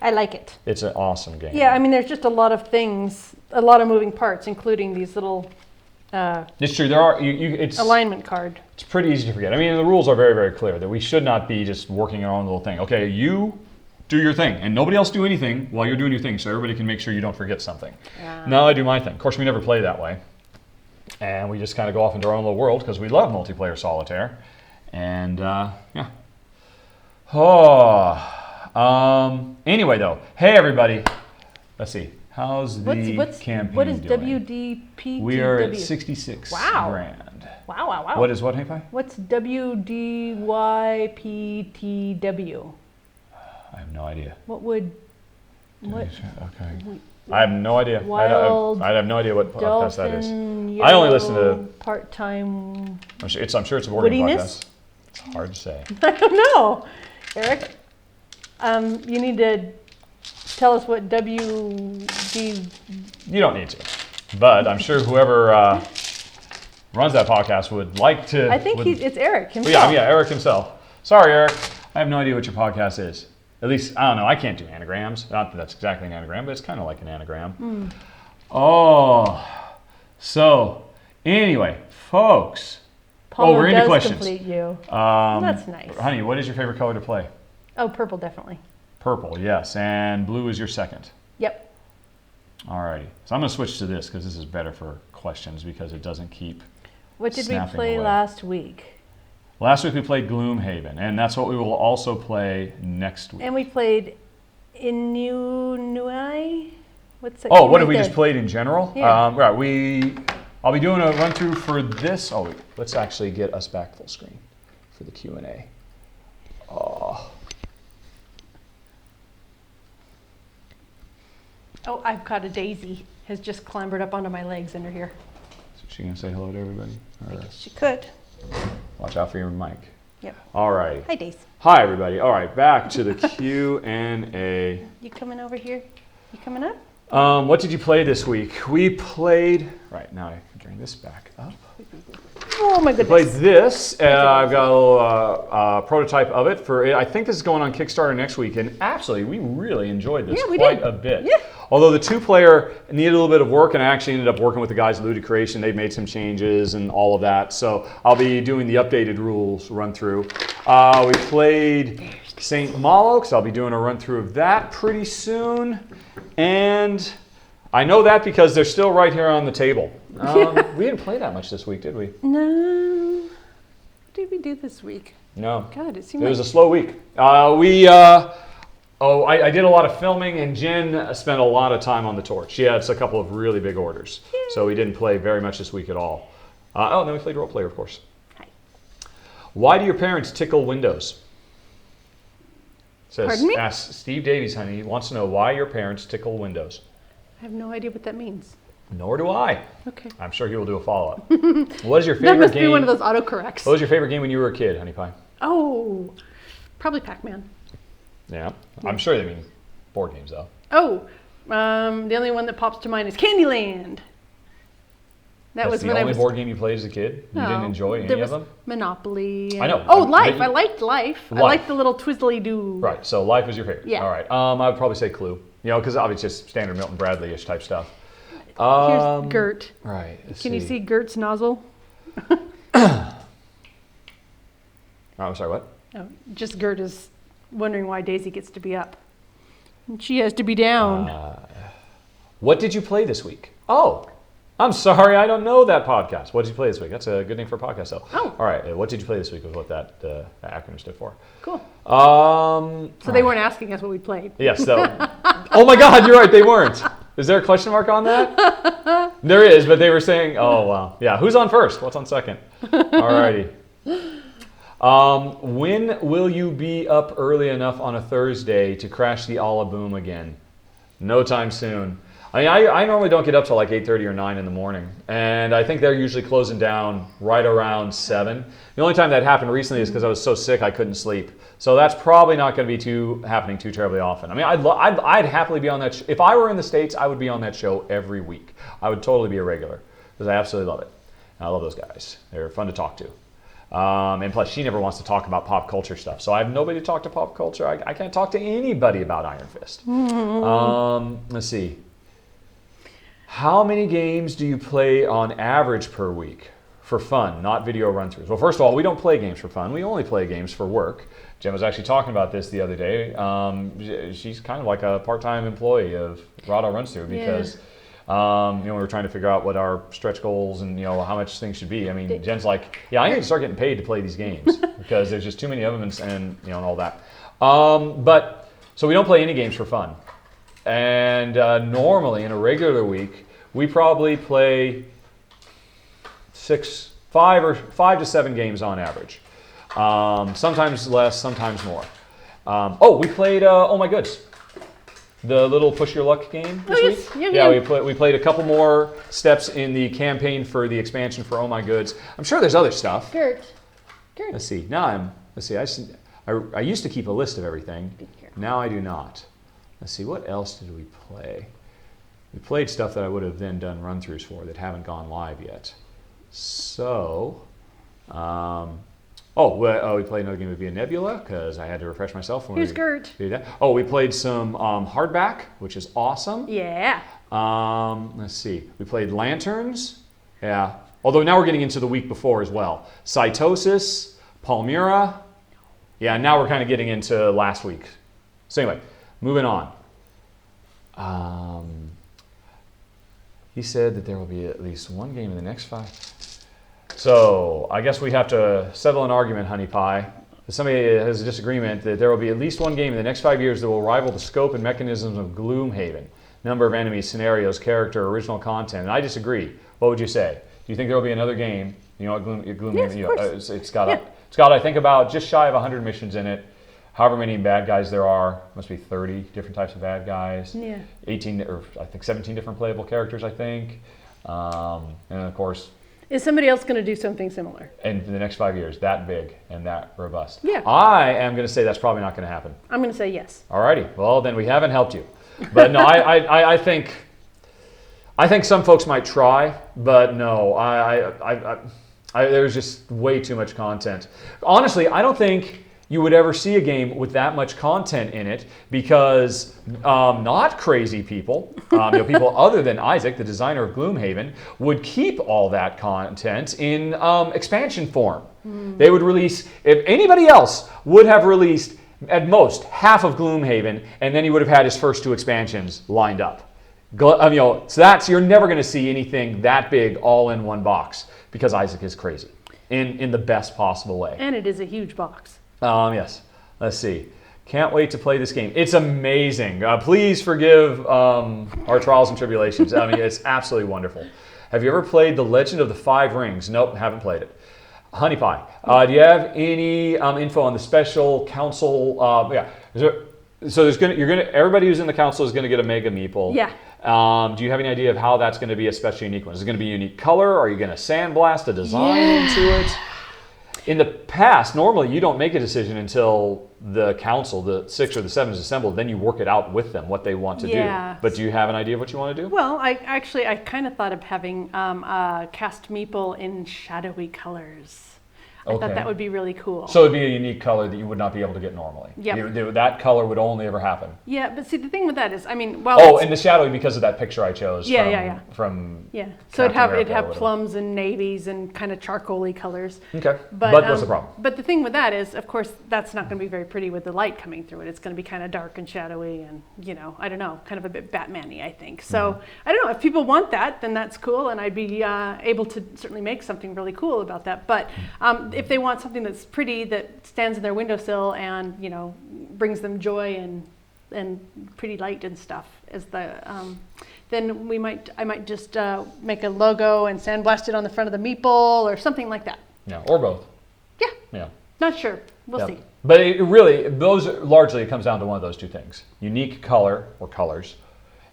I like it. It's an awesome game. Yeah, I mean, there's just a lot of things, a lot of moving parts, including these little it's true. There are. It's alignment card. It's pretty easy to forget. I mean, the rules are very, very clear that we should not be just working our own little thing. Okay, you do your thing, and nobody else do anything while you're doing your thing, so everybody can make sure you don't forget something. Now I do my thing. Of course, we never play that way, and we just kind of go off into our own little world because we love multiplayer solitaire, and yeah. Oh. Anyway, though, hey everybody. Let's see. How's the campaign What is doing? WDPTW? We are at 66 grand. Wow. What is what, hey Pi? What's WDYPTW? I have no idea. What? Okay. I have no idea. Wild I have no idea what podcast that is. Dolphin, I only listen to part-time. I'm sure it's a boarding Woodiness? podcast. It's hard to say. I don't know, Eric. You need to tell us what WD. You don't need to, but I'm sure whoever runs that podcast would like to. I think it's Eric himself. Yeah, Eric himself. Sorry, Eric. I have no idea what your podcast is. At least, I don't know. I can't do anagrams. Not that that's exactly an anagram, but it's kind of like an anagram. Oh, So, anyway, folks. Paulo we're into does questions. complete you. That's nice. Honey, what is your favorite color to play? Oh, purple, definitely. Purple, yes. And blue is your second. Yep. Alrighty. So I'm going to switch to this because this is better for questions because it doesn't keep What did we snapping play away. last week? Last week we played Gloomhaven, and that's what we will also play next week. And we played Inuai? What's that? Oh, game what right have we there? just played in general? Yeah. Right, I'll be doing a run through for this. Oh, wait, let's actually get us back full screen for the Q&A. Oh, Oh, I've got a daisy. Has just clambered up onto my legs under here. so she gonna say hello to everybody? Or She could. watch out for your mic. Yep. All right. Hi, Daisy. Hi, everybody. All right, back to the Q&A. You coming over here? You coming up? What did you play this week? We played. Right now, I can bring this back up. Oh my We played goodness. this. I've got a little prototype of it for. I think this is going on Kickstarter next week, and actually, we really enjoyed this Yeah, we quite did. a bit. Yeah. Although the two-player needed a little bit of work, and I actually ended up working with the guys at Looted Creation. They've made some changes and all of that, so I'll be doing the updated rules run through. We played St. Malo, because I'll be doing a run through of that pretty soon, and I know that because they're still right here on the table. We didn't play that much this week, did we? No. What did we do this week? No. God, it seemed It was a like slow week. I did a lot of filming, and Jen spent a lot of time on the torch. She had a couple of really big orders, so we didn't play very much this week at all. And then we played Role Player, of course. Hi. Why do your parents tickle windows? Pardon me? Asks Steve Davies, honey. He wants to know why your parents tickle windows. I have no idea what that means. Nor do I. Okay. I'm sure he will do a follow-up. What is your That favorite must game? be one of those autocorrects. What was your favorite game when you were a kid, Honey Pie? Oh, probably Pac-Man. Yeah. I'm sure they mean board games, though. Oh, the only one that pops to mind is Candyland. That That's was the when only I was. board game you played as a kid? You didn't enjoy there any of was them? Monopoly. I know. Oh, I'm- Life. but I you- liked Life. I Life. liked the little twizzly-doo. Right, so Life was your favorite. Yeah. All right. I would probably say Clue. You know, because obviously it's just standard Milton Bradley-ish type stuff. Here's Gert. Right. let's Can you see Gert's nozzle? Oh, I'm sorry, what? Oh, just Gert is wondering why Daisy gets to be up. And she has to be down. What did you play this week? Oh, I'm sorry, I don't know that podcast. What did you play this week? That's a good name for a podcast, though. Oh. All right, what did you play this week was what that acronym stood for. Cool. So They weren't asking us what we played. Yes, though. Oh my God, you're right, they weren't. Is there a question mark on that? There is, but they were saying, oh, wow. Yeah, who's on first? What's on second? All righty. When will you be up early enough on a Thursday to crash the Alla Boom again? No time soon. I mean, I normally don't get up till like 8:30 or 9 in the morning, and I think they're usually closing down right around 7. The only time that happened recently is because I was so sick I couldn't sleep. So that's probably not going to be happening too terribly often. I mean, I'd happily be on that. If I were in the States, I would be on that show every week. I would totally be a regular because I absolutely love it. And I love those guys. They're fun to talk to. And plus, she never wants to talk about pop culture stuff. So I have nobody to talk to pop culture. I can't talk to anybody about Iron Fist. Let's see. How many games do you play on average per week for fun, not video run-throughs? Well, first of all, we don't play games for fun. We only play games for work. Jen was actually talking about this the other day. She's kind of like a part-time employee of Rahdo Runs Through because we were trying to figure out what our stretch goals and how much things should be. I mean, Jen's like, yeah, I need to start getting paid to play these games because there's just too many of them and all that. So we don't play any games for fun. And normally in a regular week, we probably play 5 to 7 games on average. Sometimes less, sometimes more. We played Oh My Goods, the little push your luck game this week. Yeah. We played a couple more steps in the campaign for the expansion for Oh My Goods. I'm sure there's other stuff. Gert. Let's see. I used to keep a list of everything. Now I do not. Let's see, what else did we play? We played stuff that I would have then done run-throughs for that haven't gone live yet. So, we played another game of Via Nebula because I had to refresh myself. Here's Gert. We played some hardback, which is awesome. Yeah. Let's see, we played Lanterns, Yeah. Although now we're getting into the week before as well. Cytosis, Palmyra. Yeah, now we're kind of getting into last week. So anyway, moving on. He said that there will be at least one game in the next 5. So I guess we have to settle an argument, Honey Pie. Somebody has a disagreement that there will be at least one game in the next 5 years that will rival the scope and mechanisms of Gloomhaven. Number of enemies, scenarios, character, original content. And I disagree. What would you say? Do you think there will be another game? You know what Gloomhaven? Yes, of course. It's got I think about just shy of 100 missions in it. However many bad guys there are, must be 30 different types of bad guys. Yeah. 18 or I think 17 different playable characters, I think. And of course, is somebody else going to do something similar? in the next 5 years, that big and that robust? Yeah. I am going to say that's probably not going to happen. I'm going to say yes. Alrighty. Well, then we haven't helped you. But no, I think some folks might try, but no, there's just way too much content. Honestly, I don't think you would ever see a game with that much content in it because not crazy people, people other than Isaac, the designer of Gloomhaven, would keep all that content in expansion form. They would release, if anybody else would have released at most half of Gloomhaven, and then he would have had his first 2 expansions lined up. So you're never going to see anything that big all in one box because Isaac is crazy in the best possible way. And it is a huge box. Yes. Let's see. Can't wait to play this game. It's amazing. Please forgive our trials and tribulations. I mean, it's absolutely wonderful. Have you ever played The Legend of the 5 Rings? Nope, haven't played it. Honey Pie, do you have any info on the special council? Everybody who's in the council is gonna get a Mega Meeple. Yeah. Do you have any idea of how that's going to be a special unique one? Is it going to be a unique color? Are you going to sandblast a design into it? In the past, normally you don't make a decision until the council, the 6 or the 7 is assembled. Then you work it out with them what they want to do. But do you have an idea of what you want to do? Well, I kind of thought of having cast Meeple in shadowy colors. I thought that would be really cool. So it would be a unique color that you would not be able to get normally. Yeah. That color would only ever happen. Yeah, but see, the thing with that is, and the shadowy because of that picture I chose. From So it'd have plums and navies and kind of charcoaly colors. Okay. But what's the problem? But the thing with that is, of course, that's not going to be very pretty with the light coming through it. It's going to be kind of dark and shadowy and, I don't know, kind of a bit Batman-y, I think. So I don't know, if people want that, then that's cool, and I'd be able to certainly make something really cool about that. But if they want something that's pretty, that stands in their windowsill and brings them joy and pretty light and stuff, then I might just make a logo and sandblast it on the front of the Meeple or something like that. Yeah, or both. Yeah. Not sure. We'll see. But it comes down to one of those 2 things: unique color or colors,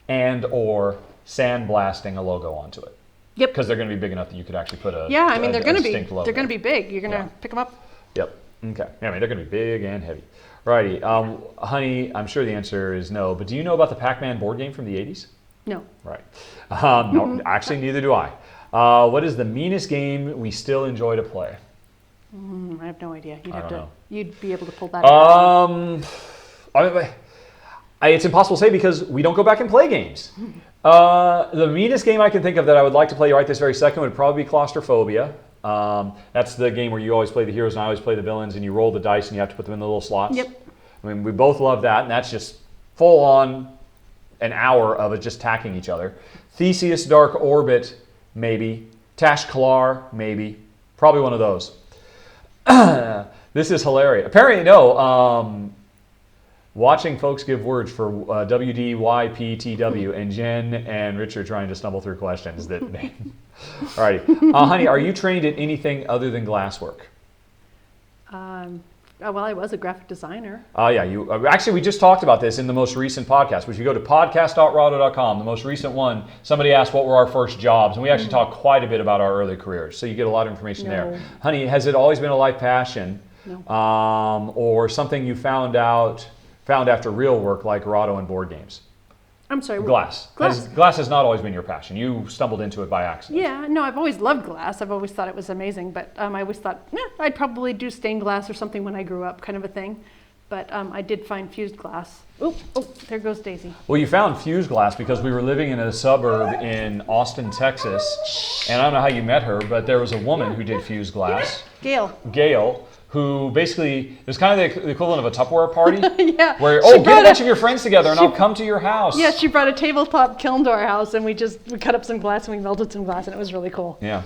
and or sandblasting a logo onto it. Yep. Because they're going to be big enough that you could actually put a they're going to be logo. They're going to be big. You're going to pick them up. Yep. Okay. Yeah, they're going to be big and heavy. Righty. Honey, I'm sure the answer is no, but do you know about the Pac-Man board game from the 80s? No. Right. No, actually, neither do I. What is the meanest game we still enjoy to play? I have no idea. You'd be able to pull that out. It's impossible to say because we don't go back and play games. The meanest game I can think of that I would like to play right this very second would probably be Claustrophobia. That's the game where you always play the heroes and I always play the villains, and you roll the dice and you have to put them in the little slots. Yep. I mean, we both love that, and that's just full on an hour of it just tacking each other. Theseus Dark Orbit, maybe. Tashkalar, maybe. Probably one of those. This is hilarious. Apparently, no. Watching folks give words for WDYPTW and Jen and Richard trying to stumble through questions. Alrighty. Honey, are you trained in anything other than glasswork? Well, I was a graphic designer. Actually, we just talked about this in the most recent podcast, which you go to podcast.rahdo.com, the most recent one. Somebody asked what were our first jobs, and we actually talked quite a bit about our early careers. So you get a lot of information there. Honey, has it always been a life passion? No. Or something you found after real work like Rahdo and board games? I'm sorry. Glass. Glass has not always been your passion. You stumbled into it by accident. Yeah, no, I've always loved glass. I've always thought it was amazing, but I always thought, I'd probably do stained glass or something when I grew up, kind of a thing. But I did find fused glass. Oh, there goes Daisy. Well, you found fused glass because we were living in a suburb in Austin, Texas, and I don't know how you met her, but there was a woman who did fused glass. Gail, who basically, it was kind of the equivalent of a Tupperware party. Yeah. Where, get a bunch of your friends together and I'll come to your house. Yeah, she brought a tabletop kiln to our house and we cut up some glass and we melted some glass and it was really cool. Yeah.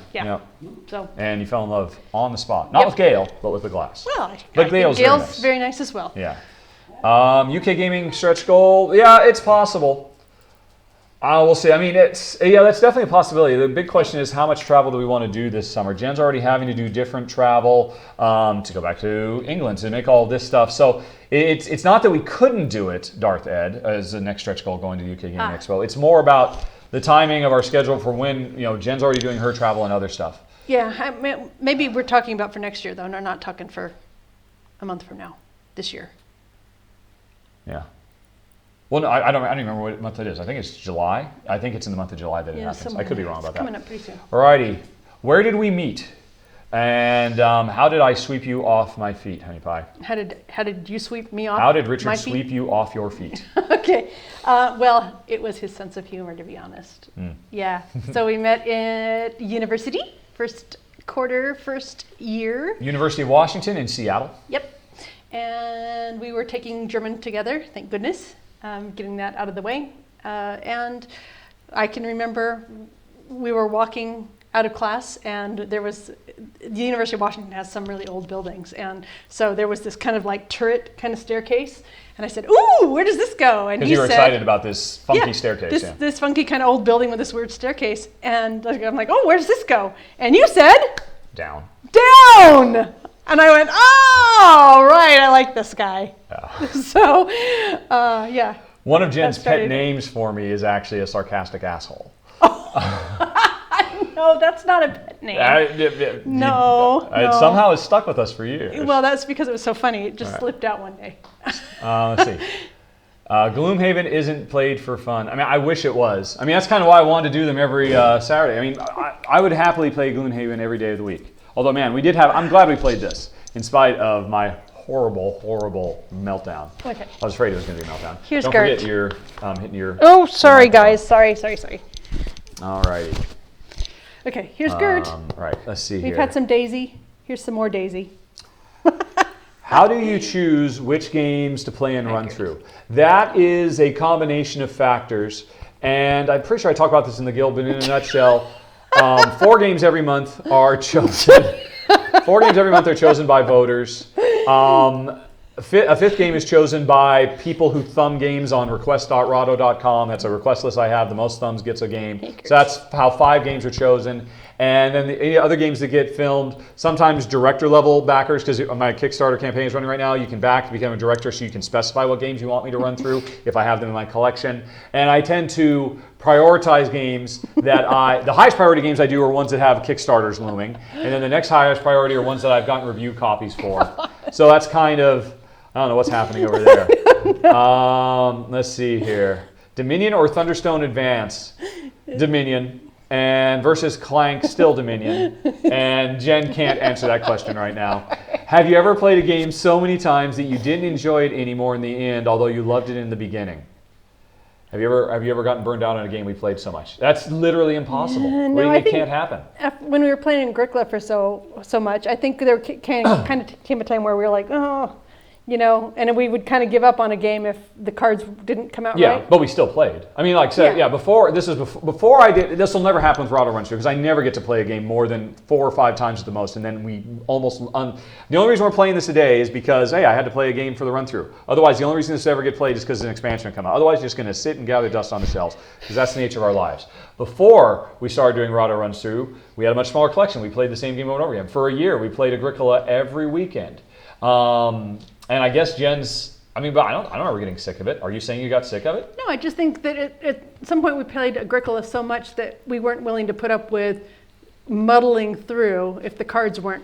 So. And you fell in love on the spot. Not with Gail, but with the glass. Well, but Gail's very nice as well. Yeah. UK gaming stretch goal. Yeah, it's possible. We'll see. I mean, that's definitely a possibility. The big question is how much travel do we want to do this summer? Jen's already having to do different travel to go back to England to make all this stuff. So it's not that we couldn't do it, Darth Ed, as the next stretch goal going to the UK Gaming Expo. It's more about the timing of our schedule for when Jen's already doing her travel and other stuff. Yeah, maybe we're talking about for next year though. We're not talking for a month from now, this year. Yeah. Well, no, I don't even remember what month it is. I think it's July. I think it's in the month of July that it happens. I could be wrong about that. Coming up pretty soon. Alrighty. Where did we meet? And how did I sweep you off my feet, Honey Pie? How did you sweep me off? How did Richard sweep you off your feet? Okay. Well, it was his sense of humor, to be honest. Yeah. So we met at university, first year. University of Washington in Seattle. Yep. And we were taking German together, thank goodness. Getting that out of the way. And I can remember we were walking out of class and the University of Washington has some really old buildings. And so there was this kind of like turret kind of staircase. And I said, ooh, where does this go? And because you were excited about this funky staircase. This funky kind of old building with this weird staircase. And I'm like, oh, where does this go? And you said? Down. And I went, oh, right, I like this guy. Yeah. So, yeah. One of Jen's pet names for me is actually a sarcastic asshole. No, that's not a pet name. No. It somehow has stuck with us for years. Well, that's because it was so funny. It just slipped out one day. Let's see. Gloomhaven isn't played for fun. I mean, I wish it was. I mean, that's kind of why I wanted to do them every Saturday. I mean, I would happily play Gloomhaven every day of the week. Although, man, I'm glad we played this, in spite of my horrible, horrible meltdown. Okay. I was afraid it was going to be a meltdown. Here's Don't Gert. forget you're hitting your... Oh, sorry, guys. Sorry. All righty. Okay, here's Gert. Right, let's see here. We've had some Daisy. Here's some more Daisy. How do you choose which games to play and run through? That is a combination of factors, and I'm pretty sure I talked about this in the guild, but in a nutshell, 4 games every month are chosen. 4 games every month are chosen by voters. A 5th game is chosen by people who thumb games on request.rahdo.com. That's a request list I have. The most thumbs gets a game. So that's how 5 games are chosen. And then the other games that get filmed, sometimes director level backers, because my Kickstarter campaign is running right now. You can back to become a director so you can specify what games you want me to run through if I have them in my collection. And I tend to prioritize games that the highest priority games I do are ones that have Kickstarters looming. And then the next highest priority are ones that I've gotten review copies for. So that's kind of, I don't know what's happening over there. Let's see here. Dominion or Thunderstone Advance? Dominion. And versus Clank, still Dominion. And Jen can't answer that question right now. Have you ever played a game so many times that you didn't enjoy it anymore in the end, although you loved it in the beginning? Have you ever gotten burned out on a game we played so much? That's literally impossible. No, it can't happen. When we were playing in Agricola for so much, I think there kind of came a time where we were like, oh, and we would kind of give up on a game if the cards didn't come out right. Yeah, but we still played. I mean, like I said, before I did, this will never happen with Rahdo Runs Through, because I never get to play a game more than 4 or 5 times at the most, and then we almost, the only reason we're playing this today is because, hey, I had to play a game for the run through. Otherwise, the only reason this ever get played is because an expansion come out. Otherwise, you're just going to sit and gather dust on the shelves, because that's the nature of our lives. Before we started doing Rahdo Runs Through, we had a much smaller collection. We played the same game over and over again. For a year, we played Agricola every weekend. And I guess Jen's, but I don't know, we're getting sick of it. Are you saying you got sick of it? No, I just think that at some point we played Agricola so much that we weren't willing to put up with muddling through if the cards weren't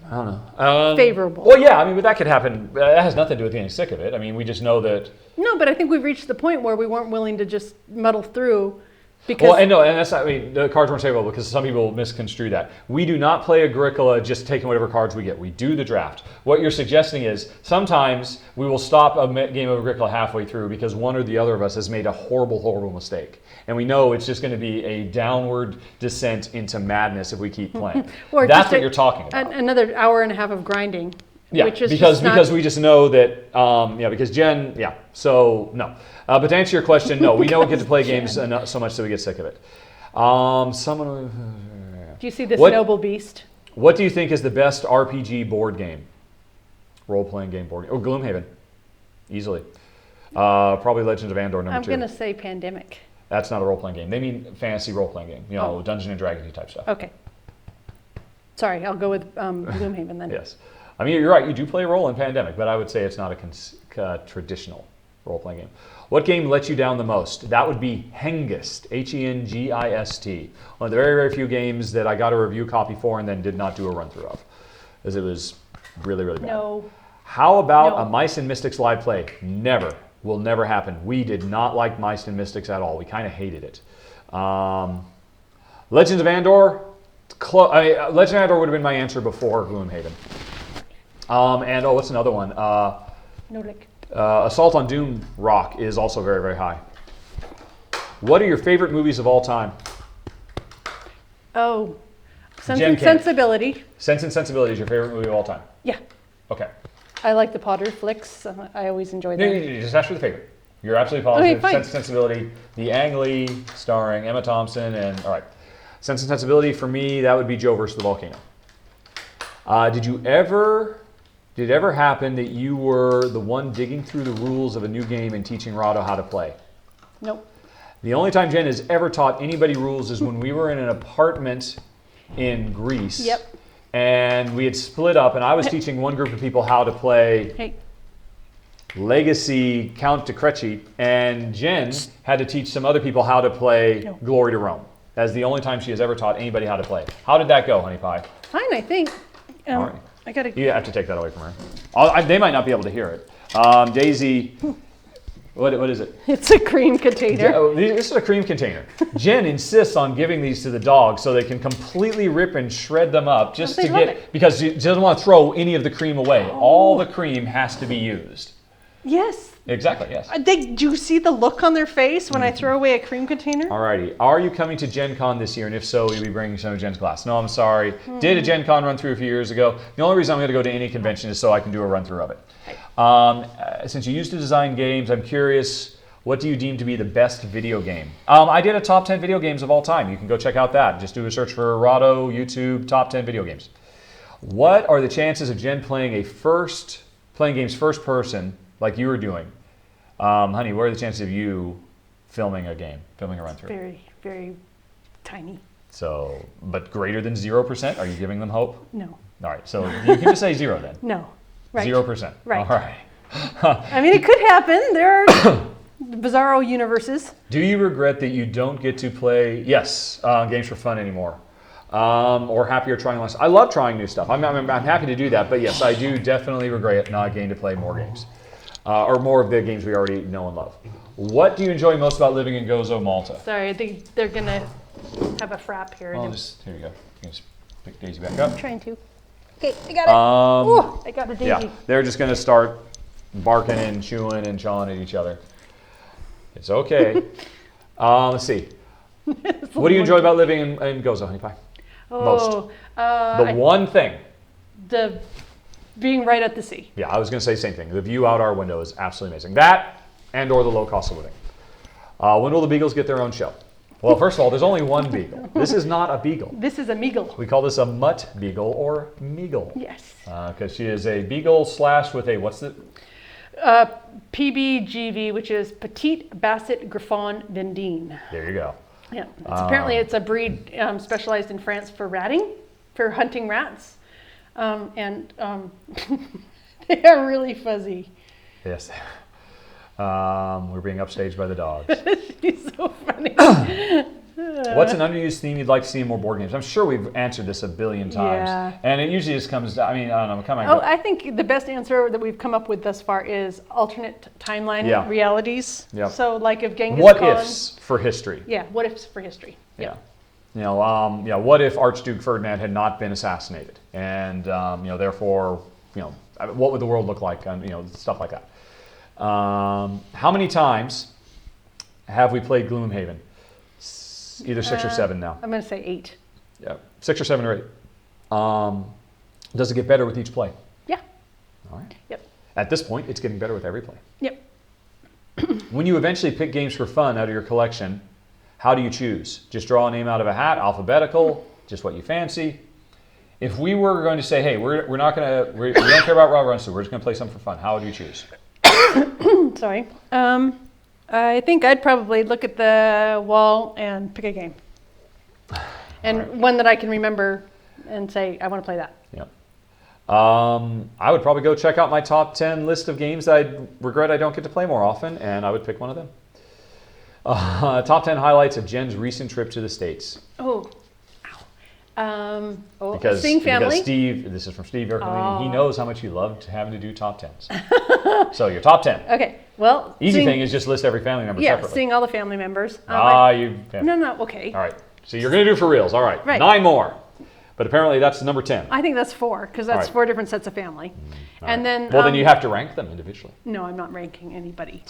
favorable. Well, yeah, but that could happen. That has nothing to do with getting sick of it. We just know that. No, but I think we've reached the point where we weren't willing to just muddle through Because and that's not, the cards weren't savable because some people misconstrue that. We do not play Agricola just taking whatever cards we get. We do the draft. What you're suggesting is sometimes we will stop a game of Agricola halfway through because one or the other of us has made a horrible, horrible mistake. And we know it's just going to be a downward descent into madness if we keep playing. That's what you're talking about. Another hour and a half of grinding. Yeah, which is because we just know that, because Jen, so no. But to answer your question, no, we don't get to play games so much that we get sick of it. Do you see this noble beast? What do you think is the best RPG board game? Role-playing game board game? Oh, Gloomhaven. Easily. Probably Legends of Andor number 2. I'm going to say Pandemic. That's not a role-playing game. They mean fantasy role-playing game. Dungeon and Dragon type stuff. Okay. Sorry, I'll go with Gloomhaven then. Yes. You're right. You do play a role in Pandemic, but I would say it's not a traditional role-playing game. What game lets you down the most? That would be Hengist, Hengist. One of the very, very few games that I got a review copy for and then did not do a run-through of, because it was really, really bad. No. How about a Mice and Mystics live play? Never. Will never happen. We did not like Mice and Mystics at all. We kind of hated it. Legends of Andor? Legends of Andor would have been my answer before Gloomhaven. What's another one? Assault on Doom Rock is also very, very high. What are your favorite movies of all time? Oh, Sense and Sensibility. Sense and Sensibility is your favorite movie of all time? Yeah. Okay. I like the Potter flicks. I always enjoy them. No, just ask for the favorite. You're absolutely positive. Okay, fine. Sense and Sensibility, the Ang Lee starring Emma Thompson, and all right. Sense and Sensibility for me, that would be Joe versus the Volcano. Did it ever happen that you were the one digging through the rules of a new game and teaching Rahdo how to play? Nope. The only time Jen has ever taught anybody rules is when we were in an apartment in Greece. Yep. And we had split up, and I was teaching one group of people how to play Legacy Count de Crecci, and Jen had to teach some other people how to play Glory to Rome. That's the only time she has ever taught anybody how to play. How did that go, Honey Pie? Fine, I think. All right. You have to take that away from her. They might not be able to hear it. Daisy, what is it? It's a cream container. This is a cream container. Jen insists on giving these to the dogs so they can completely rip and shred them up because she doesn't want to throw any of the cream away. All the cream has to be used. Yes. Exactly, yes. Do you see the look on their face when I throw away a cream container? Alrighty. Are you coming to Gen Con this year? And if so, will you be bringing some of Jen's class? No, I'm sorry. Did a Gen Con run through a few years ago. The only reason I'm going to go to any convention is so I can do a run through of it. Since you used to design games, I'm curious, what do you deem to be the best video game? I did a top 10 video games of all time. You can go check out that. Just do a search for Rahdo, YouTube, top 10 video games. What are the chances of Jen playing games first person like you were doing? Honey, what are the chances of you filming a run through? Very, very tiny. So, but greater than 0%? Are you giving them hope? No. All right, so you can just say 0 then. No. Right. 0%. Right. All right. It could happen. There are bizarro universes. Do you regret that you don't get to play, games for fun anymore? Or happier trying less? I love trying new stuff. I'm happy to do that, but yes, I do definitely regret not getting to play more games. Or more of the games we already know and love. What do you enjoy most about living in Gozo, Malta? Sorry, I think they're going to have a frap here. Here you go. You can just pick Daisy back up. I'm trying to. Okay, I got it. I got a Daisy. Yeah, they're just going to start barking and chewing and chawing at each other. It's okay. Let's see. What do you enjoy about living in Gozo, Honey Pie? Most. The one thing. Being right at the sea. Yeah, I was going to say the same thing. The view out our window is absolutely amazing. That or the low cost of living. When will the beagles get their own show? Well, first of all, there's only one beagle. This is not a beagle. This is a meagle. We call this a mutt beagle or meagle. Yes. Because she is a beagle / with a, what's the? PBGV, which is Petite Basset Griffon Vendine. There you go. Yeah. Apparently it's a breed specialized in France for hunting rats. They are really fuzzy. Yes. We're being upstaged by the dogs. She's so funny. What's an underused theme you'd like to see in more board games? I'm sure we've answered this a billion times. Yeah. And it usually just comes down, I mean, I don't know. I think the best answer that we've come up with thus far is alternate timeline realities. Yep. So like if Genghis what Khan... ifs for history. Yeah, what ifs for history. Yeah. What if Archduke Ferdinand had not been assassinated? And, therefore, what would the world look like? Stuff like that. How many times have we played Gloomhaven? Either 6 or 7 now. I'm going to say 8. Yeah, 6 or 7 or 8. Does it get better with each play? Yeah. All right. Yep. At this point, it's getting better with every play. Yep. When you eventually pick games for fun out of your collection, how do you choose? Just draw a name out of a hat, alphabetical, just what you fancy? If we were going to say, hey, we don't care about Raw Run, so we're just going to play something for fun, how would you choose? Sorry. I think I'd probably look at the wall and pick a game. And one that I can remember and say, I want to play that. Yep. I would probably go check out my top 10 list of games that I regret I don't get to play more often, and I would pick one of them. Top 10 highlights of Jen's recent trip to the States. Seeing family. Because Steve, this is from Steve Yerkelini, he knows how much you loved having to do top 10s. So your top 10. Okay, well. Easy thing is just list every family member separately. Yeah, seeing all the family members. No, okay. All right, so you're going to do for reals. All right, 9 more. But apparently that's number 10. I think that's 4, because that's 4 different sets of family. And then. Well, then you have to rank them individually. No, I'm not ranking anybody.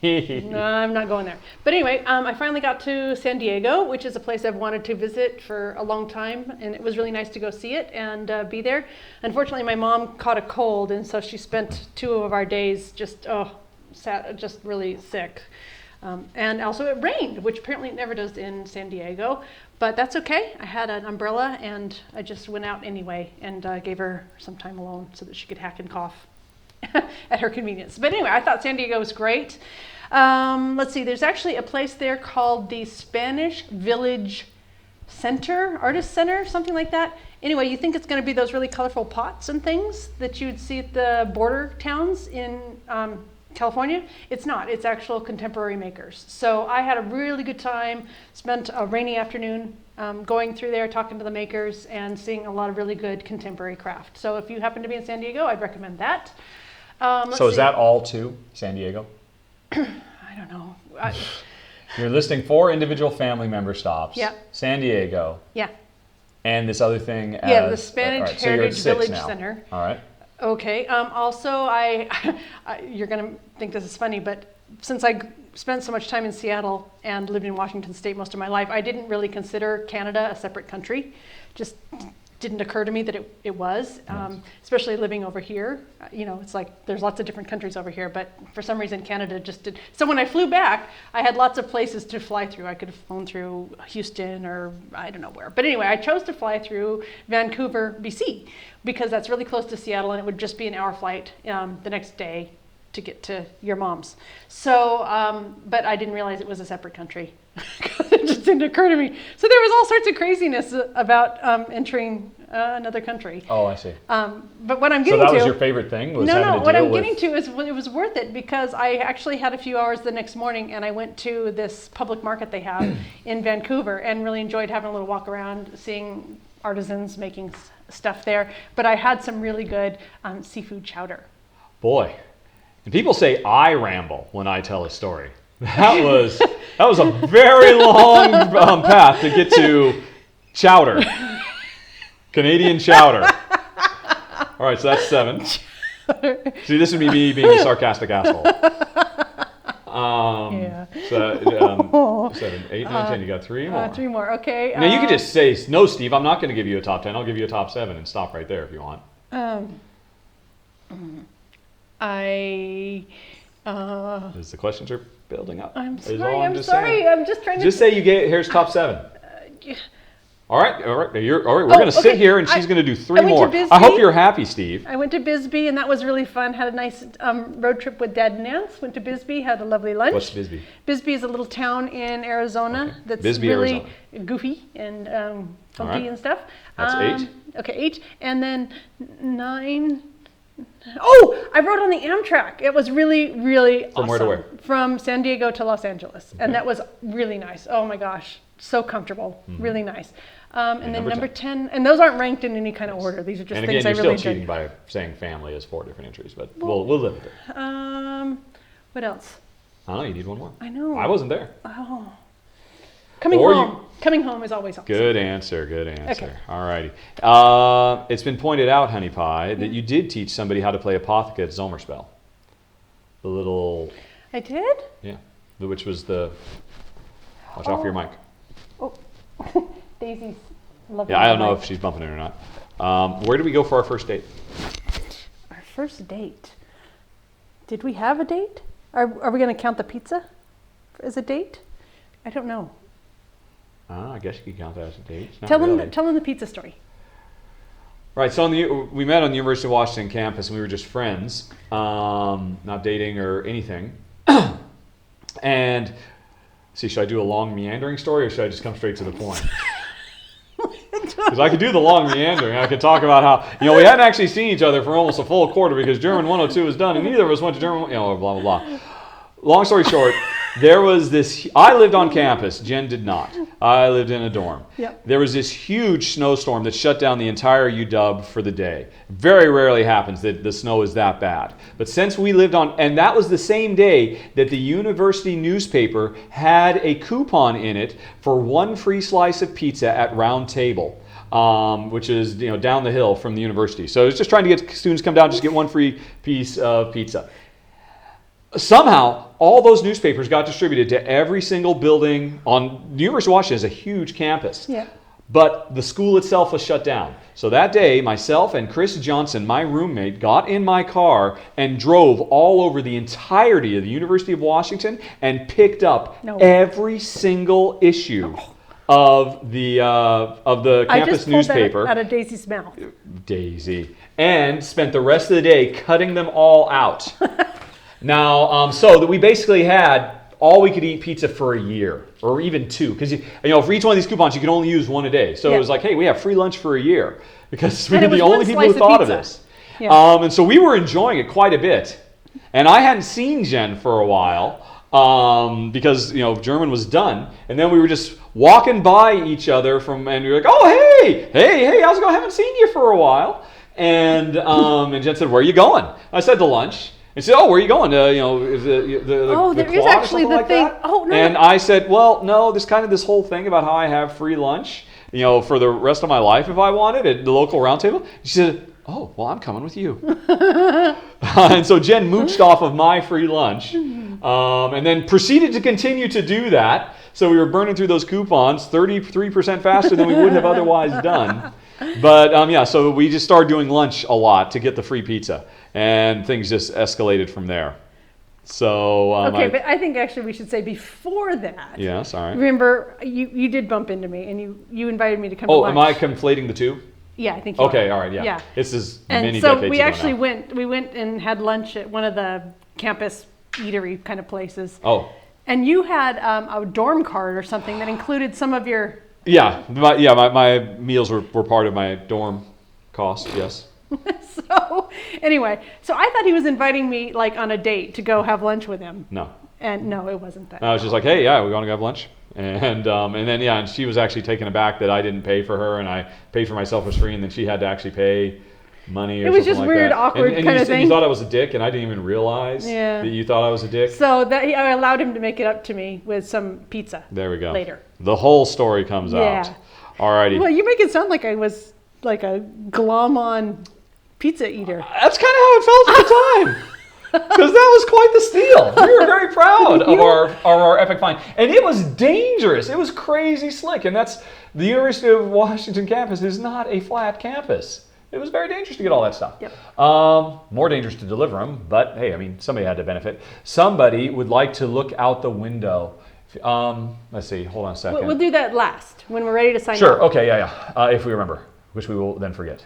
No, I'm not going there. But anyway, I finally got to San Diego, which is a place I've wanted to visit for a long time, and it was really nice to go see it and be there. Unfortunately, my mom caught a cold, and so she spent 2 of our days just really sick. And also it rained, which apparently it never does in San Diego, but that's okay. I had an umbrella, and I just went out anyway and gave her some time alone so that she could hack and cough at her convenience. But anyway, I thought San Diego was great. Let's see, there's actually a place there called the Spanish Village Center, Artist Center, something like that. Anyway, you think it's going to be those really colorful pots and things that you'd see at the border towns in California. It's not. It's actual contemporary makers. So I had a really good time, spent a rainy afternoon going through there, talking to the makers, and seeing a lot of really good contemporary craft. So if you happen to be in San Diego, I'd recommend that. So is that all to San Diego? I don't know. You're listing 4 individual family member stops. Yeah. San Diego. Yeah. And this other thing. The Spanish Heritage Village Center. All right. Okay. Also, you're going to think this is funny, but since I spent so much time in Seattle and lived in Washington State most of my life, I didn't really consider Canada a separate country. Just didn't occur to me that it was, especially living over here. It's like there's lots of different countries over here, but for some reason Canada just did. So when I flew back, I had lots of places to fly through. I could have flown through Houston or I don't know where. But anyway, I chose to fly through Vancouver, BC, because that's really close to Seattle, and it would just be an hour flight the next day to get to your mom's. So, but I didn't realize it was a separate country. It just didn't occur to me. So there was all sorts of craziness about entering another country. Oh, I see. But what I'm getting to... So that was your favorite thing? What I'm getting to is it was worth it, because I actually had a few hours the next morning, and I went to this public market they have in Vancouver and really enjoyed having a little walk around, seeing artisans making stuff there. But I had some really good seafood chowder. Boy. And people say I ramble when I tell a story. That was a very long path to get to chowder. Canadian chowder. All right, so that's 7. See, this would be me being a sarcastic asshole. Yeah. So, 7, 8, 9, 10. You got 3 more. 3 more. Okay. Now you could just say, no, Steve, I'm not going to give you a top 10. I'll give you a top 7 and stop right there if you want. As the questions are building up. I'm sorry. I'm just trying to. Just say here's top 7. All right. We're going to sit here, and she's going to do 3 more. I hope you're happy, Steve. I went to Bisbee, and that was really fun. Had a nice road trip with Dad and Nance. Went to Bisbee, had a lovely lunch. What's Bisbee? Bisbee is a little town in Arizona that's Bisbee, really Arizona. Goofy and funky and stuff. That's 8. Okay, 8, and then 9. Oh, I rode on the Amtrak. It was really, really awesome. From where to where? From San Diego to Los Angeles. And that was really nice. Oh my gosh. So comfortable. Really nice. And then number 10, and those aren't ranked in any kind of order. These are just things I really enjoyed. And again, you're still cheating by saying family as 4 different entries, but we'll live with it. What else? Oh, you need one more. I know. I wasn't there. Oh. Coming home. Coming home is always awesome. Good answer. Okay. All righty. It's been pointed out, Honey Pie, that you did teach somebody how to play Apotheka Zomerspell. The little... I did? Yeah. Which was the... Watch out for your mic. Oh. Daisy's lovely. Yeah, I don't know if she's bumping it or not. Where did we go for our first date? Our first date? Did we have a date? Are we going to count the pizza as a date? I don't know. I guess you could count that as a date. Tell them the pizza story. Right, so we met on the University of Washington campus, and we were just friends, not dating or anything. And see, should I do a long meandering story, or should I just come straight to the point? Because I could do the long meandering. I could talk about how, we hadn't actually seen each other for almost a full quarter because German 102 was done, and neither of us went to German, blah, blah, blah. Long story short, there was this, I lived on campus, Jen did not. I lived in a dorm. Yep. There was this huge snowstorm that shut down the entire UW for the day. Very rarely happens that the snow is that bad. But since we lived on, and that was the same day that the university newspaper had a coupon in it for 1 free slice of pizza at Round Table. Which is down the hill from the university. So it's just trying to get students to come down, just get 1 free piece of pizza. Somehow, all those newspapers got distributed to every single building on the University of Washington is a huge campus. Yeah. But the school itself was shut down. So that day, myself and Chris Johnson, my roommate, got in my car and drove all over the entirety of the University of Washington and picked up every single issue of the campus newspaper. That out of Daisy's mouth. Daisy. And spent the rest of the day cutting them all out. Now, so that we basically had all we could eat pizza for a year, or even 2, because for each one of these coupons you can only use 1 a day. So it was like, hey, we have free lunch for a year because we were the only people who thought of this. Yeah. And so we were enjoying it quite a bit, and I hadn't seen Jen for a while because German was done, and then we were just walking by each other and we were like, oh hey, how's it going? I haven't seen you for a while, and Jen said, where are you going? I said to lunch. And she said, oh, where are you going? There is actually the thing. Oh, no. And I said, well, no, there's kind of this whole thing about how I have free lunch, for the rest of my life if I wanted at the local round table. She said, oh, well, I'm coming with you. And so Jen mooched off of my free lunch and then proceeded to continue to do that. So we were burning through those coupons 33% faster than we would have otherwise done. But so we just started doing lunch a lot to get the free pizza. And things just escalated from there. So but I think actually we should say before that. Yes, all right. Remember, you did bump into me, and you invited me to come to lunch. Oh, am I conflating the two? Yeah, I think you Okay, are. all right, yeah. This is many so decades we ago actually now. we went and had lunch at one of the campus eatery kind of places. Oh. And you had a dorm card or something that included some of your... Yeah, my meals were part of my dorm cost, yes. So anyway, I thought he was inviting me like on a date to go have lunch with him. No. And no, it wasn't that. I was just like, hey, we're going to go have lunch. And then and she was actually taken aback that I didn't pay for her and I paid for myself for free, and then she had to actually pay money or something like that. It was just weird, awkward kind of thing. You thought I was a dick, and I didn't even realize that you thought I was a dick. So I allowed him to make it up to me with some pizza. There we go. Later. The whole story comes out. Alrighty. Well, you make it sound like I was like a glom on pizza eater. That's kind of how it felt at the time. Because that was quite the steal. We were very proud of our epic find. And it was dangerous. It was crazy slick. And that's the University of Washington campus is not a flat campus. It was very dangerous to get all that stuff. Yep. More dangerous to deliver them. But hey, somebody had to benefit. Somebody would like to look out the window. Let's see. Hold on a second. We'll do that last when we're ready to sign Sure. off. Okay. Yeah. If we remember, which we will then forget.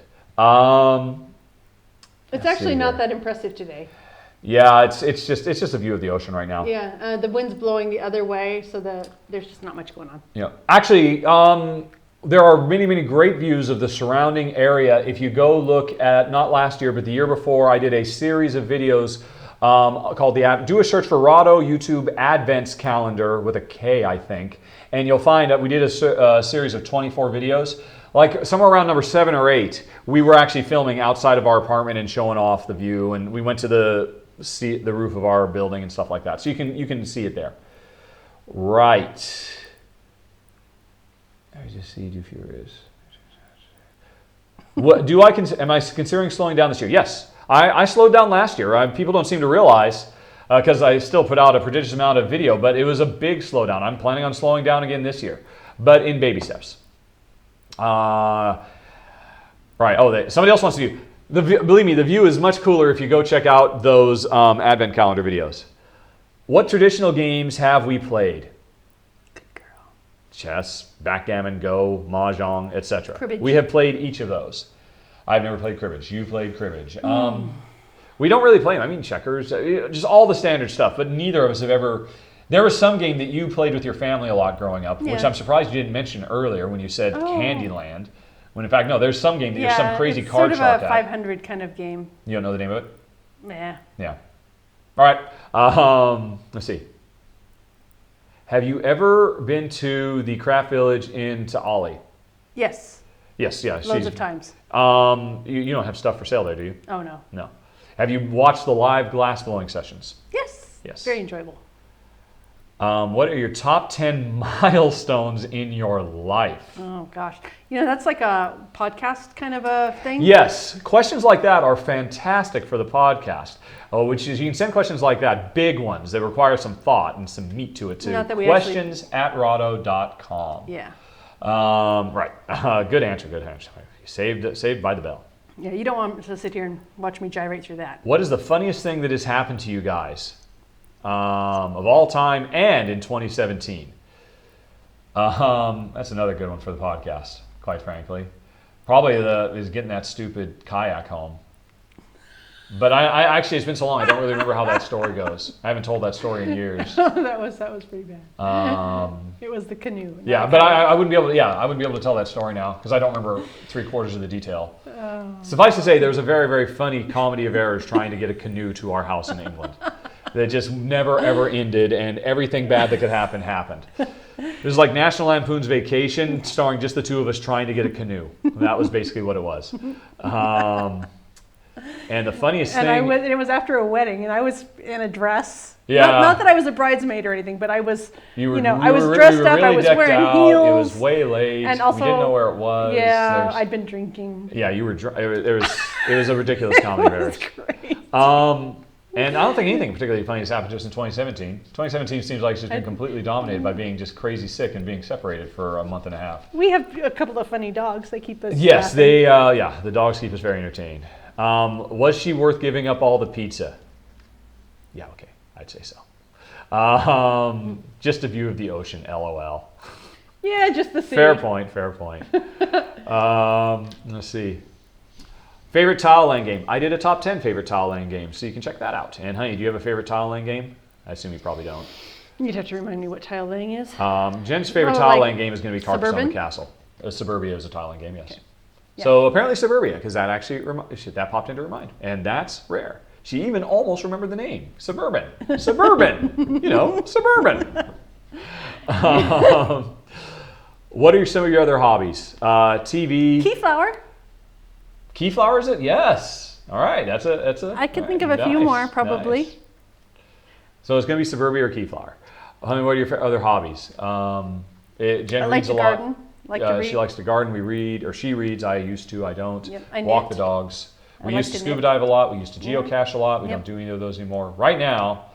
It's actually not that impressive today. Yeah, it's just a view of the ocean right now. Yeah, the wind's blowing the other way, so there's just not much going on. Yeah, actually, there are many, many great views of the surrounding area. If you go look at, not last year, but the year before, I did a series of videos called do a search for Rahdo YouTube Advents Calendar with a K, I think. And you'll find that we did a series of 24 videos. Like somewhere around number 7 or 8, we were actually filming outside of our apartment and showing off the view. And we went to the roof of our building and stuff like that. So you can see it there. Right. I just see you furious. What am I considering slowing down this year? Yes, I slowed down last year. People don't seem to realize because I still put out a prodigious amount of video, but it was a big slowdown. I'm planning on slowing down again this year, but in baby steps. Right. Oh, somebody else wants to view. Believe me, the view is much cooler if you go check out those Advent Calendar videos. What traditional games have we played? Chess, backgammon, Go, mahjong, etc. We have played each of those. I've never played cribbage. You played cribbage. We don't really play them. I mean, checkers, just all the standard stuff. But neither of us have ever. There was some game that you played with your family a lot growing up, which I'm surprised you didn't mention earlier when you said Candyland. When in fact, no, there's some game that there's some crazy card shark. It's sort of a 500 kind of game. You don't know the name of it? Nah. Yeah. All right. Let's see. Have you ever been to the craft village in Ta'ali? Yes. Yes, yeah. Loads of times. You don't have stuff for sale there, do you? Oh, no. No. Have you watched the live glass blowing sessions? Yes. Yes. Very enjoyable. What are your top 10 milestones in your life? Oh, gosh. That's like a podcast kind of a thing. Yes. Questions like that are fantastic for the podcast. Which is, you can send questions like that, big ones that require some thought and some meat to it too. Questions@rahdo.com. Yeah. Right. Good answer. Good answer. Saved by the bell. Yeah, you don't want to sit here and watch me gyrate through that. What is the funniest thing that has happened to you guys of all time and in 2017? That's another good one for the podcast, quite frankly. Probably is getting that stupid kayak home. But I actually, it's been so long, I don't really remember how that story goes. I haven't told that story in years. that was pretty bad. It was the canoe. Yeah, but I wouldn't be able to. Yeah, I wouldn't be able to tell that story now because I don't remember 3/4 of the detail. Suffice to say, there was a very, very funny comedy of errors trying to get a canoe to our house in England that just never ever ended, and everything bad that could happen happened. It was like National Lampoon's Vacation, starring just the two of us trying to get a canoe. That was basically what it was. And the funniest thing... it was after a wedding, and I was in a dress. Yeah. Not that I was a bridesmaid or anything, but I was, I was really dressed up, I was wearing heels. It was way late, and also, we didn't know where it was. Yeah, I'd been drinking. Yeah, you were drunk. It was a ridiculous comedy of errors. Great. And I don't think anything particularly funny has happened to us in 2017. 2017 seems like it's just been completely dominated by being just crazy sick and being separated for a month and a half. We have a couple of funny dogs. They keep us Yes, laughing. the dogs keep us very entertained. Was she worth giving up all the pizza? Yeah, okay, I'd say so. Just a view of the ocean, LOL. Yeah, just the sea. Fair point. Let's see. Favorite tile laying game. I did a top 10 favorite tile laying game, so you can check that out. And honey, do you have a favorite tile laying game? I assume you probably don't. You'd have to remind me what tile laying is. Jen's favorite tile laying game is going to be Carcass on the Castle. Suburbia is a tile laying game, yes. Okay. Yeah. So apparently Suburbia, because that actually that popped into her mind, and that's rare. She even almost remembered the name, Suburban. Suburban, Suburban. What are some of your other hobbies? TV. Keyflower. Keyflower is it? Yes. All right, that's a. I can think of a few more probably. Nice. So it's going to be Suburbia or Keyflower. Honey, what are your other hobbies? Jen reads a lot. Garden. Like to read. She likes to garden. We read, or she reads. I used to. I don't. Yep, I Walk knit. the dogs. We used to scuba dive a lot. We used to geocache a lot. We don't do any of those anymore. Right now,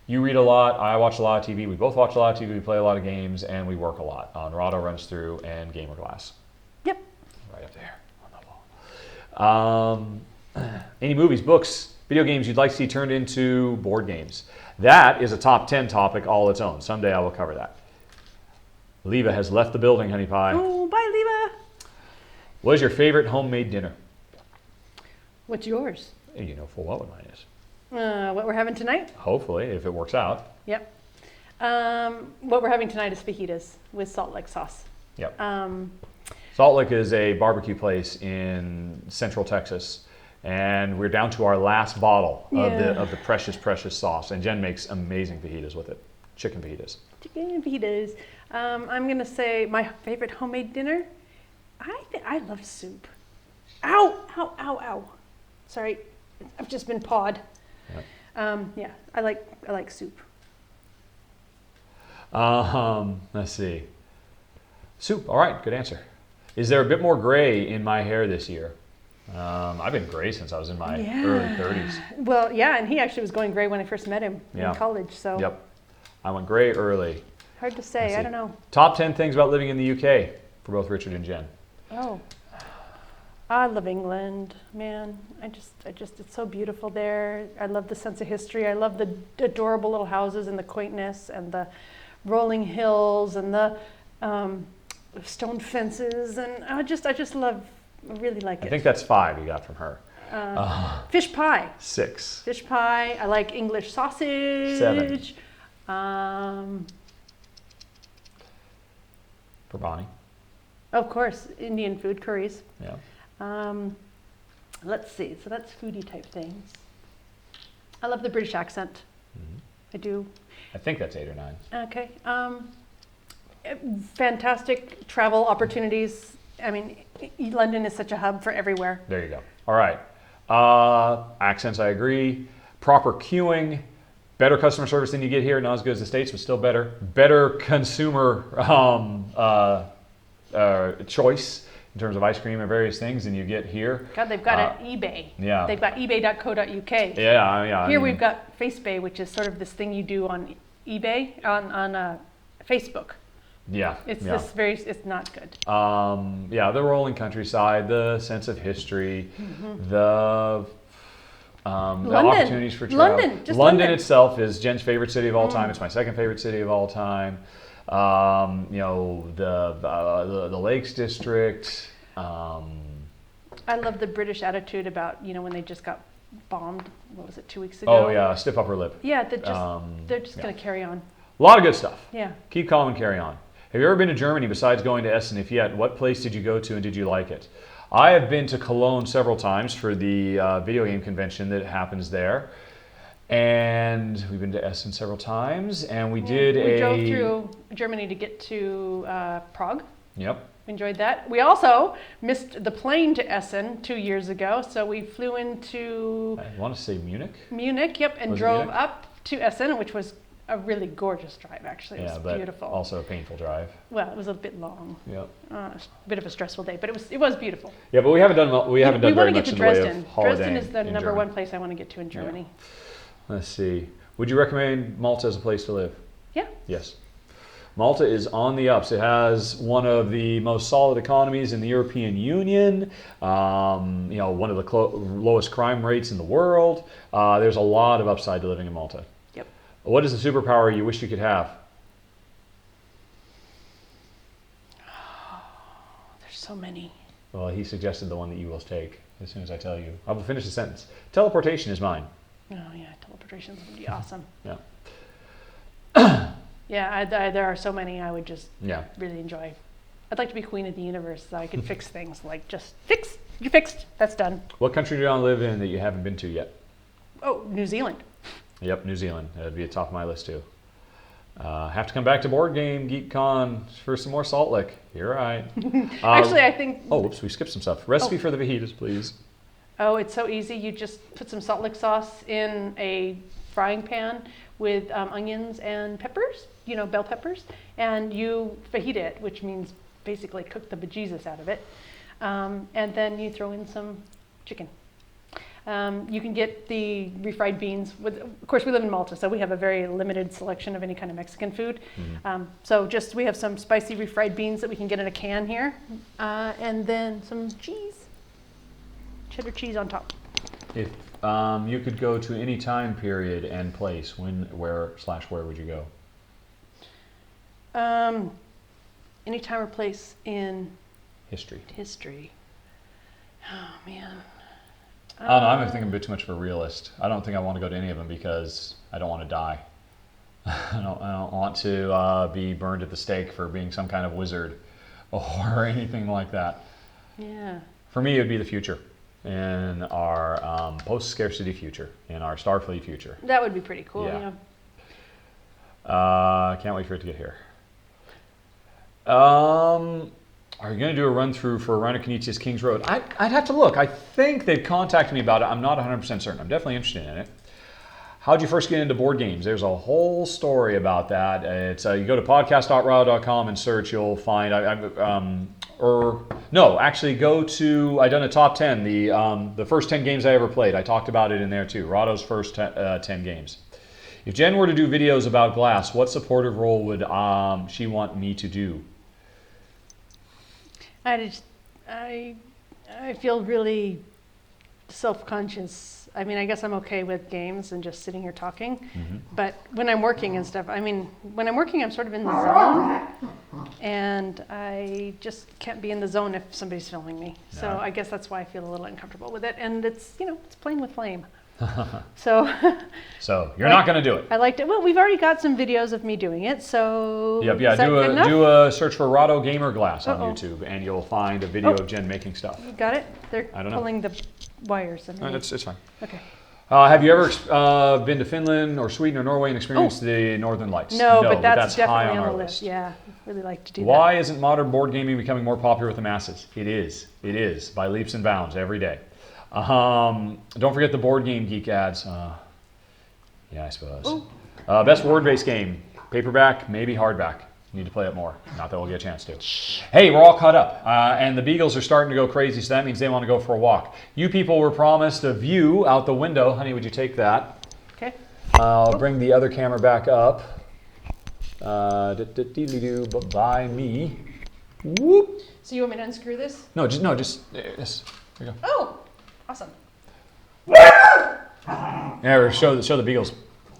you read a lot. I watch a lot of TV. We both watch a lot of TV. We play a lot of games, and we work a lot on Rahdo Runs Through and Gamer Glass. Yep. Right up there on the wall. Any movies, books, video games you'd like to see turned into board games? That is a top 10 topic all its own. Someday I will cover that. Leva has left the building, honey pie. Oh, bye, Leva. What is your favorite homemade dinner? What's yours? You know full well what mine is. What we're having tonight? Hopefully, if it works out. Yep. What we're having tonight is fajitas with salt lick sauce. Yep. Salt Lick is a barbecue place in Central Texas, and we're down to our last bottle of the precious sauce. And Jen makes amazing fajitas with it, chicken fajitas. Chicken fajitas. I'm gonna say my favorite homemade dinner. I love soup. Ow, ow, ow, ow. Sorry, I've just been pawed. Yep. I like soup. Let's see. Soup. All right, good answer. Is there a bit more gray in my hair this year? I've been gray since I was in my early 30s. Well, yeah, and he actually was going gray when I first met him in college. So. Yep. I went gray early. Hard to say. I don't know. Top 10 things about living in the UK for both Richard and Jen. Oh. I love England, man. I just, it's so beautiful there. I love the sense of history. I love the adorable little houses and the quaintness and the rolling hills and the stone fences. And I really like it. I think that's 5 you got from her. Fish pie. 6. Fish pie. I like English sausage. 7. For Bonnie. Of course, Indian food, curries. Yeah. Let's see. So that's foodie type things. I love the British accent. Mm-hmm. I do. I think that's 8 or 9. Okay. Fantastic travel opportunities. I mean, London is such a hub for everywhere. There you go. All right. Accents, I agree. Proper queuing. Better customer service than you get here. Not as good as the States, but still better. Better consumer choice in terms of ice cream and various things than you get here. God, they've got an eBay. Yeah. They've got ebay.co.uk. Yeah. Here we've got FaceBay, which is sort of this thing you do on eBay, on Facebook. Yeah. It's not good. The rolling countryside, the sense of history, the opportunities for travel. London itself is Jen's favorite city of all time. It's my second favorite city of all time. The Lakes District. I love the British attitude about, when they just got bombed. What was it, 2 weeks ago? Oh yeah, stiff upper lip. Yeah, they're just going to carry on. A lot of good stuff. Yeah. Keep calm and carry on. Have you ever been to Germany besides going to Essen? If yet, what place did you go to and did you like it? I have been to Cologne several times for the video game convention that happens there. And we've been to Essen several times, and we drove through Germany to get to Prague. Yep. We enjoyed that. We also missed the plane to Essen 2 years ago, so we flew into... I want to say Munich? Munich, yep, and drove up to Essen, which was a really gorgeous drive, actually. It was beautiful. Also a painful drive. Well, it was a bit long. Yep. A bit of a stressful day, but it was beautiful. Yeah, but we haven't done very much in the way of Dresden. holidaying. Dresden is the number Germany. one place I want to get to in Germany. Yeah. Let's see. Would you recommend Malta as a place to live? Yeah. Yes. Malta is on the ups. It has one of the most solid economies in the European Union. One of the lowest crime rates in the world. There's a lot of upside to living in Malta. Yep. What is the superpower you wish you could have? There's so many. Well, he suggested the one that you will take as soon as I tell you. I will finish the sentence. Teleportation is mine. Oh yeah, teleportation would be awesome. Yeah. Yeah, there are so many I would just really enjoy. I'd like to be queen of the universe so I could fix things like just fix. You're fixed. That's done. What country do you want to live in that you haven't been to yet? Oh, New Zealand. Yep, New Zealand. That'd be at the top of my list too. Have to come back to Board Game GeekCon for some more Salt Lick. You're right. Actually, I think... Oh, whoops, we skipped some stuff. Recipe for the fajitas, please. Oh, it's so easy. You just put some Salt Lick sauce in a frying pan with onions and peppers, bell peppers, and you fajita it, which means basically cook the bejesus out of it. And then you throw in some chicken. You can get the refried beans. Of course, we live in Malta, so we have a very limited selection of any kind of Mexican food. Mm-hmm. We have some spicy refried beans that we can get in a can here, and then some cheese. Cheddar cheese on top. If you could go to any time period and place, where would you go? Any time or place in history. Oh man. I don't know. I'm thinking a bit too much of a realist. I don't think I want to go to any of them because I don't want to die. I don't want to be burned at the stake for being some kind of wizard. or anything like that. Yeah. For me, it would be the future, in our post-scarcity future, in our Starfleet future. That would be pretty cool, Yeah. yeah. Can't wait for it to get here. Are you going to do a run-through for Reiner Knizia's King's Road? I'd have to look. I think they've contacted me about it. I'm not 100% certain. I'm definitely interested in it. How'd you first get into board games? There's a whole story about that. It's you go to podcast.rahdo.com and search. You'll find. Actually, go to. I done a top 10. The first 10 games I ever played. I talked about it in there too. Rahdo's first 10 games. If Jen were to do videos about glass, what supportive role would she want me to do? I feel really self-conscious. I mean, I guess I'm okay with games and just sitting here talking. Mm-hmm. But when I'm working and stuff, when I'm working, I'm sort of in the zone. And I just can't be in the zone if somebody's filming me. So Yeah. I guess that's why I feel a little uncomfortable with it. And it's, it's playing with flame. So So you're not going to do it. I liked it. Well, we've already got some videos of me doing it. So Yep, yeah. is that good enough? Do a search for Rahdo Gamer Glass on Uh-oh. YouTube, and you'll find a video of Jen making stuff. You got it? They're I don't know. pulling the wires. It's fine. Okay. Have you ever been to Finland or Sweden or Norway and experienced the Northern Lights? No, but that's high definitely on our the list. Yeah, really like to do Why isn't modern board gaming becoming more popular with the masses? It is. It is by leaps and bounds every day. Don't forget the Board Game Geek ads. Yeah, I suppose. Best word-based game, paperback, maybe hardback. Need to play it more. Not that we'll get a chance to. Hey, we're all caught up, and the beagles are starting to go crazy, so that means they want to go for a walk. You people were promised a view out the window. Honey, would you take that? Okay. I'll bring the other camera back up. By me. Whoop. So you want me to unscrew this? No, just this. There you go. Oh, awesome. Yeah, show the beagles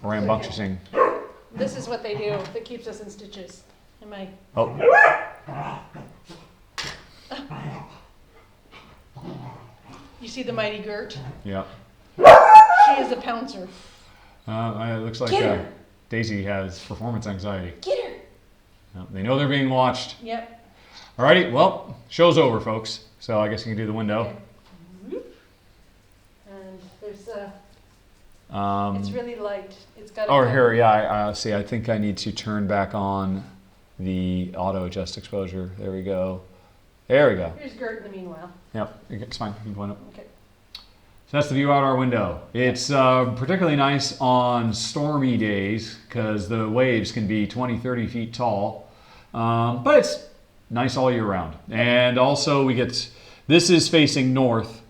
rambunctious. This is what they do that keeps us in stitches. Am I? Oh. You see the mighty Gert? Yeah. She is a pouncer. It looks like Get her. Daisy has performance anxiety. Get her. They know they're being watched. Yep. Alrighty, well, show's over, folks. So I guess you can do the window. Okay. And there's Um, it's really light. It's got. Oh, here, yeah. I see. I think I need to turn back on the auto adjust exposure. There we go. There we go. Here's Gert in the meanwhile. Yep, it's fine. You can point up. Okay. So that's the view out our window. It's particularly nice on stormy days because the waves can be 20, 30 feet tall. But it's nice all year round. And also this is facing north.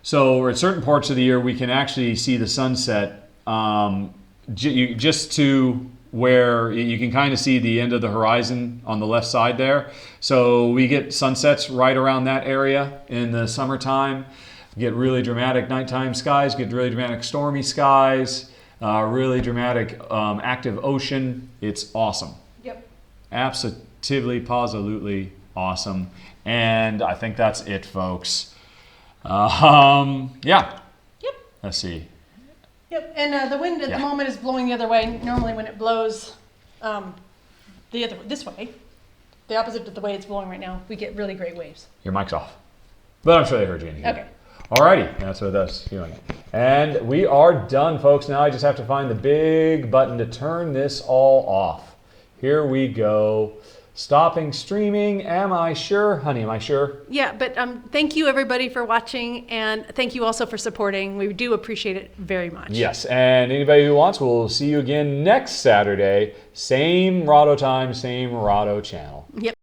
So at certain parts of the year, we can actually see the sunset just to where you can kind of see the end of the horizon on the left side there. So we get sunsets right around that area in the summertime. We get really dramatic nighttime skies, get really dramatic stormy skies, really dramatic active ocean. It's awesome. Yep. Absolutely awesome. And I think that's it, folks. Yeah. Yep. Let's see. Yep. And the wind at the moment is blowing the other way. Normally, when it blows this way, the opposite of the way it's blowing right now, we get really great waves. Your mic's off. But I'm sure they heard you in here. Okay. Alrighty, that's what that's doing. And we are done, folks. Now I just have to find the big button to turn this all off. Here we go. Stopping streaming. Am I sure? Honey, am I sure? Yeah, but thank you everybody for watching, and thank you also for supporting. We do appreciate it very much. Yes, and anybody who wants, we'll see you again next Saturday. Same Rahdo time, same Rahdo channel. Yep.